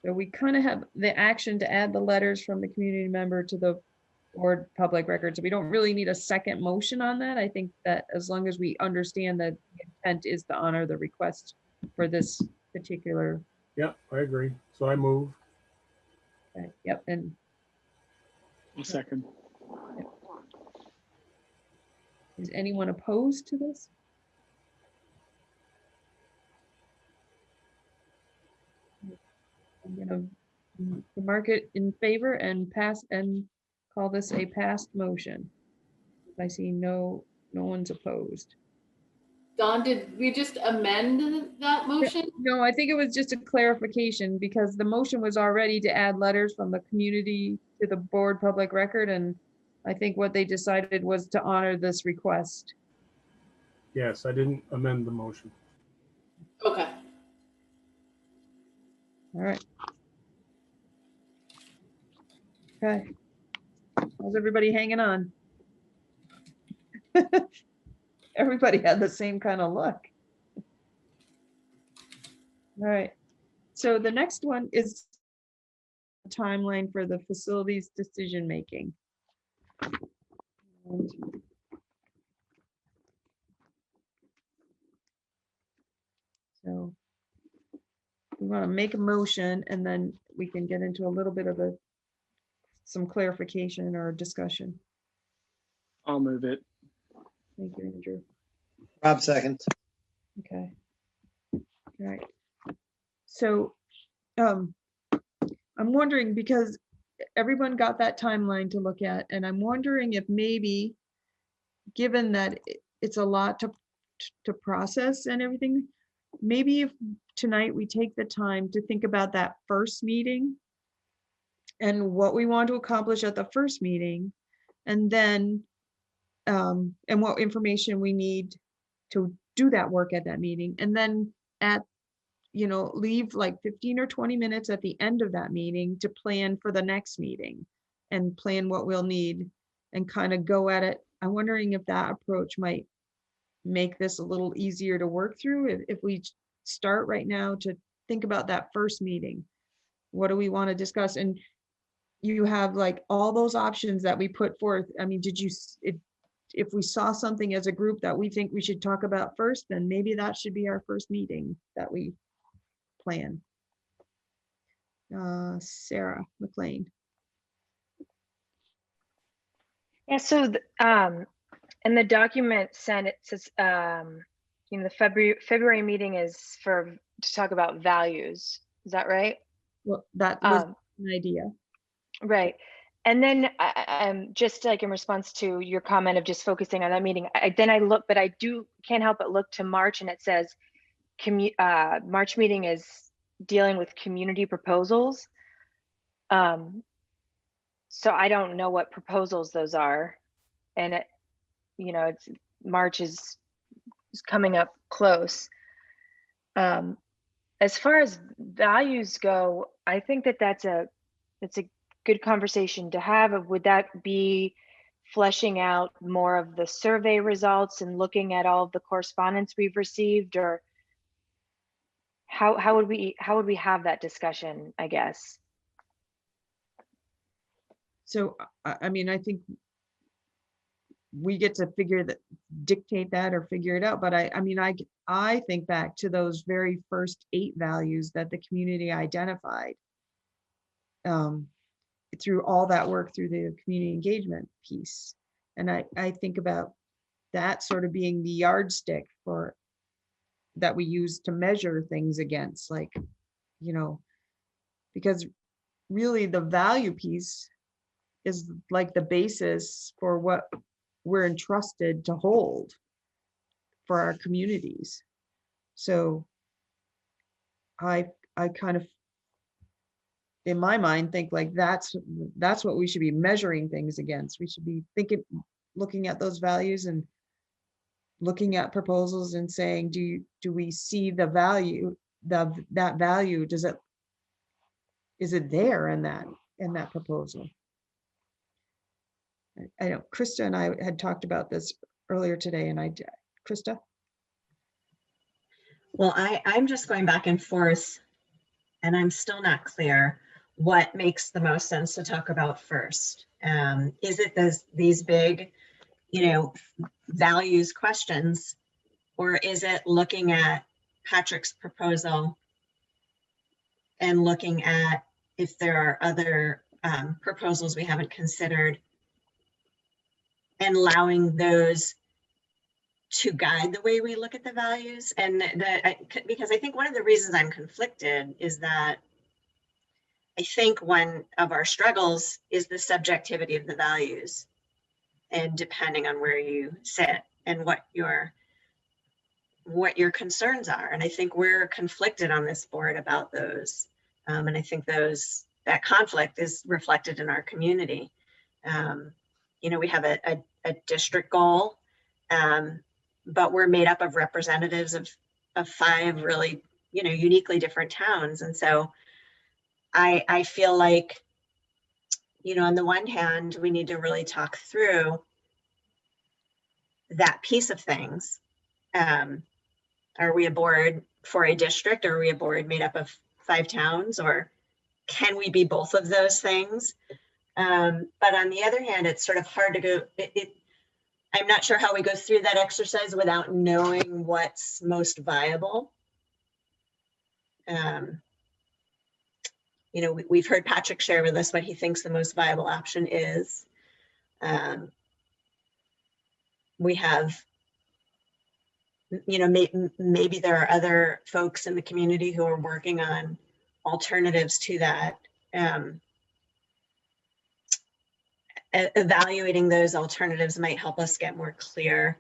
So we kind of have the action to add the letters from the community member to the board public record. So we don't really need a second motion on that. I think that as long as we understand that the intent is to honor the request for this particular. Yeah, I agree. So I move. Okay, yep, and I'll second. Yep. Is anyone opposed to this? I'm gonna mark it in favor and pass and call this a passed motion. I see no one's opposed. Dawn, did we just amend that motion? No, I think it was just a clarification because the motion was already to add letters from the community to the board public record. And I think what they decided was to honor this request. Yes, I didn't amend the motion. Okay. All right. Okay. How's everybody hanging on? Everybody had the same kind of look. All right. So the next one is a timeline for the facilities decision making. So we want to make a motion and then we can get into a little bit of some clarification or discussion. I'll move it. Thank you, Andrew. Rob second. Okay. All right. So I'm wondering, because everyone got that timeline to look at, and I'm wondering if maybe, given that it's a lot to process and everything, maybe if tonight we take the time to think about that first meeting and what we want to accomplish at the first meeting, and then and what information we need to do that work at that meeting, and then leave like 15 or 20 minutes at the end of that meeting to plan for the next meeting and plan what we'll need and kind of go at it. I'm wondering if that approach might make this a little easier to work through if we start right now to think about that first meeting. What do we want to discuss? And you have like all those options that we put forth. I mean, if we saw something as a group that we think we should talk about first, then maybe that should be our first meeting that we plan. Sarah McLean. Yeah, so in the document sent, it says, the February meeting is to talk about values. Is that right? Well, that was an idea. Right. And then just like in response to your comment of just focusing on that meeting, then I look, but I can't help but look to March, and it says March meeting is dealing with community proposals. So I don't know what proposals those are. And March is coming up close. As far as values go, I think it's a good conversation to have. Would that be fleshing out more of the survey results and looking at all of the correspondence we've received, or how would we have that discussion, I guess? So, I mean, I think we get to dictate that or figure it out. But I think back to those very first 8 values that the community identified through all that work through the community engagement piece. And I think about that sort of being the yardstick that we use to measure things against, like, because really the value piece is like the basis for what we're entrusted to hold for our communities. So I kind of, in my mind, think like that's what we should be measuring things against. We should be looking at those values and looking at proposals and saying, do we see the value, that value, is it there in that proposal? I know Krista and I had talked about this earlier today, and Krista? Well, I'm just going back and forth, and I'm still not clear what makes the most sense to talk about first. Is it these big, values questions, or is it looking at Patrick's proposal and looking at if there are other proposals we haven't considered, and allowing those to guide the way we look at the values? And because I think one of the reasons I'm conflicted is that I think one of our struggles is the subjectivity of the values, and depending on where you sit and what your what your concerns are. And I think we're conflicted on this board about those. And I think that conflict is reflected in our community. We have a district goal, but we're made up of representatives of 5 really, uniquely different towns. And so I feel like, on the one hand, we need to really talk through that piece of things. Are we a board for a district, or are we a board made up of 5 towns, or can we be both of those things? But on the other hand, it's sort of hard to go, I'm not sure how we go through that exercise without knowing what's most viable. We've heard Patrick share with us what he thinks the most viable option is. We have, maybe there are other folks in the community who are working on alternatives to that. Evaluating those alternatives might help us get more clear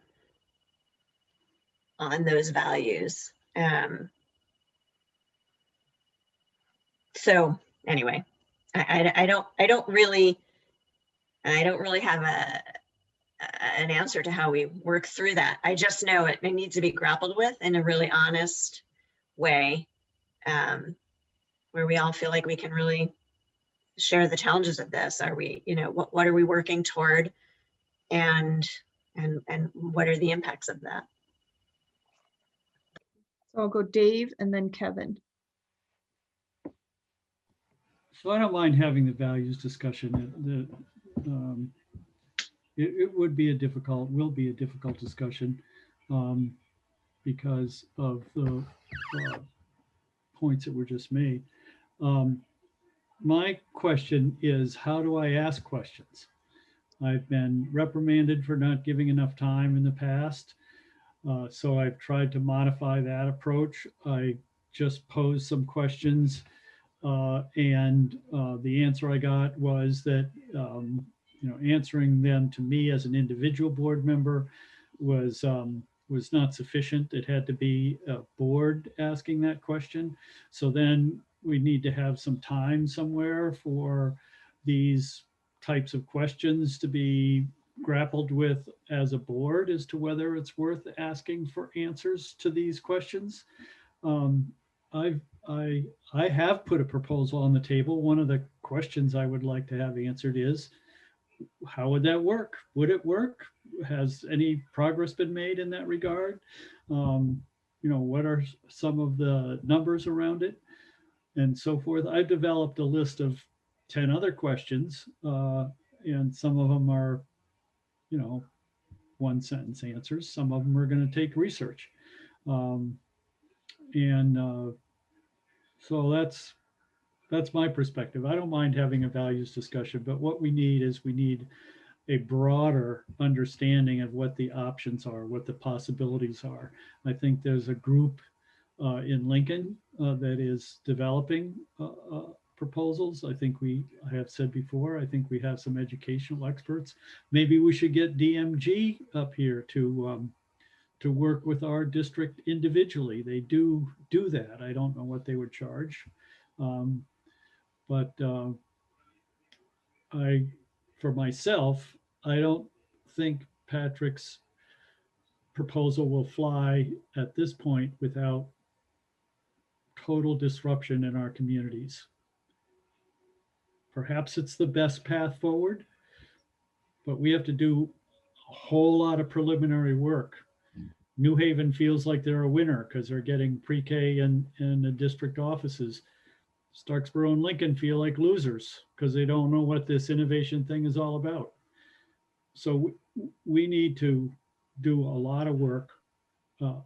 on those values. So anyway, I don't really, And I don't really have an answer to how we work through that. I just know it needs to be grappled with in a really honest way, where we all feel like we can really share the challenges of this. Are we, what are we working toward, and what are the impacts of that? So I'll go Dave and then Kevin. So I don't mind having the values discussion. It will be a difficult discussion because of the points that were just made. My question is, how do I ask questions? I've been reprimanded for not giving enough time in the past. So I've tried to modify that approach. I just posed some questions and the answer I got was that, answering them to me as an individual board member was not sufficient. It had to be a board asking that question. So then we need to have some time somewhere for these types of questions to be grappled with as a board as to whether it's worth asking for answers to these questions. I have put a proposal on the table. One of the questions I would like to have answered is, how would that work? Would it work? Has any progress been made in that regard? What are some of the numbers around it and so forth? I've developed a list of 10 other questions and some of them are, one sentence answers. Some of them are going to take research. So that's my perspective. I don't mind having a values discussion, but what we need is a broader understanding of what the options are, what the possibilities are. I think there's a group in Lincoln that is developing proposals. I have said before, I think we have some educational experts. Maybe we should get DMG up here to work with our district individually. They do that. I don't know what they would charge. But for myself, I don't think Patrick's proposal will fly at this point without total disruption in our communities. Perhaps it's the best path forward, but we have to do a whole lot of preliminary work. New Haven feels like they're a winner because they're getting pre-K and the district offices. Starksboro and Lincoln feel like losers because they don't know what this innovation thing is all about. So we need to do a lot of work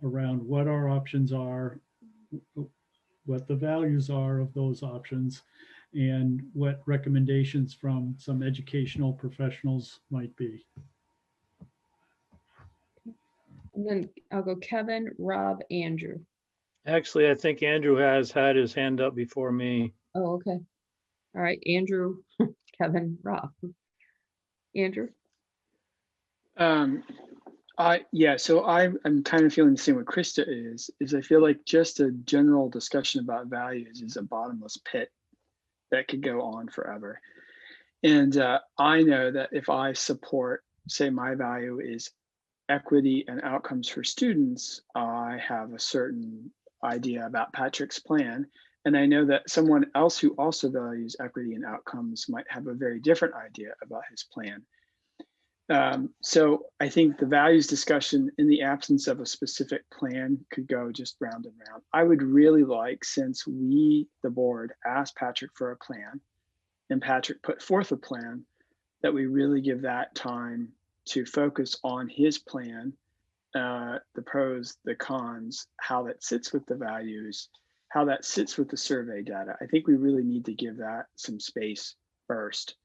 around what our options are, what the values are of those options, and what recommendations from some educational professionals might be. And then I'll go Kevin, Rob, Andrew. Actually, I think Andrew has had his hand up before me. Oh, okay. All right, Andrew, Kevin, Rob. Andrew? So I'm kind of feeling the same way Krista is I feel like just a general discussion about values is a bottomless pit that could go on forever. And I know that if I support, say my value is equity and outcomes for students, I have a certain idea about Patrick's plan. And I know that someone else who also values equity and outcomes might have a very different idea about his plan. So I think the values discussion in the absence of a specific plan could go just round and round. I would really like, since we, the board, asked Patrick for a plan and Patrick put forth a plan, that we really give that time to focus on his plan, the pros, the cons, how that sits with the values, how that sits with the survey data. I think we really need to give that some space first.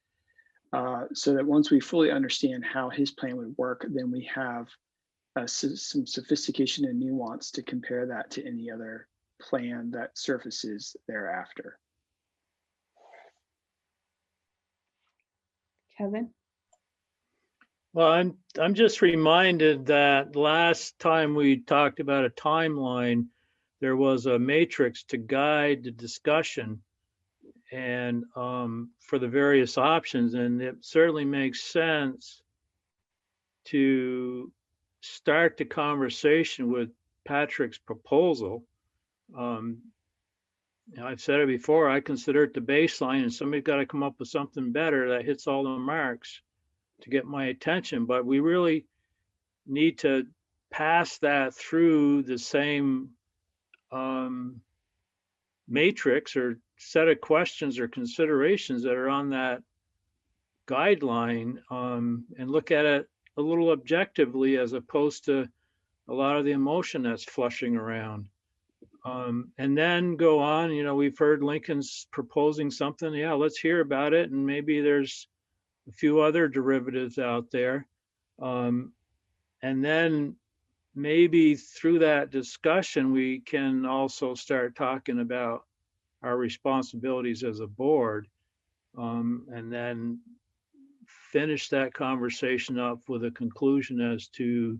So that once we fully understand how his plan would work, then we have some sophistication and nuance to compare that to any other plan that surfaces thereafter. Kevin? Well, I'm just reminded that last time we talked about a timeline, there was a matrix to guide the discussion. and for the various options. And it certainly makes sense to start the conversation with Patrick's proposal. I've said it before, I consider it the baseline, and somebody's got to come up with something better that hits all the marks to get my attention. But we really need to pass that through the same matrix or set of questions or considerations that are on that guideline, and look at it a little objectively as opposed to a lot of the emotion that's flushing around. And then go on, we've heard Lincoln's proposing something. Yeah, let's hear about it. And maybe there's a few other derivatives out there. And then maybe through that discussion, we can also start talking about our responsibilities as a board, and then finish that conversation up with a conclusion as to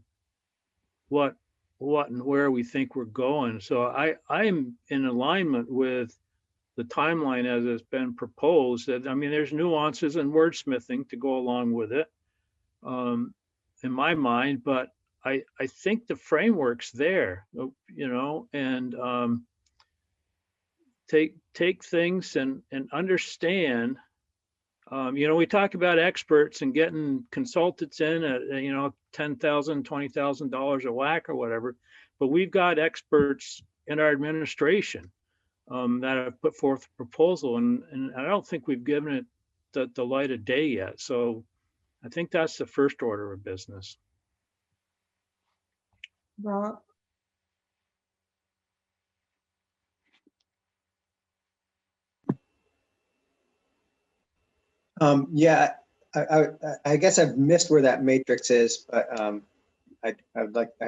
what and where we think we're going. So I'm in alignment with the timeline as it's been proposed. That, I mean, there's nuances and wordsmithing to go along with it, in my mind, but I think the framework's there, and take things and understand. We talk about experts and getting consultants in at, $10,000, $20,000 a whack or whatever, but we've got experts in our administration that have put forth a proposal, and I don't think we've given it the light of day yet. So I think that's the first order of business. Rob? Yeah, I guess I've missed where that matrix is, but I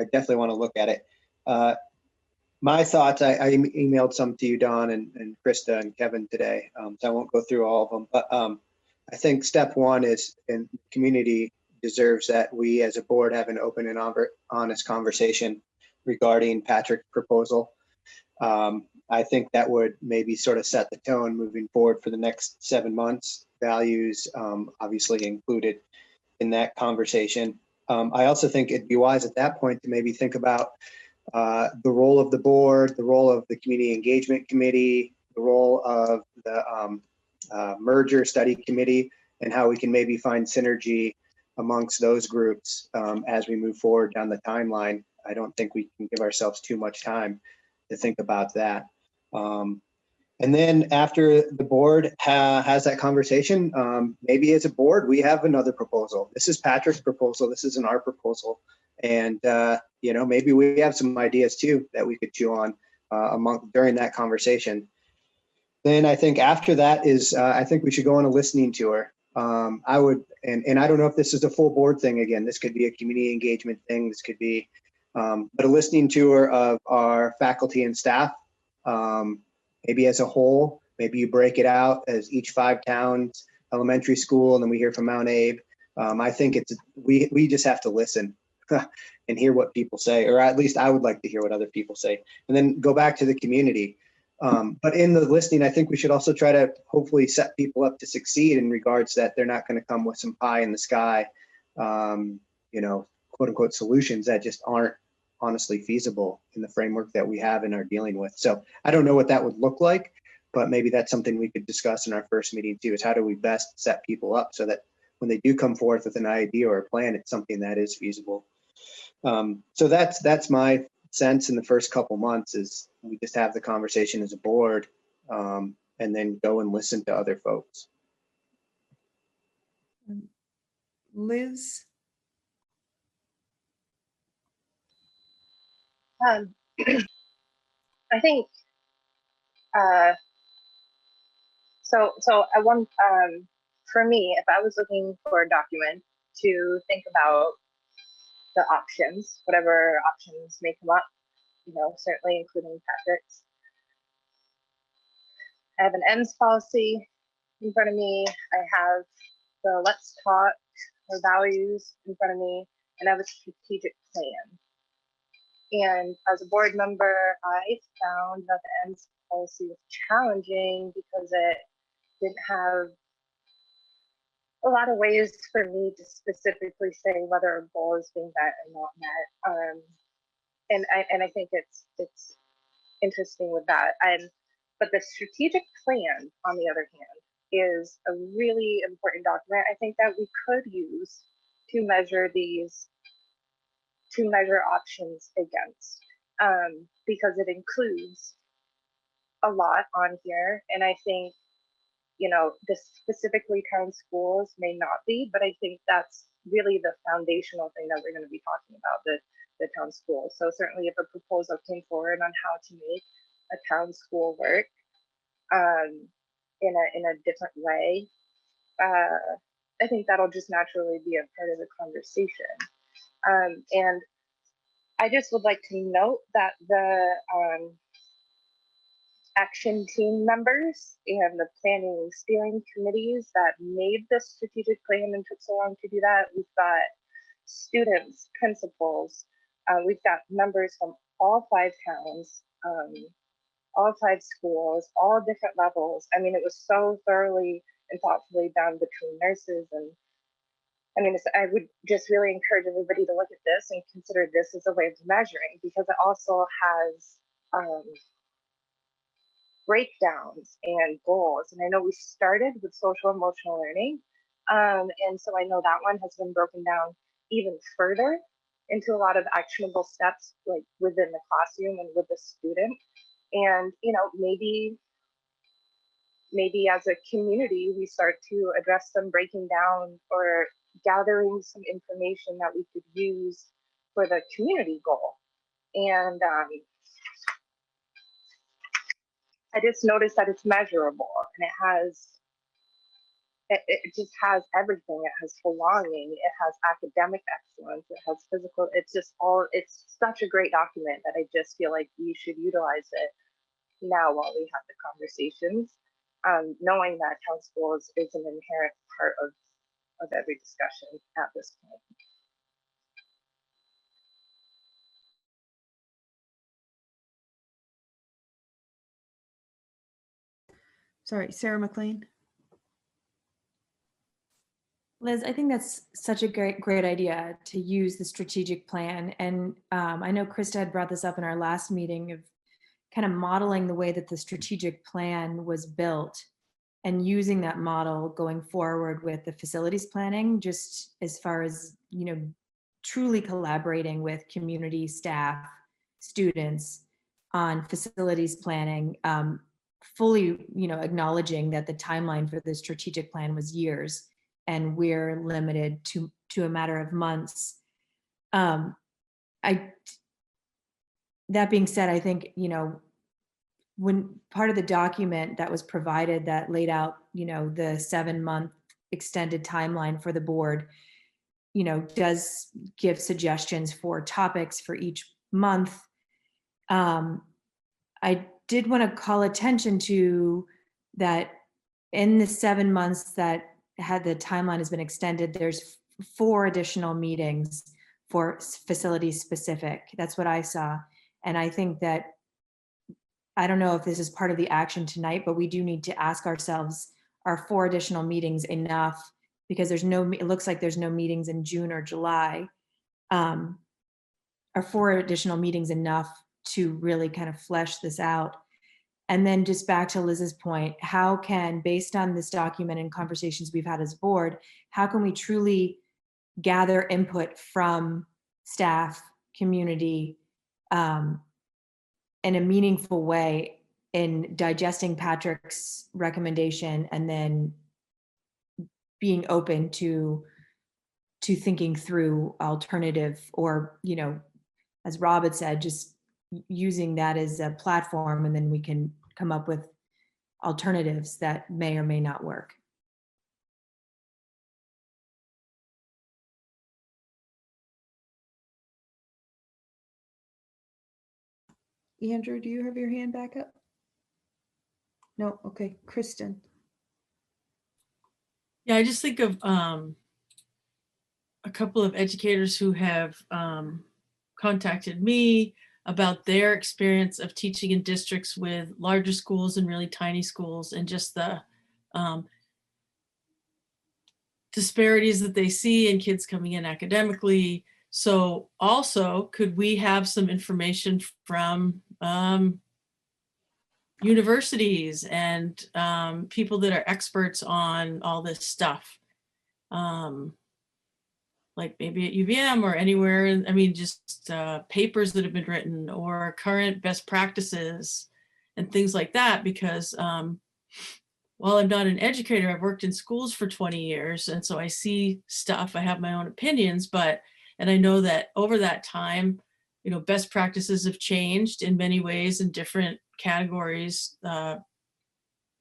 definitely want to look at it. My thoughts, I emailed some to you, Don, and Krista and Kevin today, so I won't go through all of them. But I think step one is, and community deserves that we as a board have an open and honest conversation regarding Patrick's proposal. I think that would maybe sort of set the tone moving forward for the next 7 months. Values obviously included in that conversation. I also think it'd be wise at that point to maybe think about the role of the board, the role of the community engagement committee, the role of the merger study committee, and how we can maybe find synergy amongst those groups as we move forward down the timeline. I don't think we can give ourselves too much time to think about that. And then after the board has that conversation, maybe as a board, we have another proposal. This is Patrick's proposal. This isn't our proposal. And, maybe we have some ideas too that we could chew on during that conversation. Then I think after that is, I think we should go on a listening tour. I would, and I don't know if this is a full board thing again. This could be a community engagement thing. This could be, but a listening tour of our faculty and staff. Maybe as a whole, maybe you break it out as each 5 towns, elementary school, and then we hear from Mount Abe. I think we just have to listen and hear what people say, or at least I would like to hear what other people say, and then go back to the community. But in the listening, I think we should also try to hopefully set people up to succeed in regards that they're not going to come with some pie in the sky, quote unquote solutions that just aren't honestly feasible in the framework that we have and are dealing with. So I don't know what that would look like, but maybe that's something we could discuss in our first meeting too, is how do we best set people up so that when they do come forth with an idea or a plan, it's something that is feasible. So that's my sense in the first couple months, is we just have the conversation as a board, and then go and listen to other folks. Liz? I think so I want for me, if I was looking for a document to think about the options, whatever options may come up, certainly including Patrick's. I have an ends policy in front of me. I have the let's talk or values in front of me, and I have a strategic plan. And as a board member, I found that the ends policy was challenging because it didn't have a lot of ways for me to specifically say whether a goal is being met or not met. And I think it's interesting with that. But the strategic plan, on the other hand, is a really important document. I think that we could use to measure options against, because it includes a lot on here. And I think, this specifically town schools may not be, but I think that's really the foundational thing that we're going to be talking about, the town schools. So certainly if a proposal came forward on how to make a town school work in a different way, I think that'll just naturally be a part of the conversation. And I just would like to note that the action team members and the planning steering committees that made this strategic plan and took so long to do that, we've got students, principals, we've got members from all 5 towns, all 5 schools, all different levels. I mean, it was so thoroughly and thoughtfully done between nurses. And I mean, I would just really encourage everybody to look at this and consider this as a way of measuring, because it also has breakdowns and goals. And I know we started with social emotional learning. And so I know that one has been broken down even further into a lot of actionable steps, like within the classroom and with the student. And, maybe as a community, we start to address some breaking down or gathering some information that we could use for the community goal. And I just noticed that it's measurable, and it just has everything. It has belonging, it has academic excellence, it has physical, it's such a great document that I just feel like we should utilize it now while we have the conversations, knowing that town schools is an inherent part of every discussion at this point. Sorry, Sarah McLean. Liz, I think that's such a great idea to use the strategic plan. And I know Krista had brought this up in our last meeting of kind of modeling the way that the strategic plan was built and using that model going forward with the facilities planning, just as far as, truly collaborating with community staff, students on facilities planning, fully, acknowledging that the timeline for the strategic plan was years and we're limited to a matter of months. That being said, I think, when part of the document that was provided that laid out, the 7-month extended timeline for the board, does give suggestions for topics for each month. I did want to call attention to that in the 7 months that the timeline has been extended, there's 4 additional meetings for facilities specific. That's what I saw. And I think that, I don't know if this is part of the action tonight, but we do need to ask ourselves, are 4 additional meetings enough? Because it looks like there's no meetings in June or July. Are 4 additional meetings enough to really kind of flesh this out? And then just back to Liz's point, how can, based on this document and conversations we've had as a board, how can we truly gather input from staff, community, in a meaningful way in digesting Patrick's recommendation and then being open to thinking through alternative, or, as Rob had said, just using that as a platform, and then we can come up with alternatives that may or may not work. Andrew, do you have your hand back up? No, okay, Kristen. Yeah, I just think of a couple of educators who have contacted me about their experience of teaching in districts with larger schools and really tiny schools, and just the disparities that they see in kids coming in academically. So also, could we have some information from universities and people that are experts on all this stuff? Like maybe at UVM or anywhere, I mean, just papers that have been written or current best practices and things like that, because while I'm not an educator, I've worked in schools for 20 years. And so I see stuff, I have my own opinions, and I know that over that time, you know, best practices have changed in many ways in different categories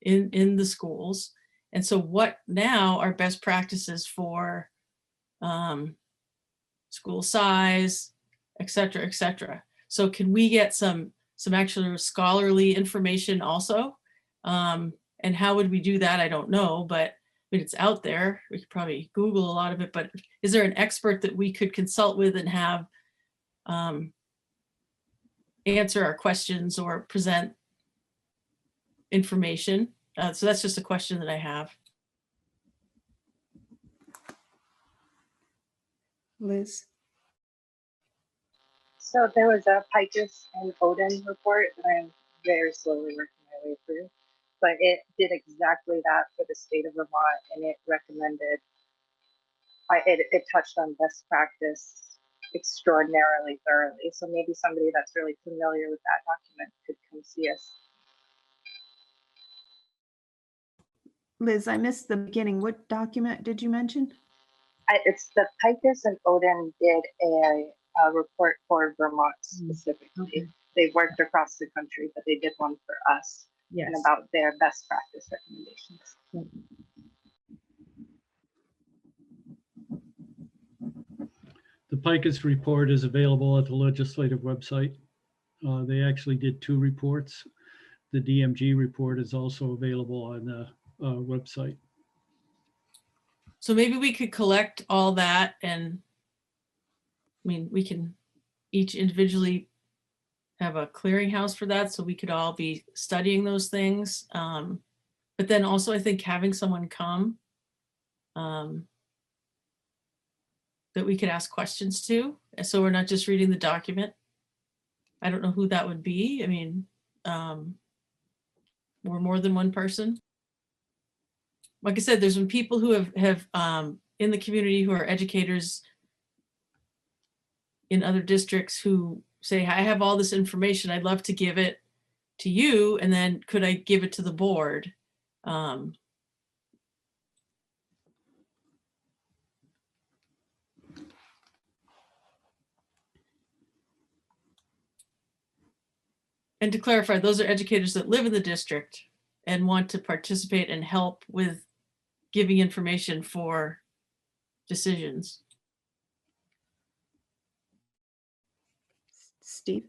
in the schools. And so what now are best practices for school size, et cetera, et cetera. So can we get some actual scholarly information also? And how would we do that? I don't know, but I mean, it's out there. We could probably Google a lot of it, but is there an expert that we could consult with and have answer our questions or present information? So that's just a question that I have. Liz? So there was a Picus and Odin report that I'm very slowly working my way through, but it did exactly that for the state of Vermont, and it recommended, it touched on best practice extraordinarily thoroughly. So maybe somebody that's really familiar with that document could come see us. Liz, I missed the beginning. What document did you mention? It's the Picus and Odin did a report for Vermont specifically. Okay. They worked across the country, but they did one for us. Yes. And about their best practice recommendations. The Picus report is available at the legislative website. They actually did 2 reports. The DMG report is also available on the website. So maybe we could collect all that, and I mean, we can each individually have a clearinghouse for that, so we could all be studying those things. But then also I think having someone come that we could ask questions to, so we're not just reading the document. I don't know who that would be. I mean, we're more than one person. Like I said, there's been people who have in the community who are educators in other districts who say, I have all this information, I'd love to give it to you, and then could I give it to the board? And to clarify, those are educators that live in the district and want to participate and help with giving information for decisions. Steve?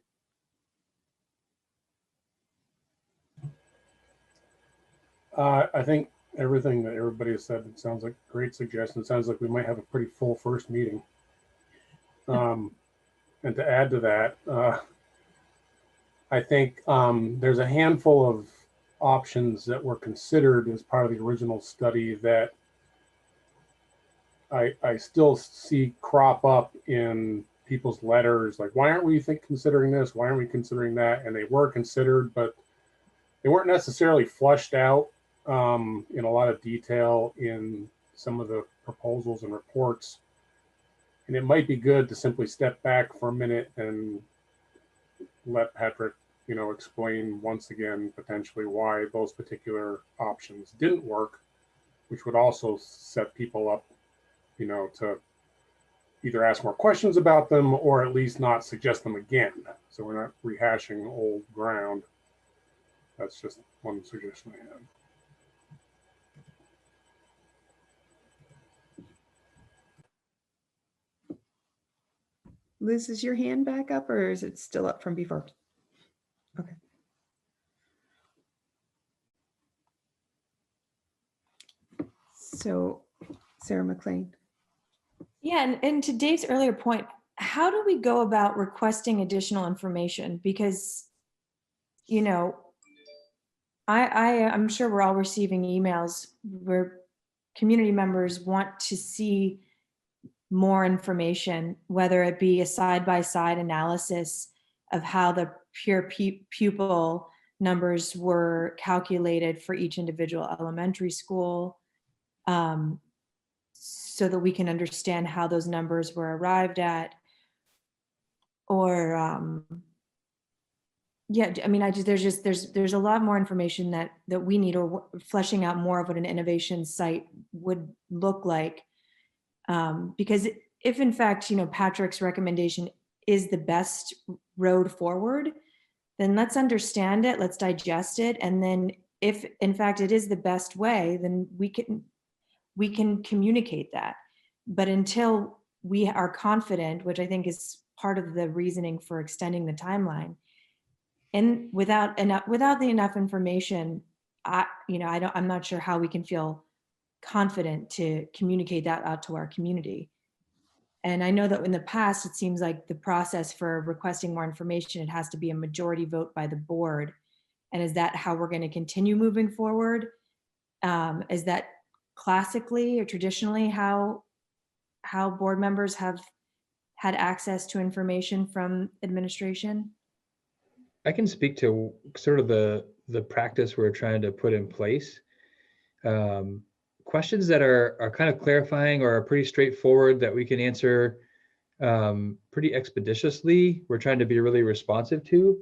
I think everything that everybody has said, it sounds like great suggestions. It sounds like we might have a pretty full first meeting. And to add to that, I think there's a handful of options that were considered as part of the original study that I still see crop up in people's letters, like, why aren't we considering this? Why aren't we considering that? And they were considered, but they weren't necessarily fleshed out in a lot of detail in some of the proposals and reports. And it might be good to simply step back for a minute and let Patrick, you know, explain once again potentially why those particular options didn't work, which would also set people up, you know, to either ask more questions about them or at least not suggest them again. So we're not rehashing old ground. That's just one suggestion I have. Liz, is your hand back up or is it still up from before? Okay. So, Sarah McLean. Yeah, and to Dave's earlier point, how do we go about requesting additional information? Because, you know, I'm sure we're all receiving emails where community members want to see more information, whether it be a side-by-side analysis of how the peer pupil numbers were calculated for each individual elementary school, so that we can understand how those numbers were arrived at. Or yeah, I mean, there's a lot more information that we need, or fleshing out more of what an innovation site would look like. Because if in fact, Patrick's recommendation is the best road forward, then let's understand it, let's digest it. And then if in fact it is the best way, then we can communicate that. But until we are confident, which I think is part of the reasoning for extending the timeline, and without the enough information, I'm not sure how we can feel confident to communicate that out to our community. And I know that in the past, it seems like the process for requesting more information, it has to be a majority vote by the board. And is that how we're going to continue moving forward? Is that classically or traditionally how board members have had access to information from administration? I can speak to sort of the practice we're trying to put in place. Questions that are kind of clarifying or are pretty straightforward that we can answer pretty expeditiously, we're trying to be really responsive to.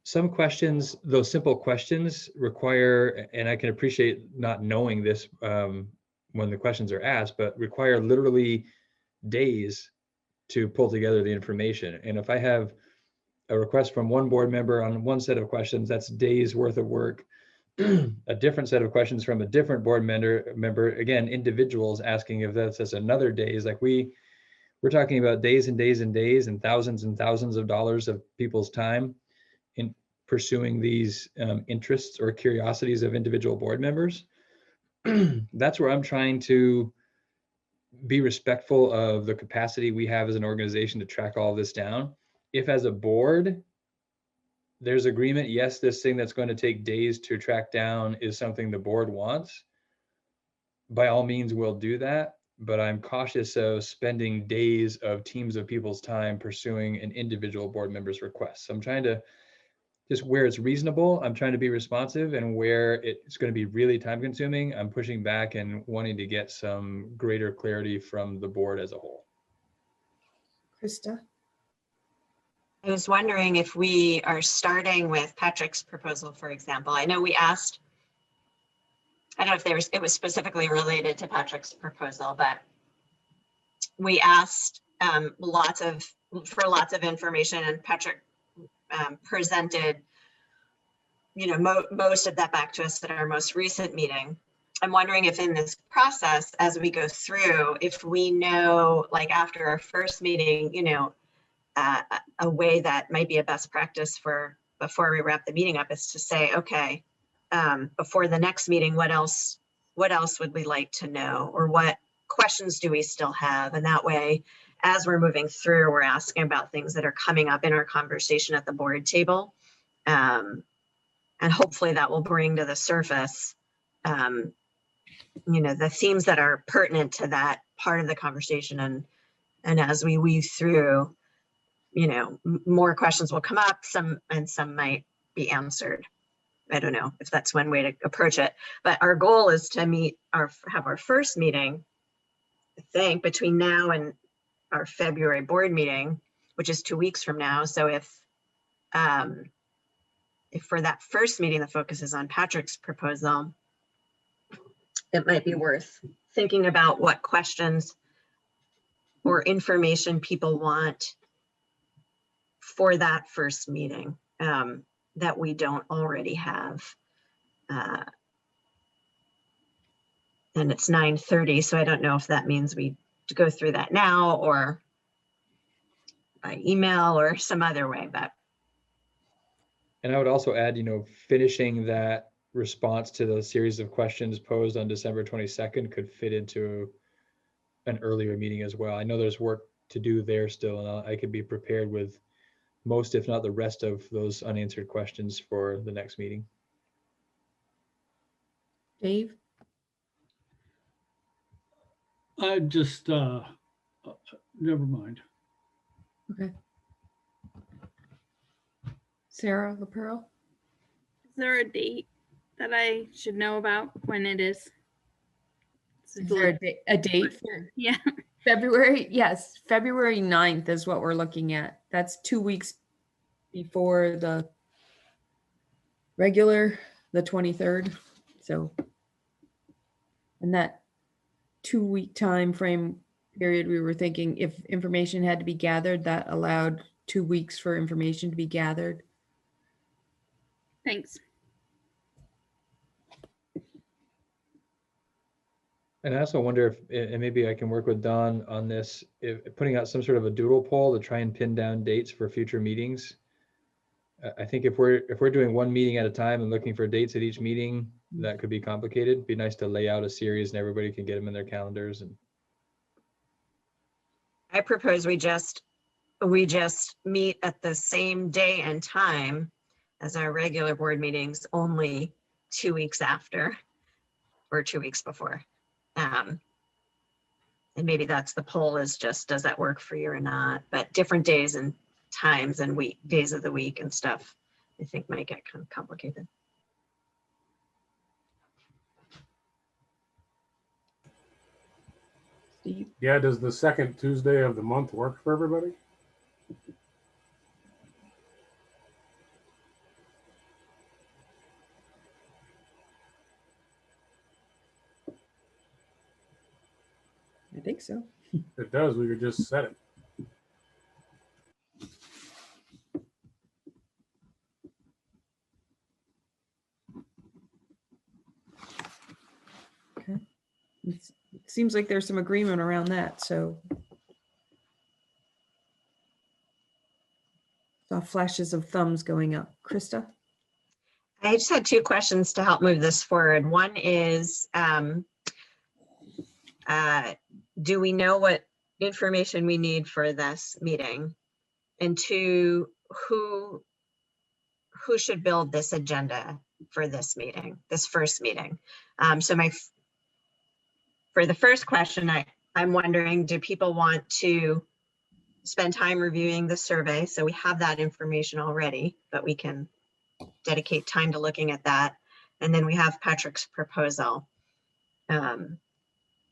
Some questions, those simple questions require, and I can appreciate not knowing this when the questions are asked, but require literally days to pull together the information. And if I have a request from one board member on one set of questions, that's days worth of work. A different set of questions from a different board member, again, individuals asking if that's another days. Like we're talking about days and days and days and thousands of dollars of people's time in pursuing these interests or curiosities of individual board members. That's where I'm trying to be respectful of the capacity we have as an organization to track all this down. If as a board, there's agreement, yes, this thing that's going to take days to track down is something the board wants, by all means, we'll do that. But I'm cautious of spending days of teams of people's time pursuing an individual board member's request. So I'm trying to, just where it's reasonable, I'm trying to be responsive, and where it's going to be really time consuming, I'm pushing back and wanting to get some greater clarity from the board as a whole. Krista? I was wondering if we are starting with Patrick's proposal, for example. I know we asked, I don't know if it was specifically related to Patrick's proposal, but we asked lots of information, and Patrick presented, most of that back to us at our most recent meeting. I'm wondering if in this process, as we go through, if we know, like after our first meeting, a way that might be a best practice for before we wrap the meeting up is to say, okay, before the next meeting, what else would we like to know, or what questions do we still have? And that way, as we're moving through, we're asking about things that are coming up in our conversation at the board table. And hopefully that will bring to the surface, the themes that are pertinent to that part of the conversation. And as we weave through, more questions will come up, some might be answered. I don't know if that's one way to approach it, but our goal is to have our first meeting, I think, between now and our February board meeting, which is 2 weeks from now. So if for that first meeting, the focus is on Patrick's proposal, it might be worth thinking about what questions or information people want for that first meeting that we don't already have. And it's 9:30, so I don't know if that means we go through that now or by email or some other way, but. And I would also add, finishing that response to the series of questions posed on December 22nd could fit into an earlier meeting as well. I know there's work to do there still, and I could be prepared with most, if not the rest of those unanswered questions for the next meeting. Dave? I just, never mind. Okay. Sarah LaPearl? Is there a date that I should know about when it is? Is there a date for Yeah. February? Yes, February 9th is what we're looking at. That's 2 weeks before the regular, the 23rd. So, in that 2-week time frame period, we were thinking if information had to be gathered, that allowed 2 weeks for information to be gathered. Thanks. And I also wonder if, and maybe I can work with Don on this, if putting out some sort of a doodle poll to try and pin down dates for future meetings. I think if we're doing one meeting at a time and looking for dates at each meeting, that could be complicated. It'd be nice to lay out a series and everybody can get them in their calendars. And I propose we just meet at the same day and time as our regular board meetings, only 2 weeks after or 2 weeks before. And maybe that's the poll, is just, does that work for you or not? But different days and times and days of the week and stuff, I think might get kind of complicated. Steve? Yeah, does the second Tuesday of the month work for everybody? I think so. It does, we could just set it. Okay. It seems like there's some agreement around that, so. Saw flashes of thumbs going up. Krista? I just had 2 questions to help move this forward. One is, do we know what information we need for this meeting? And 2, who should build this agenda for this meeting, this first meeting? So for the first question, I'm wondering, do people want to spend time reviewing the survey? So we have that information already, but we can dedicate time to looking at that. And then we have Patrick's proposal. And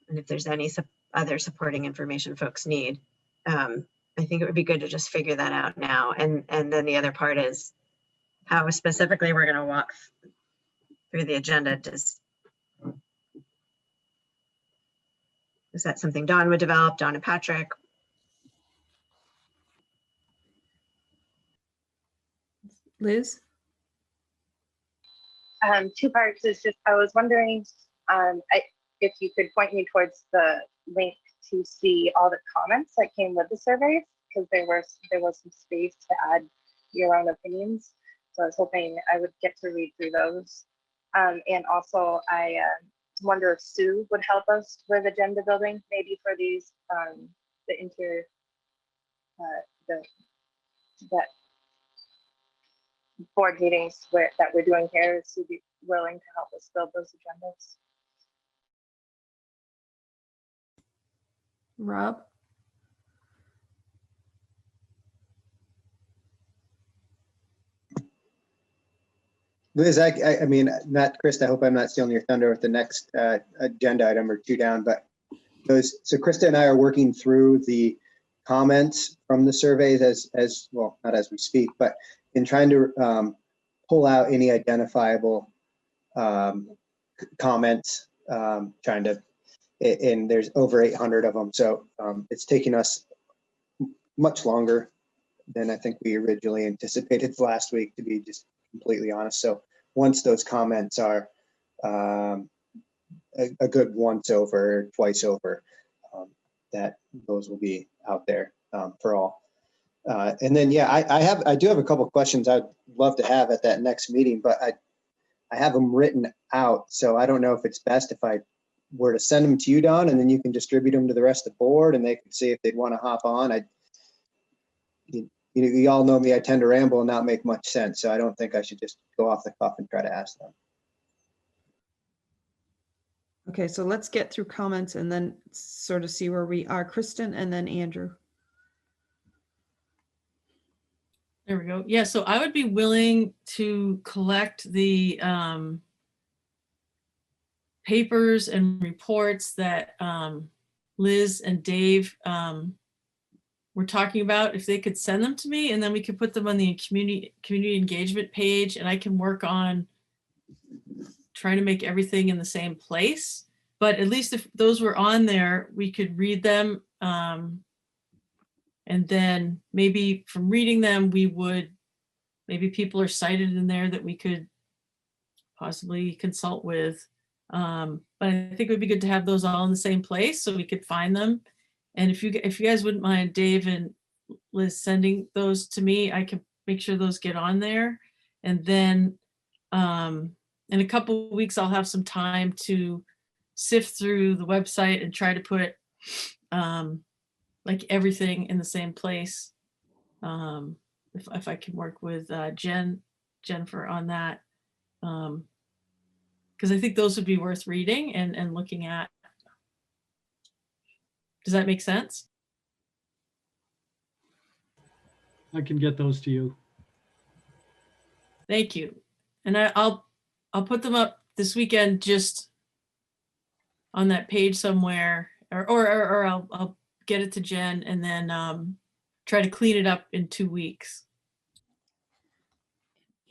if there's any other supporting information folks need, I think it would be good to just figure that out now. And then the other part is how specifically we're going to walk through the agenda. Is that something Dawn would develop, Dawn and Patrick? Liz? 2 parts is just, I was wondering if you could point me towards the link to see all the comments that came with the surveys, because there was some space to add your own opinions. So I was hoping I would get to read through those. And also I wonder if Sue would help us with agenda building, maybe for these, that board meetings that we're doing here. Is Sue be willing to help us build those agendas? Rob? Liz, I mean, not Krista, I hope I'm not stealing your thunder with the next agenda item or 2 down, but so Krista and I are working through the comments from the surveys as well, not as we speak, but in trying to pull out any identifiable comments, trying to, and there's over 800 of them. So it's taking us much longer than I think we originally anticipated last week, to be just completely honest. So once those comments are a good once over, twice over, that those will be out there for all. And then, yeah, I do have a couple of questions I'd love to have at that next meeting, but I have them written out. So I don't know if it's best if I were to send them to you, Don, and then you can distribute them to the rest of the board and they can see if they'd want to hop on. You all know me, I tend to ramble and not make much sense. So I don't think I should just go off the cuff and try to ask them. Okay, so let's get through comments and then sort of see where we are. Kristen and then Andrew. There we go. Yeah, so I would be willing to collect the papers and reports that Liz and Dave were talking about, if they could send them to me, and then we could put them on the community engagement page, and I can work on trying to make everything in the same place. But at least if those were on there, we could read them. And then maybe from reading them, maybe people are cited in there that we could possibly consult with. But I think it would be good to have those all in the same place so we could find them. And if you guys wouldn't mind, Dave and Liz, sending those to me, I can make sure those get on there. And then in a couple of weeks, I'll have some time to sift through the website and try to put like everything in the same place. If I can work with Jennifer on that. Because I think those would be worth reading and looking at. Does that make sense? I can get those to you. Thank you. And I'll put them up this weekend just on that page somewhere, or I'll get it to Jen and then try to clean it up in 2 weeks.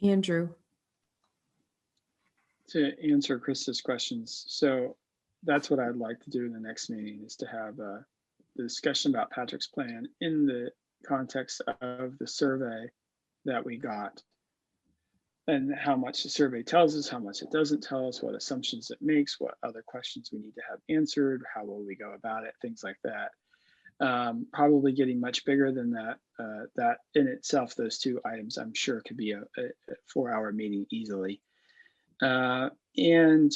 Andrew. To answer Krista's questions, so that's what I'd like to do in the next meeting, is to have a discussion about Patrick's plan in the context of the survey that we got, and how much the survey tells us, how much it doesn't tell us, what assumptions it makes, what other questions we need to have answered, how will we go about it, things like that. Probably getting much bigger than that. That in itself, those two items, I'm sure, could be a 4-hour meeting easily. And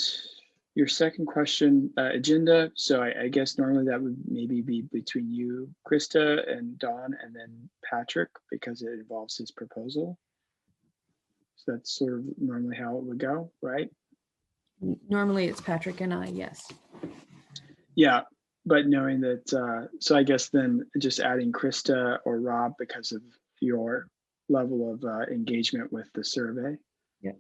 your second question, agenda. So I guess normally that would maybe be between you, Krista, and Dawn, and then Patrick, because it involves his proposal. So that's sort of normally how it would go, right? Normally it's Patrick and I, yes. Yeah, but knowing that, so I guess then just adding Krista or Rob because of your level of engagement with the survey. Yeah.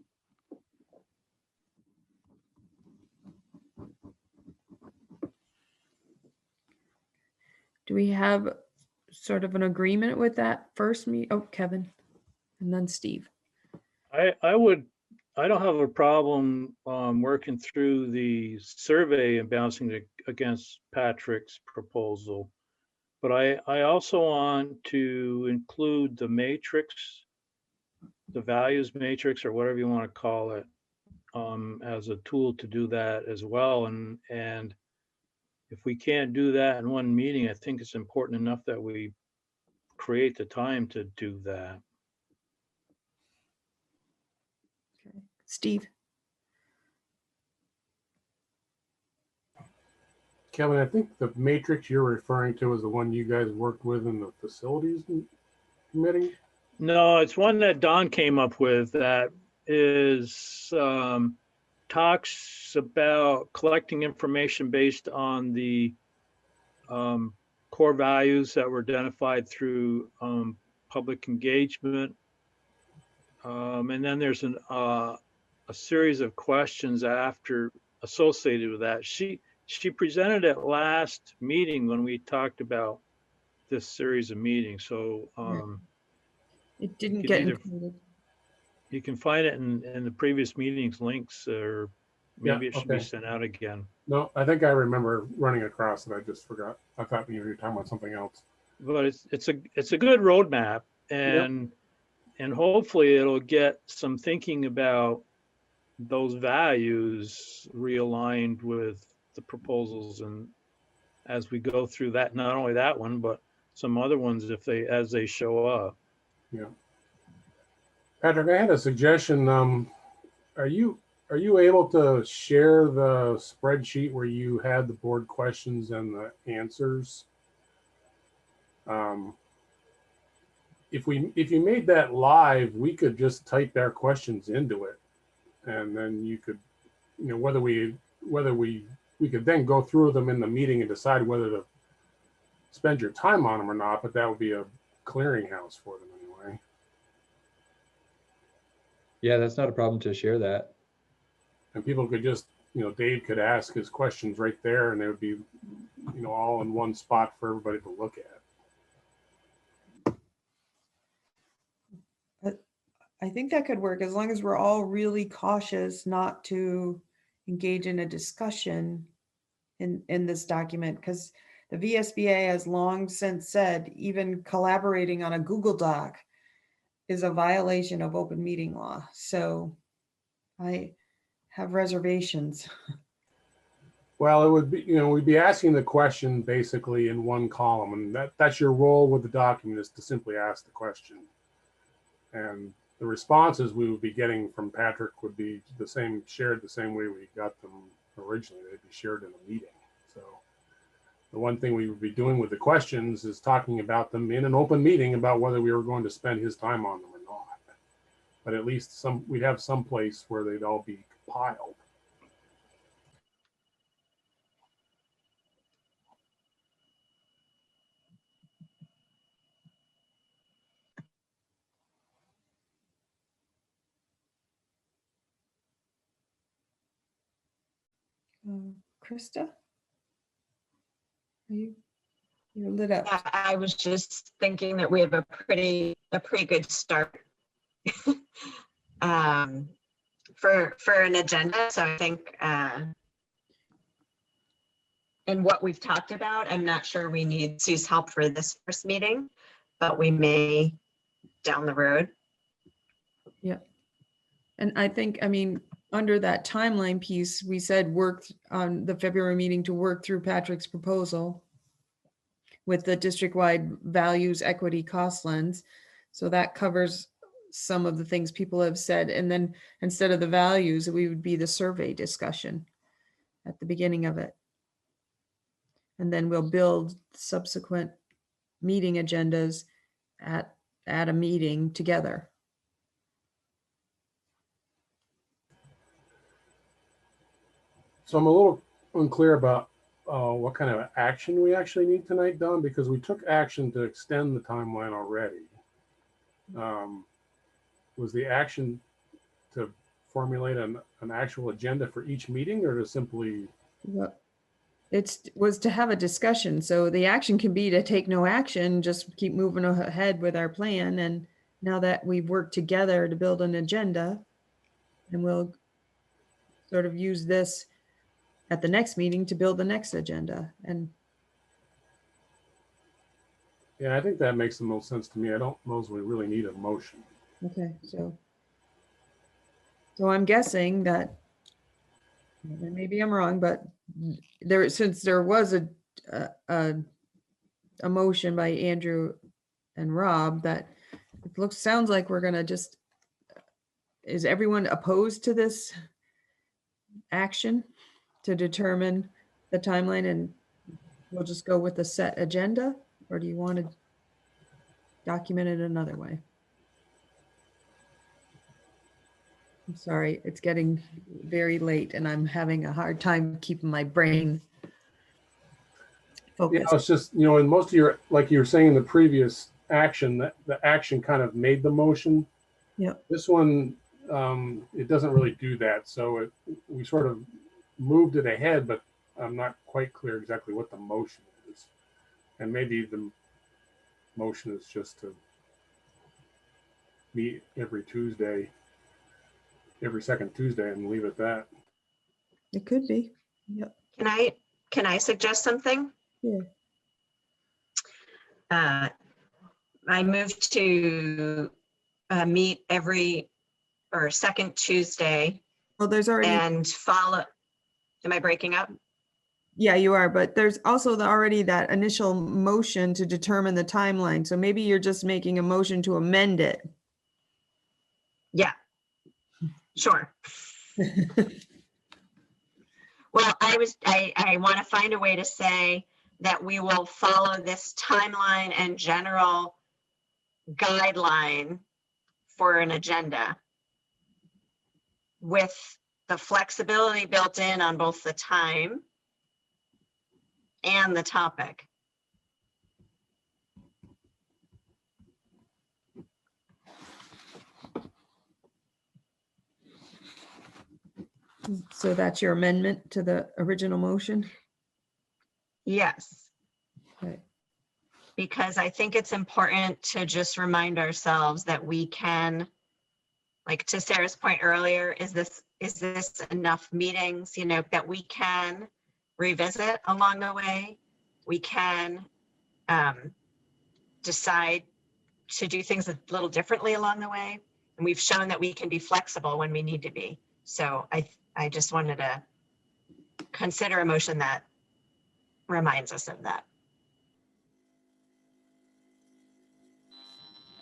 Do we have sort of an agreement with that first meet? Oh, Kevin, and then Steve. I don't have a problem working through the survey and bouncing it against Patrick's proposal. But I also want to include the matrix, the values matrix, or whatever you want to call it, as a tool to do that as well. And if we can't do that in one meeting, I think it's important enough that we create the time to do that. Okay. Steve. Kevin, I think the matrix you're referring to is the one you guys worked with in the facilities committee. No, it's one that Don came up with that is talks about collecting information based on the core values that were identified through public engagement. And then there's a series of questions after associated with that. She presented at last meeting when we talked about this series of meetings. So it didn't get included. You can find it in the previous meetings links, or maybe it should be sent out again. No, I think I remember running across it. I just forgot. I thought you were talking about something else. But it's a good roadmap, and hopefully it'll get some thinking about those values realigned with the proposals, and as we go through that, not only that one, but some other ones as they show up. Yeah. Patrick, I had a suggestion. Are you able to share the spreadsheet where you had the board questions and the answers? If you made that live, we could just type our questions into it, and then you could, whether we we could then go through them in the meeting and decide whether to spend your time on them or not, but that would be a clearinghouse for them anyway. Yeah, that's not a problem to share that. And people could just, Dave could ask his questions right there and they would be, all in one spot for everybody to look at. I think that could work as long as we're all really cautious not to engage in a discussion in this document, because the VSBA has long since said even collaborating on a Google Doc is a violation of open meeting law. So I have reservations. Well, it would be, we'd be asking the question basically in one column, and that's your role with the document, is to simply ask the question. And the responses we would be getting from Patrick would be the same, shared the same way we got them originally. They'd be shared in a meeting. So the one thing we would be doing with the questions is talking about them in an open meeting about whether we were going to spend his time on them or not. But at least we'd have some place where they'd all be compiled. Krista? You're lit up. Yeah, I was just thinking that we have a pretty good start for an agenda. So I think in what we've talked about, I'm not sure we need Sue's help for this first meeting, but we may down the road. Yeah. And I think, under that timeline piece, we said work on the February meeting to work through Patrick's proposal with the district-wide values, equity, cost lens. So that covers some of the things people have said. And then instead of the values, we would be the survey discussion at the beginning of it. And then we'll build subsequent meeting agendas at a meeting together. So I'm a little unclear about what kind of action we actually need tonight, Don, because we took action to extend the timeline already. Was the action to formulate an actual agenda for each meeting, or to simply? Well, it was to have a discussion. So the action can be to take no action, just keep moving ahead with our plan. And now that we've worked together to build an agenda, and we'll sort of use this at the next meeting to build the next agenda. And Yeah, I think that makes the most sense to me. I don't know if we really need a motion. okay, so I'm guessing that, maybe I'm wrong, but since there was a motion by Andrew and Rob, that it sounds like we're gonna just, is everyone opposed to this action to determine the timeline, and we'll just go with the set agenda? Or do you want to document it another way? I'm sorry, it's getting very late and I'm having a hard time keeping my brain focused. Yeah, it's just, in most of your, like you were saying in the previous action, that the action kind of made the motion. Yeah. This one, it doesn't really do that. So we sort of moved it ahead, but I'm not quite clear exactly what the motion is. And maybe the motion is just to meet every Tuesday, every second Tuesday, and leave it at that. It could be. Yep. Can I suggest something? Yeah. I moved to meet every second Tuesday. Well, there's already, and follow. Am I breaking up? yeah, you are, but there's also already that initial motion to determine the timeline. So maybe you're just making a motion to amend it. Yeah, sure. Well, I want to find a way to say that we will follow this timeline and general guideline for an agenda with the flexibility built in on both the time and the topic. So that's your amendment to the original motion? Yes. Okay. Because I think it's important to just remind ourselves that we can, like to Sarah's point earlier, is this enough meetings, you know, that we can revisit along the way. We can decide to do things a little differently along the way. And we've shown that we can be flexible when we need to be. So I just wanted to consider a motion that reminds us of that.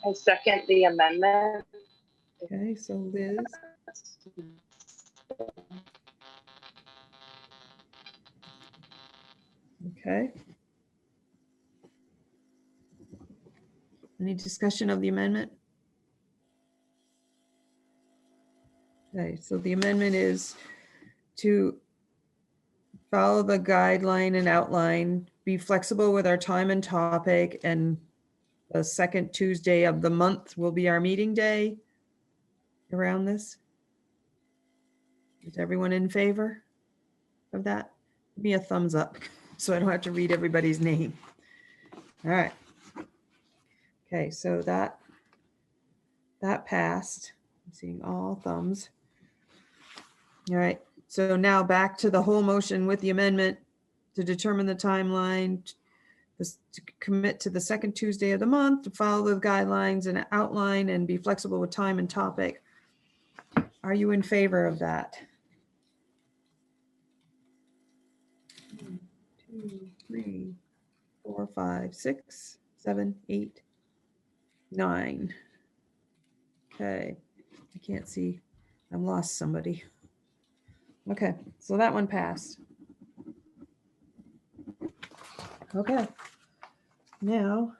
I second the amendment. Okay, so Liz. Okay. Any discussion of the amendment? Okay, so the amendment is to follow the guideline and outline, be flexible with our time and topic, and the second Tuesday of the month will be our meeting day around this. Is everyone in favor of that? Give me a thumbs up so I don't have to read everybody's name. All right. Okay, so that passed. I'm seeing all thumbs. All right, so now back to the whole motion with the amendment to determine the timeline, to commit to the second Tuesday of the month, to follow the guidelines and outline and be flexible with time and topic. Are you in favor of that? 1, 2, 3, 4, 5, 6, 7, 8, 9. Okay, I can't see. I've lost somebody. Okay, so that one passed. Okay, now,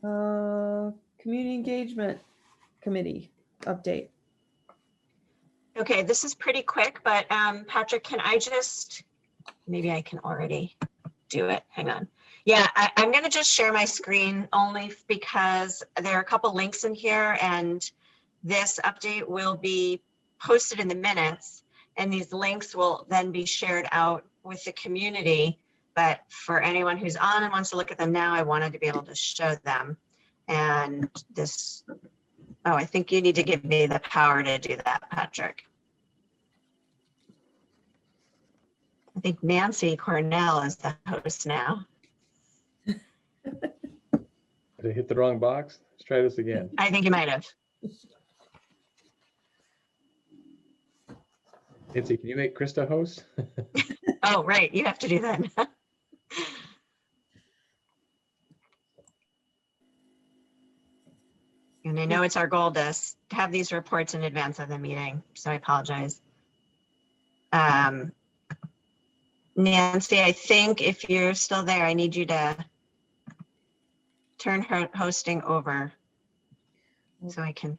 community engagement committee update. Okay, this is pretty quick, but Patrick, can I just, maybe I can already do it. Hang on. Yeah, I'm going to just share my screen only because there are a couple links in here, and this update will be posted in the minutes, and these links will then be shared out with the community. But for anyone who's on and wants to look at them now, I wanted to be able to show them. And this, oh, I think you need to give me the power to do that, Patrick. I think Nancy Cornell is the host now. Did I hit the wrong box? Let's try this again. I think you might have. Nancy, can you make Krista host? Oh, right. You have to do that. And I know it's our goal to have these reports in advance of the meeting, so I apologize. Nancy, I think if you're still there, I need you to turn her hosting over so I can.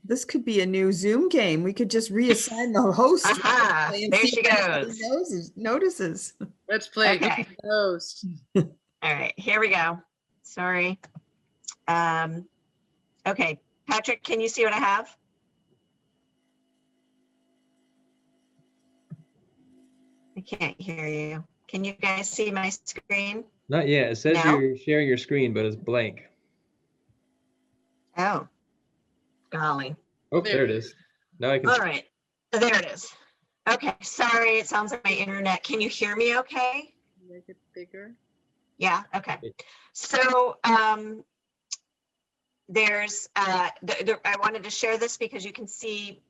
This could be a new Zoom game. We could just reassign the host. Aha, there she goes. Notices. Let's play Okay. host. All right, here we go. Sorry. Okay, Patrick, can you see what I have? I can't hear you. Can you guys see my screen? Not yet. It says No? you're sharing your screen, but it's blank. Oh, golly. Oh, there it is. Now I can. All right, there it is. Okay, sorry, it sounds like my internet. Can you hear me okay? Make it bigger. Yeah, okay. So there's, I wanted to share this because you can see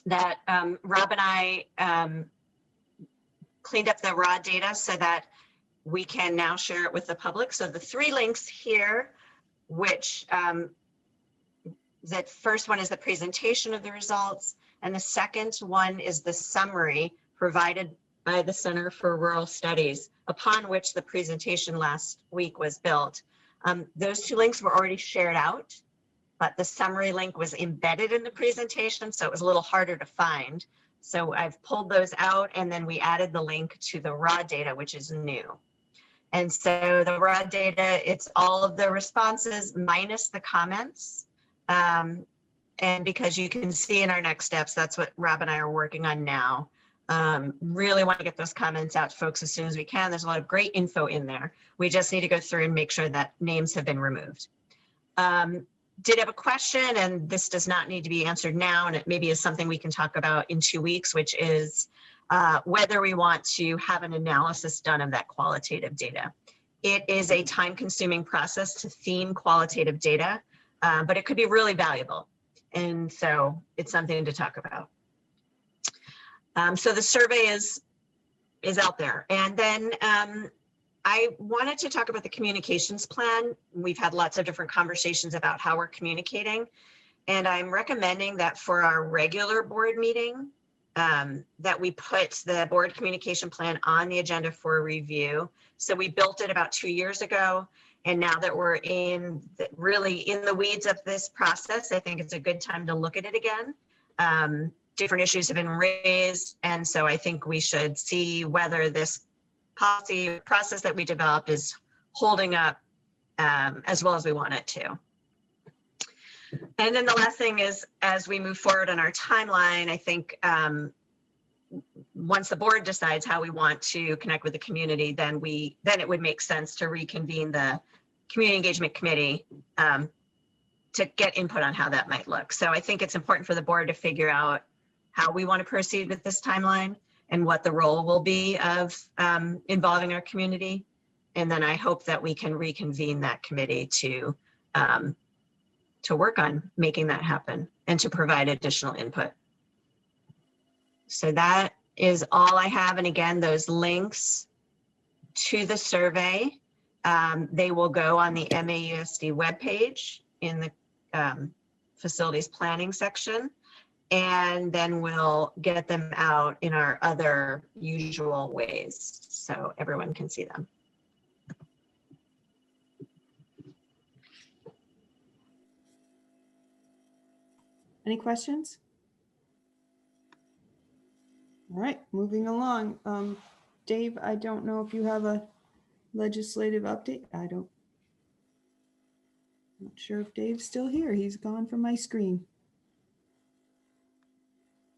that Rob and I cleaned up the raw data so that we can now share it with the public. So the 3 links here, which the first one is the presentation of the results, and the second one is the summary provided by the Center for Rural Studies, upon which the presentation last week was built. Those 2 links were already shared out, but the summary link was embedded in the presentation, so it was a little harder to find. So I've pulled those out, and then we added the link to the raw data, which is new. And so the raw data, it's all of the responses minus the comments. And because you can see in our next steps, that's what Rob and I are working on now. Really want to get those comments out to folks as soon as we can. There's a lot of great info in there. We just need to go through and make sure that names have been removed. Did have a question, and this does not need to be answered now, and it maybe is something we can talk about in 2 weeks, which is whether we want to have an analysis done of that qualitative data. It is a time-consuming process to theme qualitative data, but it could be really valuable. And so it's something to talk about. So the survey is out there. And then I wanted to talk about the communications plan. We've had lots of different conversations about how we're communicating. And I'm recommending that for our regular board meeting, that we put the board communication plan on the agenda for review. So we built it about 2 years ago. And now that we're really in the weeds of this process, I think it's a good time to look at it again. Different issues have been raised. And so I think we should see whether this policy process that we developed is holding up as well as we want it to. And then the last thing is, as we move forward on our timeline, I think once the board decides how we want to connect with the community, then it would make sense to reconvene the community engagement committee to get input on how that might look. So I think it's important for the board to figure out how we want to proceed with this timeline and what the role will be of involving our community. And then I hope that we can reconvene that committee to work on making that happen and to provide additional input. So that is all I have. And again, those links to the survey, they will go on the MAUSD webpage in the facilities planning section. And then we'll get them out in our other usual ways so everyone can see them. Any questions? All right, moving along. Dave, I don't know if you have a legislative update. I'm not sure if Dave's still here. He's gone from my screen.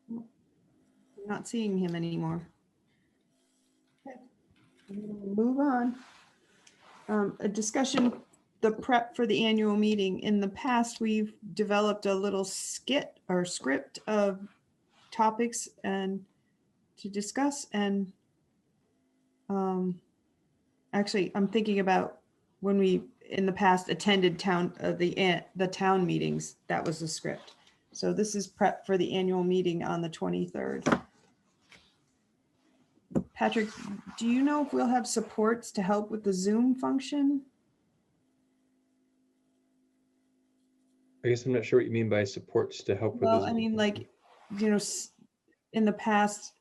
I'm not seeing him anymore. Okay, move on. A discussion, the prep for the annual meeting. In the past, we've developed a little skit or script of topics and to discuss. And actually, I'm thinking about when we in the past attended the town meetings. That was the script. So this is prep for the annual meeting on the 23rd. Patrick, do you know if we'll have supports to help with the Zoom function? I guess I'm not sure what you mean by supports to help with. Well, I mean, like, you know, in the past,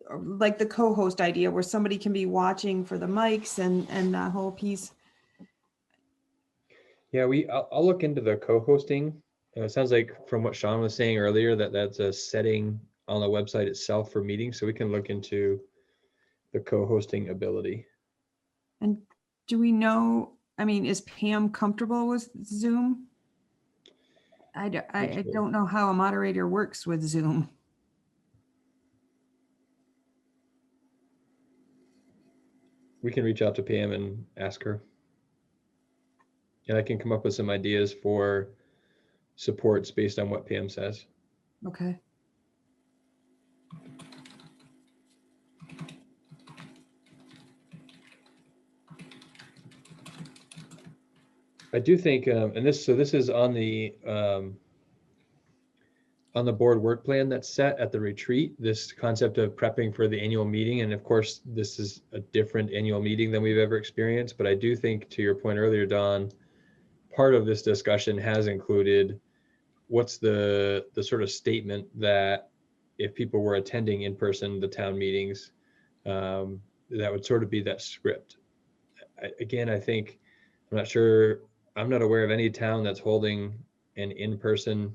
like the co-host idea where somebody can be watching for the mics and that whole piece. Yeah, I'll look into the co-hosting. It sounds like from what Sean was saying earlier that that's a setting on the website itself for meetings, so we can look into the co-hosting ability. And do we know, I mean, is Pam comfortable with Zoom? I don't know how a moderator works with Zoom. We can reach out to Pam and ask her. And I can come up with some ideas for supports based on what Pam says. Okay. I do think, and this is on the board work plan that's set at the retreat, this concept of prepping for the annual meeting. And of course, this is a different annual meeting than we've ever experienced. But I do think, to your point earlier, Dawn, part of this discussion has included what's the sort of statement that if people were attending in person, the town meetings, that would sort of be that script. Again, I think, I'm not aware of any town that's holding an in-person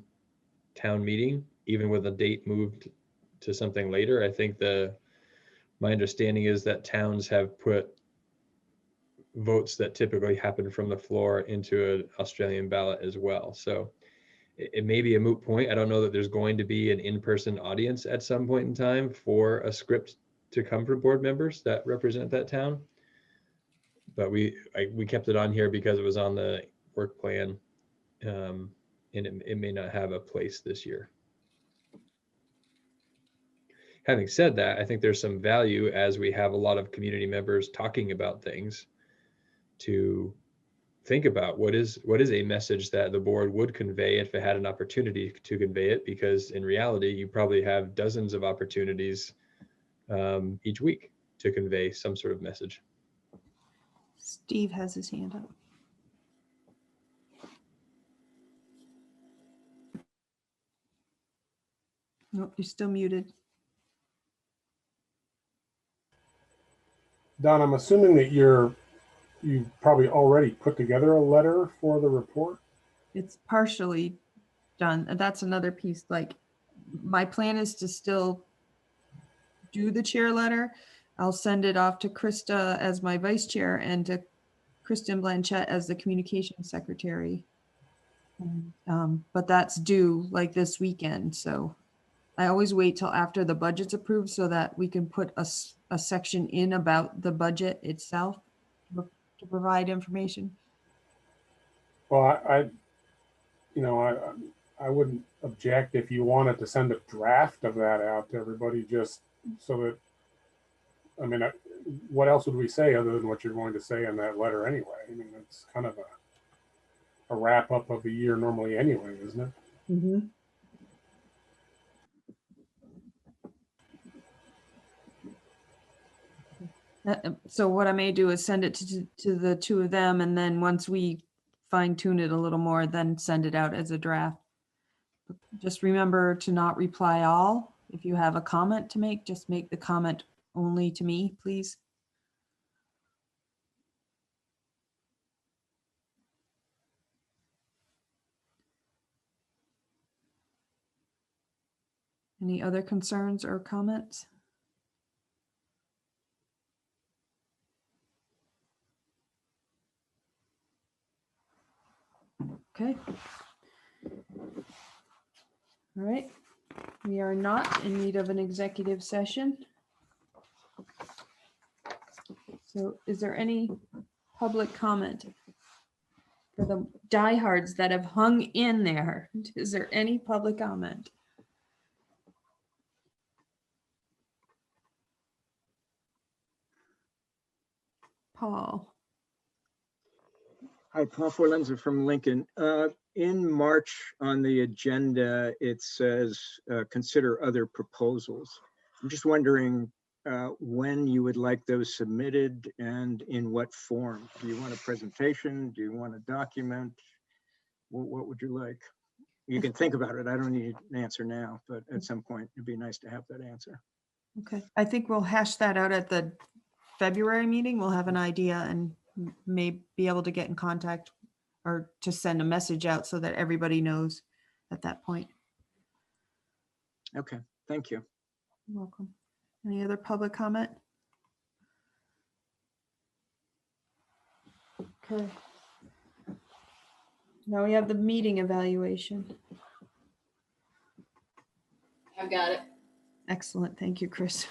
town meeting, even with a date moved to something later. I think my understanding is that towns have put votes that typically happen from the floor into an Australian ballot as well. So it may be a moot point. I don't know that there's going to be an in-person audience at some point in time for a script to come from board members that represent that town. But we kept it on here because it was on the work plan, and it may not have a place this year. Having said that, I think there's some value as we have a lot of community members talking about things to think about what is a message that the board would convey if it had an opportunity to convey it, because in reality, you probably have dozens of opportunities each week to convey some sort of message. Steve has his hand up. Nope, you're still muted. Don, I'm assuming that you've probably already put together a letter for the report. It's partially done. And that's another piece. Like, my plan is to still do the chair letter. I'll send it off to Krista as my vice chair and to Kristen Blanchett as the communications secretary. But that's due like this weekend. So I always wait till after the budget's approved so that we can put a section in about the budget itself to provide information. Well, I wouldn't object if you wanted to send a draft of that out to everybody, just so that, I mean, what else would we say other than what you're going to say in that letter anyway? I mean, it's kind of a wrap up of the year normally anyway, isn't it? Mm-hmm. So what I may do is send it to the two of them, and then once we fine tune it a little more, then send it out as a draft. Just remember to not reply all. If you have a comment to make, just make the comment only to me, please. Any other concerns or comments? Okay. All right. We are not in need of an executive session. So is there any public comment for the diehards that have hung in there? Is there any public comment? Paul. Hi, Paul Forlenza from Lincoln. In March on the agenda, it says consider other proposals. I'm just wondering when you would like those submitted and in what form. Do you want a presentation? Do you want a document? What would you like? You can think about it. I don't need an answer now, but at some point it'd be nice to have that answer. Okay, I think we'll hash that out at the February meeting. We'll have an idea and may be able to get in contact or to send a message out so that everybody knows at that point. Okay, thank you. You're welcome. Any other public comment? Okay. Now we have the meeting evaluation. I've got it. Excellent. Thank you, Chris.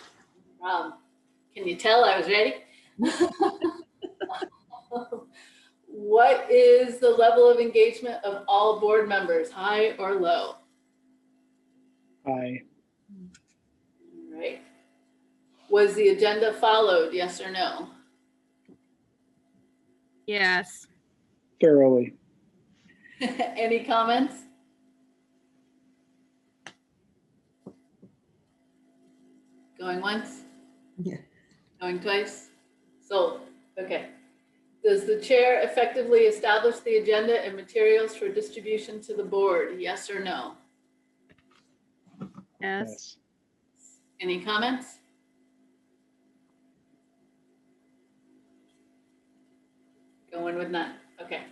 Can you tell I was ready? What is the level of engagement of all board members, high or low? High. All right. Was the agenda followed, yes or no? Yes. Thoroughly. Any comments? Going once? Yeah. Going twice? Sold. Okay. Does the chair effectively establish the agenda and materials for distribution to the board? Yes or no? Yes. Any comments? Going with none. Okay.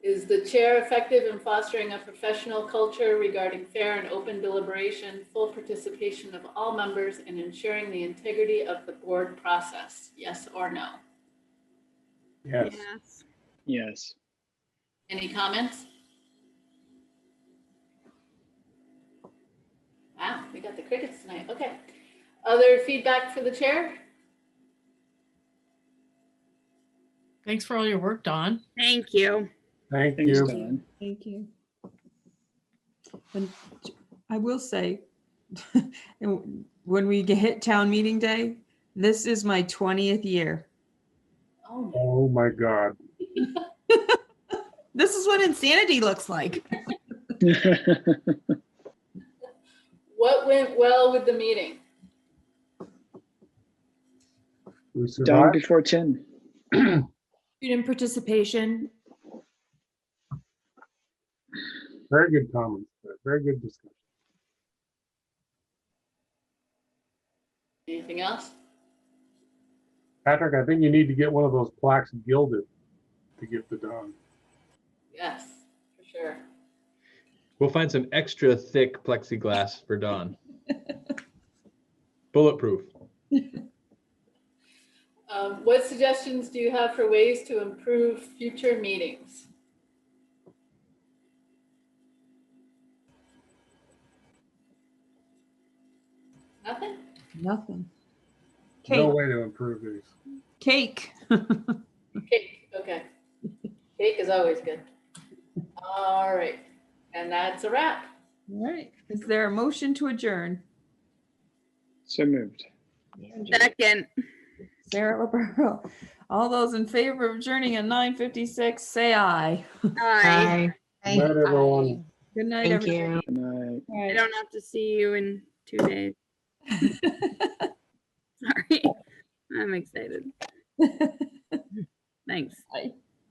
Is the chair effective in fostering a professional culture regarding fair and open deliberation, full participation of all members, and ensuring the integrity of the board process? Yes or no? Yes. Yes. Yes. Any comments? Wow, we got the crickets tonight. Okay. Other feedback for the chair? Thanks for all your work, Dawn. Thank you. Thank Thanks, you. Don. Thank you. And I will say, when we hit town meeting day, this is my 20th year. Oh, Oh my God. This is what insanity looks like. what went well with the meeting? We Done survived. before 10. Student participation. Very good comments. Very good discussion. Anything else? Patrick, I think you need to get one of those plaques gilded to give to Don. Yes, for sure. We'll find some extra thick plexiglass for Dawn. Bulletproof. What suggestions do you have for ways to improve future meetings? Nothing? Nothing. No Cake. way to improve these. Cake. Cake, okay. Cake is always good. All right, and that's a wrap. All right. Is there a motion to adjourn? So moved. Second. Sarah Roberto. All those in favor of adjourning at 9:56, say aye. Aye. Good night, everyone. Good night, Thank everybody. you. Good night. All I right. don't have to see you in 2 days. Sorry. I'm excited. Thanks. Bye.